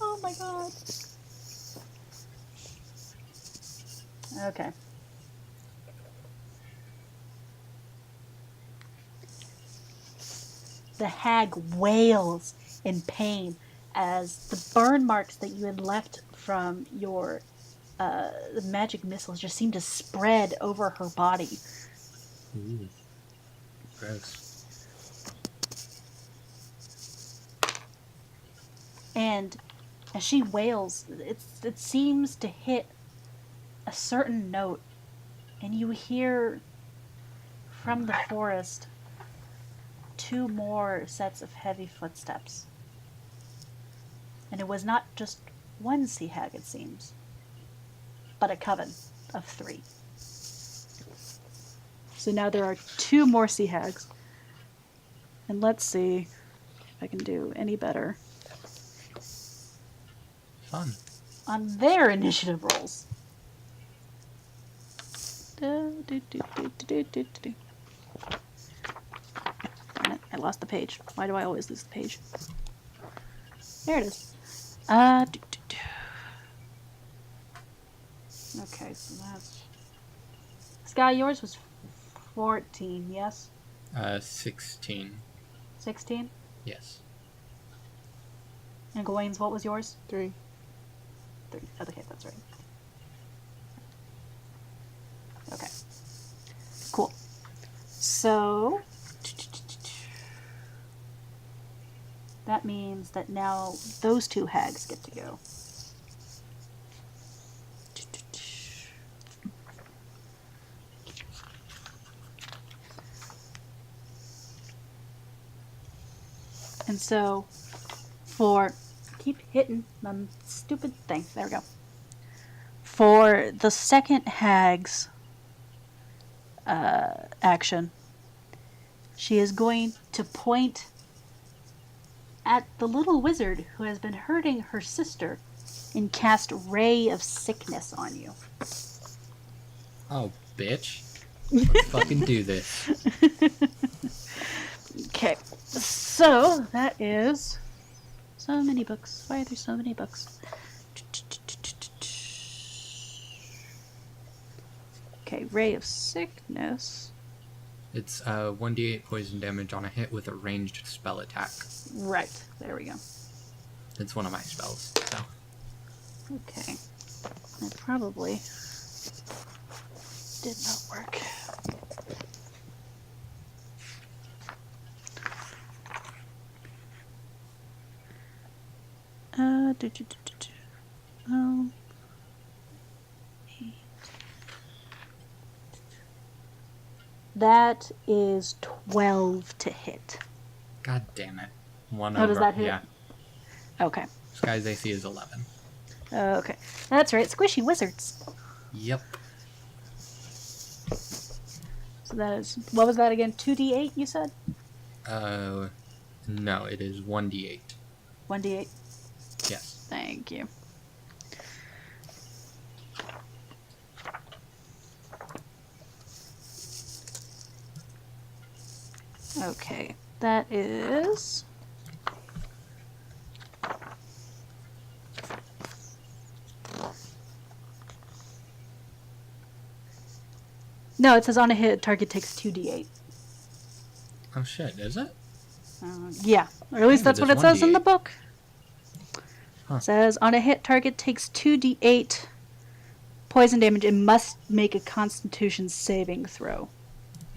Oh my god. Okay. The hag wails in pain as the burn marks that you had left from your magic missiles just seem to spread over her body. Ooh. Gross. And as she wails, it seems to hit a certain note, and you hear from the forest 2 more sets of heavy footsteps. And it was not just one sea hag, it seems, but a coven of 3. So now there are 2 more sea hags. And let's see if I can do any better Fun. on their initiative rolls. Darn it, I lost the page. Why do I always lose the page? There it is. Okay, so that's... Sky, yours was 14, yes? 16. 16? Yes. And Gawain's, what was yours? 3. 3. Okay, that's right. Okay. Cool. So... that means that now those 2 hags get to go. And so, keep hitting the stupid thing. There we go. For the second hag's action, she is going to point at the little wizard who has been hurting her sister and cast Ray of Sickness on you. Oh, bitch. Let's fucking do this. Okay, so that is so many books. Why are there so many books? Okay, Ray of Sickness. It's 1d8 poison damage on a hit with a ranged spell attack. Right, there we go. It's one of my spells, so. Okay, that probably did not work. Oh. That is 12 to hit. God damn it. One Oh, over. does that hit? Yeah. Okay. Sky's AC is 11. Okay. That's right, squishy wizards. Yep. So that is, what was that again? 2d8, you said? No, it is 1d8. 1d8? Yes. Thank you. Okay, that is... No, it says on a hit, target takes 2d8. Oh shit, is it? Yeah, or at least Yeah, that's but what it says in the 1d8. book. Huh. It says on a hit, target takes 2d8 poison damage and must make a Constitution saving throw.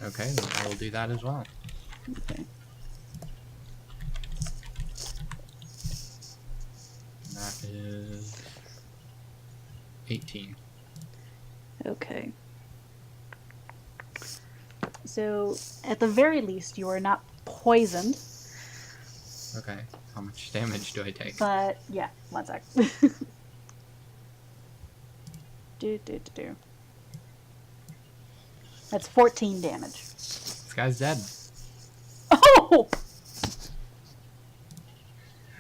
Okay, then I will do that as well. Okay. That is 18. Okay. So, at the very least, you are not poisoned. Okay. How much damage do I take? But, yeah, one sec. Do. That's 14 damage. This guy's dead. Oh!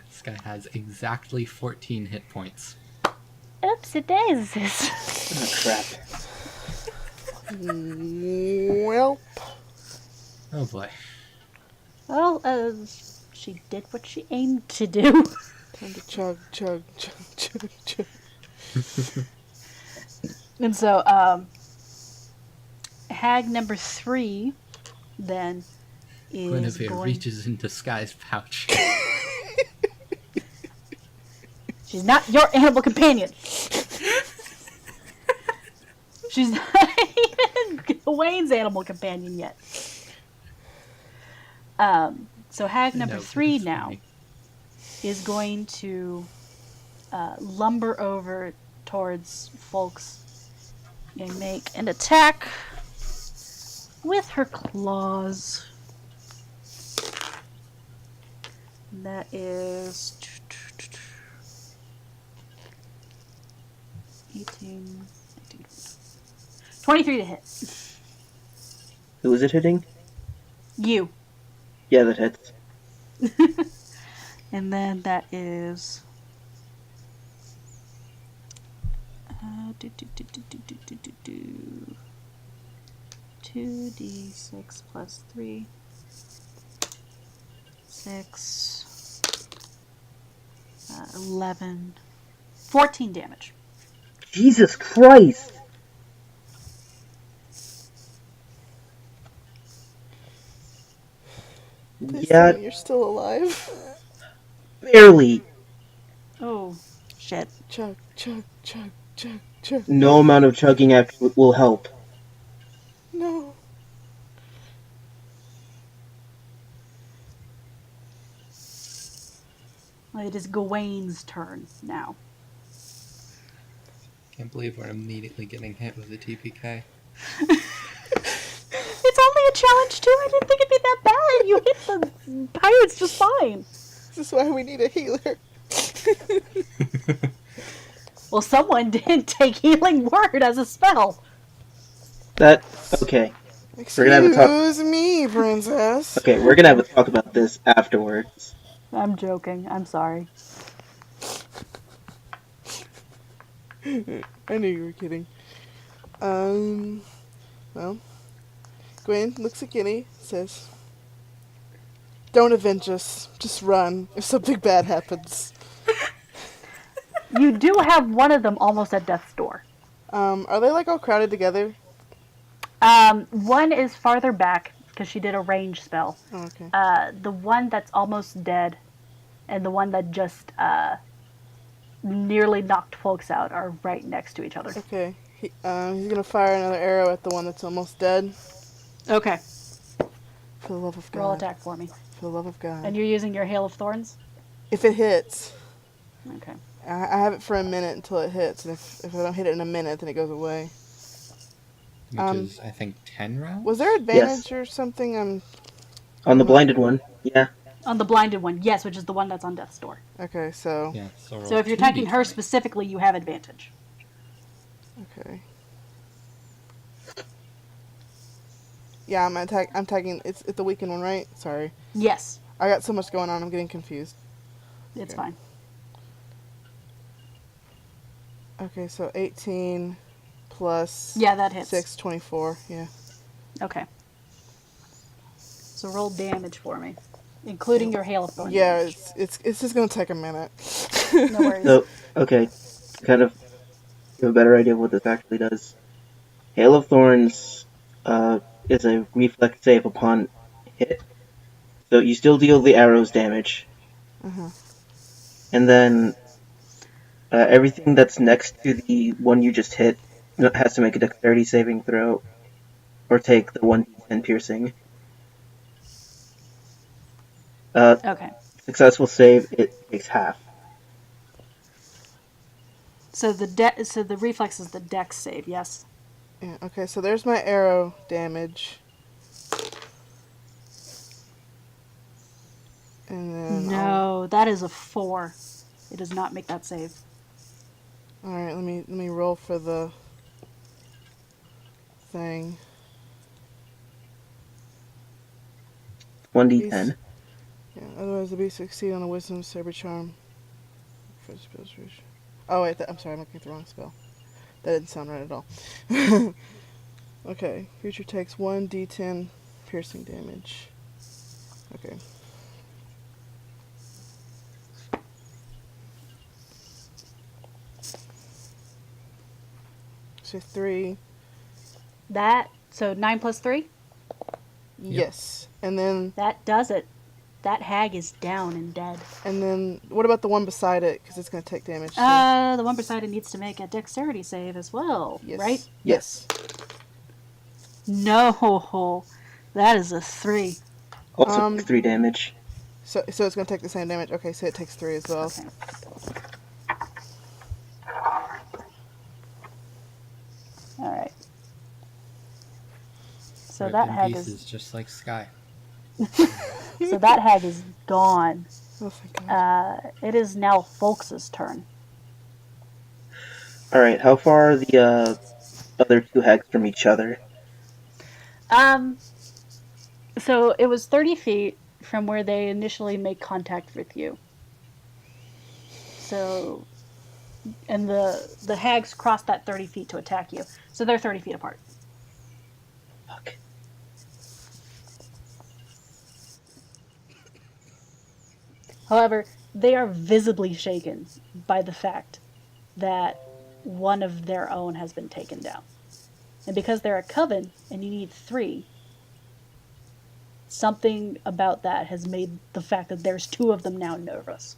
This guy has exactly 14 hit points. Oopsie daisies. Oh, crap. Well, Oh boy. Well, she did what she aimed to do. time to chug. And so, hag number 3 then is Guinevere going... reaches into Sky's pouch. She's not your animal companion. She's not even Wayne's animal companion yet. So hag number No, 3 it's now funny. is going to lumber over towards folks and make an attack with her claws. That is 18, 19, 23 to hit. Who is it hitting? You. Yeah, that hits. And then that is 2d6 plus 3, 6, 11, 14 damage. Jesus Christ! Please Yeah, tell me you're still alive. barely. Oh, shit. Chug. No amount of chugging will help. No. It is Gawain's turn now. Can't believe we're immediately getting hit with a TPK. It's only a challenge too. I didn't think it'd be that bad. You hit the pirates just fine. This is why we need a healer. Well, someone did take healing word as a spell. That okay. We're gonna have a talk. Excuse me, princess. Okay, we're gonna have a talk about this afterwards. I'm joking. I'm sorry. I knew you were kidding. Well, Gwen looks at Guinea, says, "Don't avenge us. Just run if something bad happens." You do have one of them almost at death's door. Are they like all crowded together? One is farther back because she did a range spell. Oh, okay. The one that's almost dead and the one that just nearly knocked folks out are right next to each other. Okay. He's gonna fire another arrow at the one that's almost dead. Okay. For the love of God. Roll attack for me. For the love of God. And you're using your Hail of Thorns? If it hits, Okay. I have it for a minute until it hits, and if I don't hit it in a minute, then it goes away. Which is, I think, 10 rounds? Was there advantage or something? On the blinded one, yeah. On the blinded one, yes, which is the one that's on death's door. Okay, so... Yeah, So if you're attacking her specifically, you have advantage. Okay. Yeah, I'm tagging. It's the weakened one, right? Sorry. Yes. I got so much going on, I'm getting confused. It's Okay. fine. Okay, so 18 plus... Yeah, that hits. 6, 24, yeah. Okay. So roll damage for me, including your Hail of Thorns. Yeah, damage. it's just gonna take a minute. No worries. So, okay, kind of have a better idea of what this actually does. Hail of Thorns is a reflex save upon hit. So you still deal the arrows damage. Uh-huh. And then everything that's next to the one you just hit has to make a dexterity saving throw or take the 1d10 piercing. Okay. Successful save, it takes half. So the reflex is the dex save, yes? Yeah, okay, so there's my arrow damage. And then No, that is a 4. It does not make that save. Alright, let me roll for the thing. 1d10. Yeah, otherwise the beast succeed on a wisdom saber charm. Oh wait, I'm sorry, I'm looking at the wrong spell. That didn't sound right at all. Okay, creature takes 1d10 piercing damage. Okay. So 3. So 9 plus 3? Yes. And then That does it. That hag is down and dead. what about the one beside it? Because it's going to take damage too. The one beside it needs to make a dexterity save as well, Yes. right? Yes. No, that is a 3. Also 3 damage. So it's going to take the same damage. Okay, so it takes 3 as well. Okay. All right. So Ripped that in hag pieces, is just like Sky. gone. Oh, thank God. It is now Folks's turn. Alright, how far are the other 2 hags from each other? So it was 30 feet from where they initially make contact with you. So, and the hags crossed that 30 feet to attack you. So they're 30 feet apart. Fuck. However, they are visibly shaken by the fact that one of their own has been taken down. And because they're a coven and you need 3, something about that has made the fact that there's 2 of them now nervous.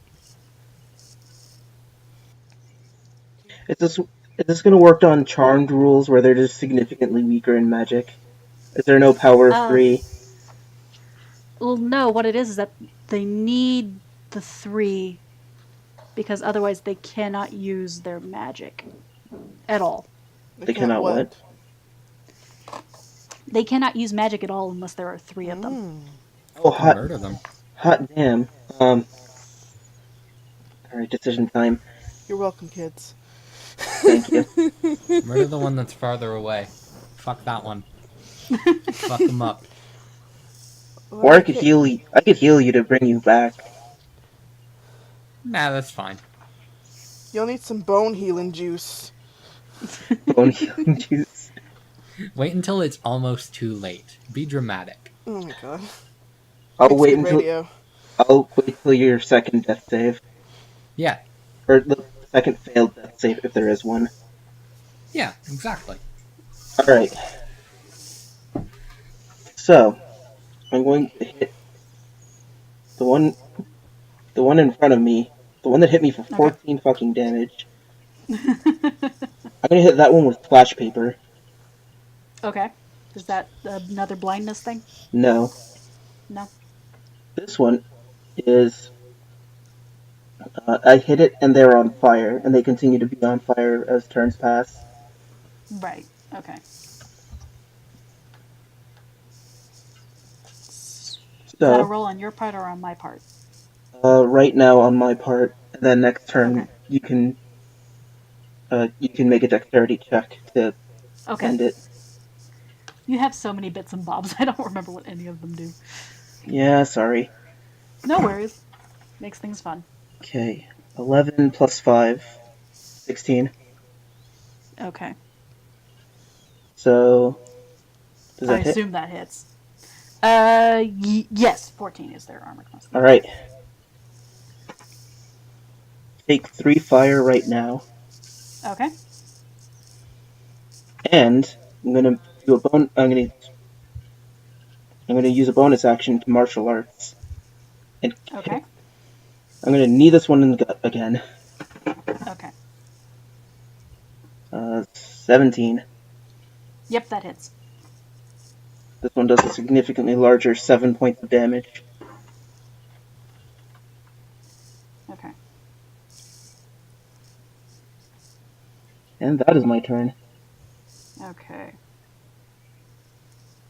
Is this going to work on charmed rules where they're just significantly weaker in magic? Is there no power of 3? Well, no, what it is that they need the 3 because otherwise they cannot use their magic at all. They cannot what? They cannot use magic at all unless there are 3 of them. Oh, hot, Murder them. hot damn. Alright, decision time. You're welcome, kids. Thank you. Murder the one that's farther away. Fuck that one. Fuck them up. Or I could heal you to bring you back. Nah, that's fine. You'll need some bone healing juice. Bone healing juice. Wait until it's almost too late. Be dramatic. Oh my God. I'll Makes wait good until radio. I'll wait till your second death save. Yeah. Or the second failed death save if there is one. Yeah, exactly. Alright. So, I'm going to hit the one in front of me. The one that hit me for 14 fucking damage. I'm gonna hit that one with flash paper. Okay. Is that another blindness thing? No. No. This one is... I hit it and they're on fire, and they continue to be on fire as turns pass. Right. Okay. Is that a roll on your part or on my part? Right now on my part, and then next turn Okay. you can make a dexterity check to end it. You have so many bits and bobs, I don't remember what any of them do. Yeah, sorry. No worries. Makes things fun. Okay, 11 plus 5, 16. Okay. So, does I that hit? assume that hits. Yes, 14 is their armor class. Alright. Take 3 fire right now. Okay. And I'm gonna do I'm gonna use a bonus action to martial arts. And Okay. I'm gonna knee this one in the gut again. Okay. 17. Yep, that hits. This one does a significantly larger 7 points of damage. Okay. And that is my turn. Okay.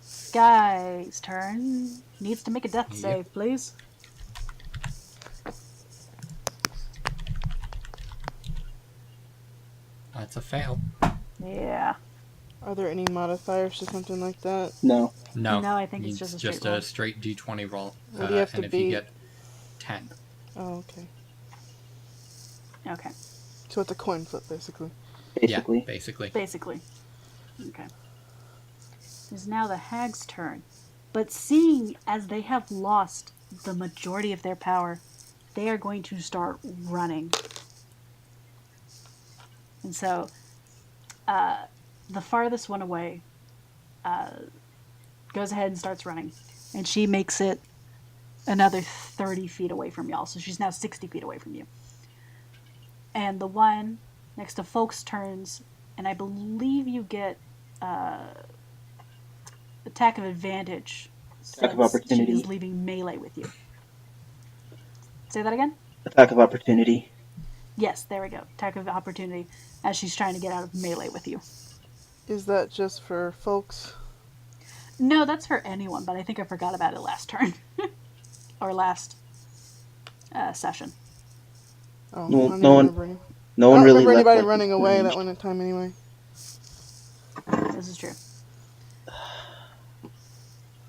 Sky's turn. Needs to make a death save, please. That's a fail. Yeah. Are there any modifiers to something like that? No. No. No, I think it's just a straight roll. a straight d20 roll. What do you have and to if you beat? get 10. Oh, okay. Okay. So it's a coin flip, basically. Basically. Yeah, basically. Basically. Okay. It is now the hag's turn. But seeing as they have lost the majority of their power, they are going to start running. And so, the farthest one away goes ahead and starts running. And she makes it another 30 feet away from y'all. So she's now 60 feet away from you. And the one next to Folks turns, and I believe you get attack of advantage Attack of since she opportunity. is leaving melee with you. Say that again? Attack of opportunity. Yes, there we go. Attack of opportunity as she's trying to get out of melee with you. Is that just for folks? No, that's for anyone, but I think I forgot about it last turn. Or last session. Oh, No- I don't no one- remember any. No I one don't really remember left, anybody like, running away range. that one at a time anyway. This is true.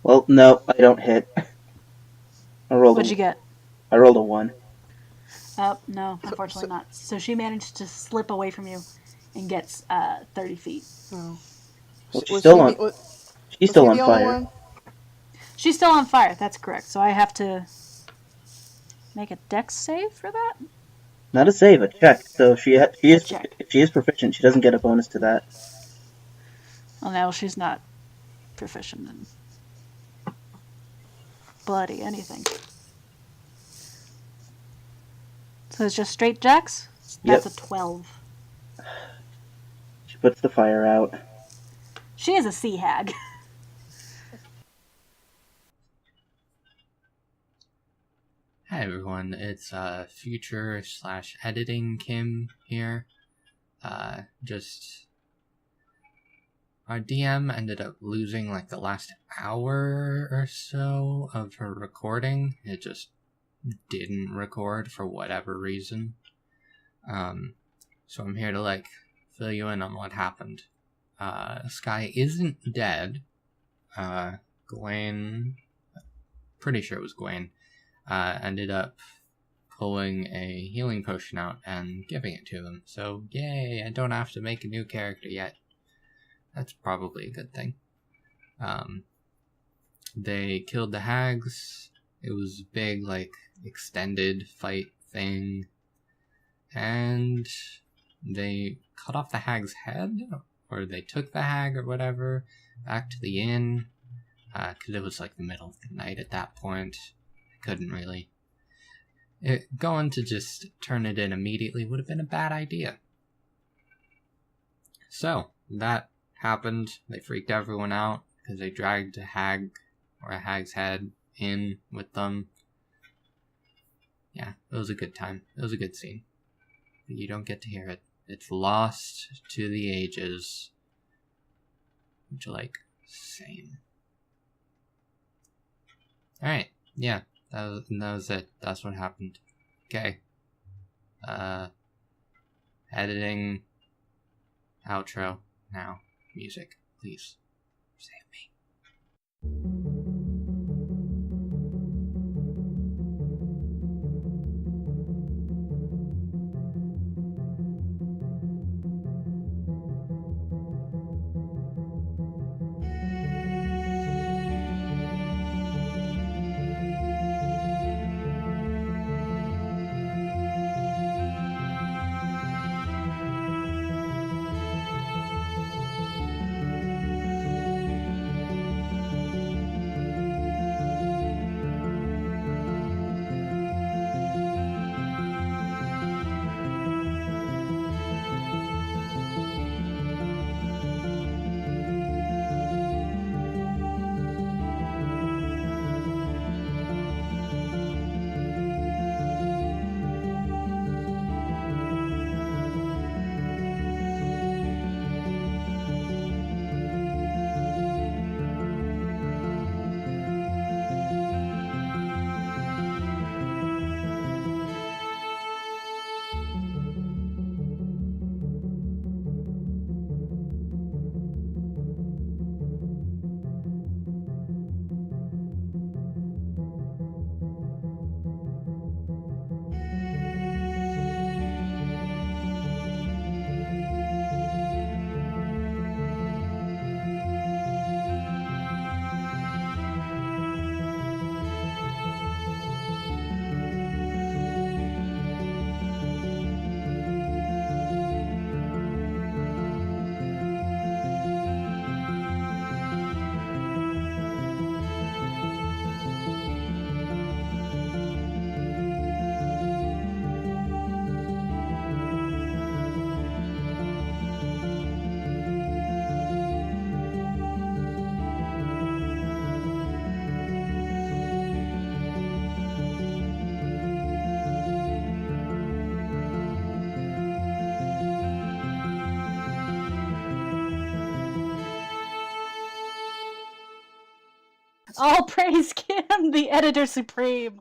Well, no, I don't hit. I rolled What'd you get? I rolled a 1. No, unfortunately not. So she managed to slip away from you and gets 30 feet. Oh. Well, she's Was still he on. the- was- She's was still he on the only fire. one? She's still on fire, that's correct. So I have to make a dex save for that? Not a save, a check. So she check. if she is proficient, she doesn't get a bonus to that. Well, no, she's not proficient in bloody anything. So it's just straight dex? That's Yep. a 12. She puts the fire out. She is a sea hag. Hi everyone, it's future / editing Kim here. Just our DM ended up losing like the last hour or so of her recording. It just didn't record for whatever reason. So I'm here to like fill you in on what happened. Sky isn't dead. Gwen, pretty sure it was Gwen, ended up pulling a healing potion out and giving it to them. So, yay, I don't have to make a new character yet. That's probably a good thing. They killed the hags. It was a big, like, extended fight thing. And they cut off the hag's head, or they took the hag or whatever back to the inn, because it was like the middle of the night at that point. I couldn't really. Going to just turn it in immediately would have been a bad idea. So, that happened. They freaked everyone out because they dragged a hag or a hag's head in with them. Yeah, it was a good time. It was a good scene. But you don't get to hear it. It's lost to the ages. Would you like? Same. Alright, yeah. That was it. That's what happened. Okay. Editing. Outro. Now. Music. Please. Save me. All praise Kim, the editor supreme.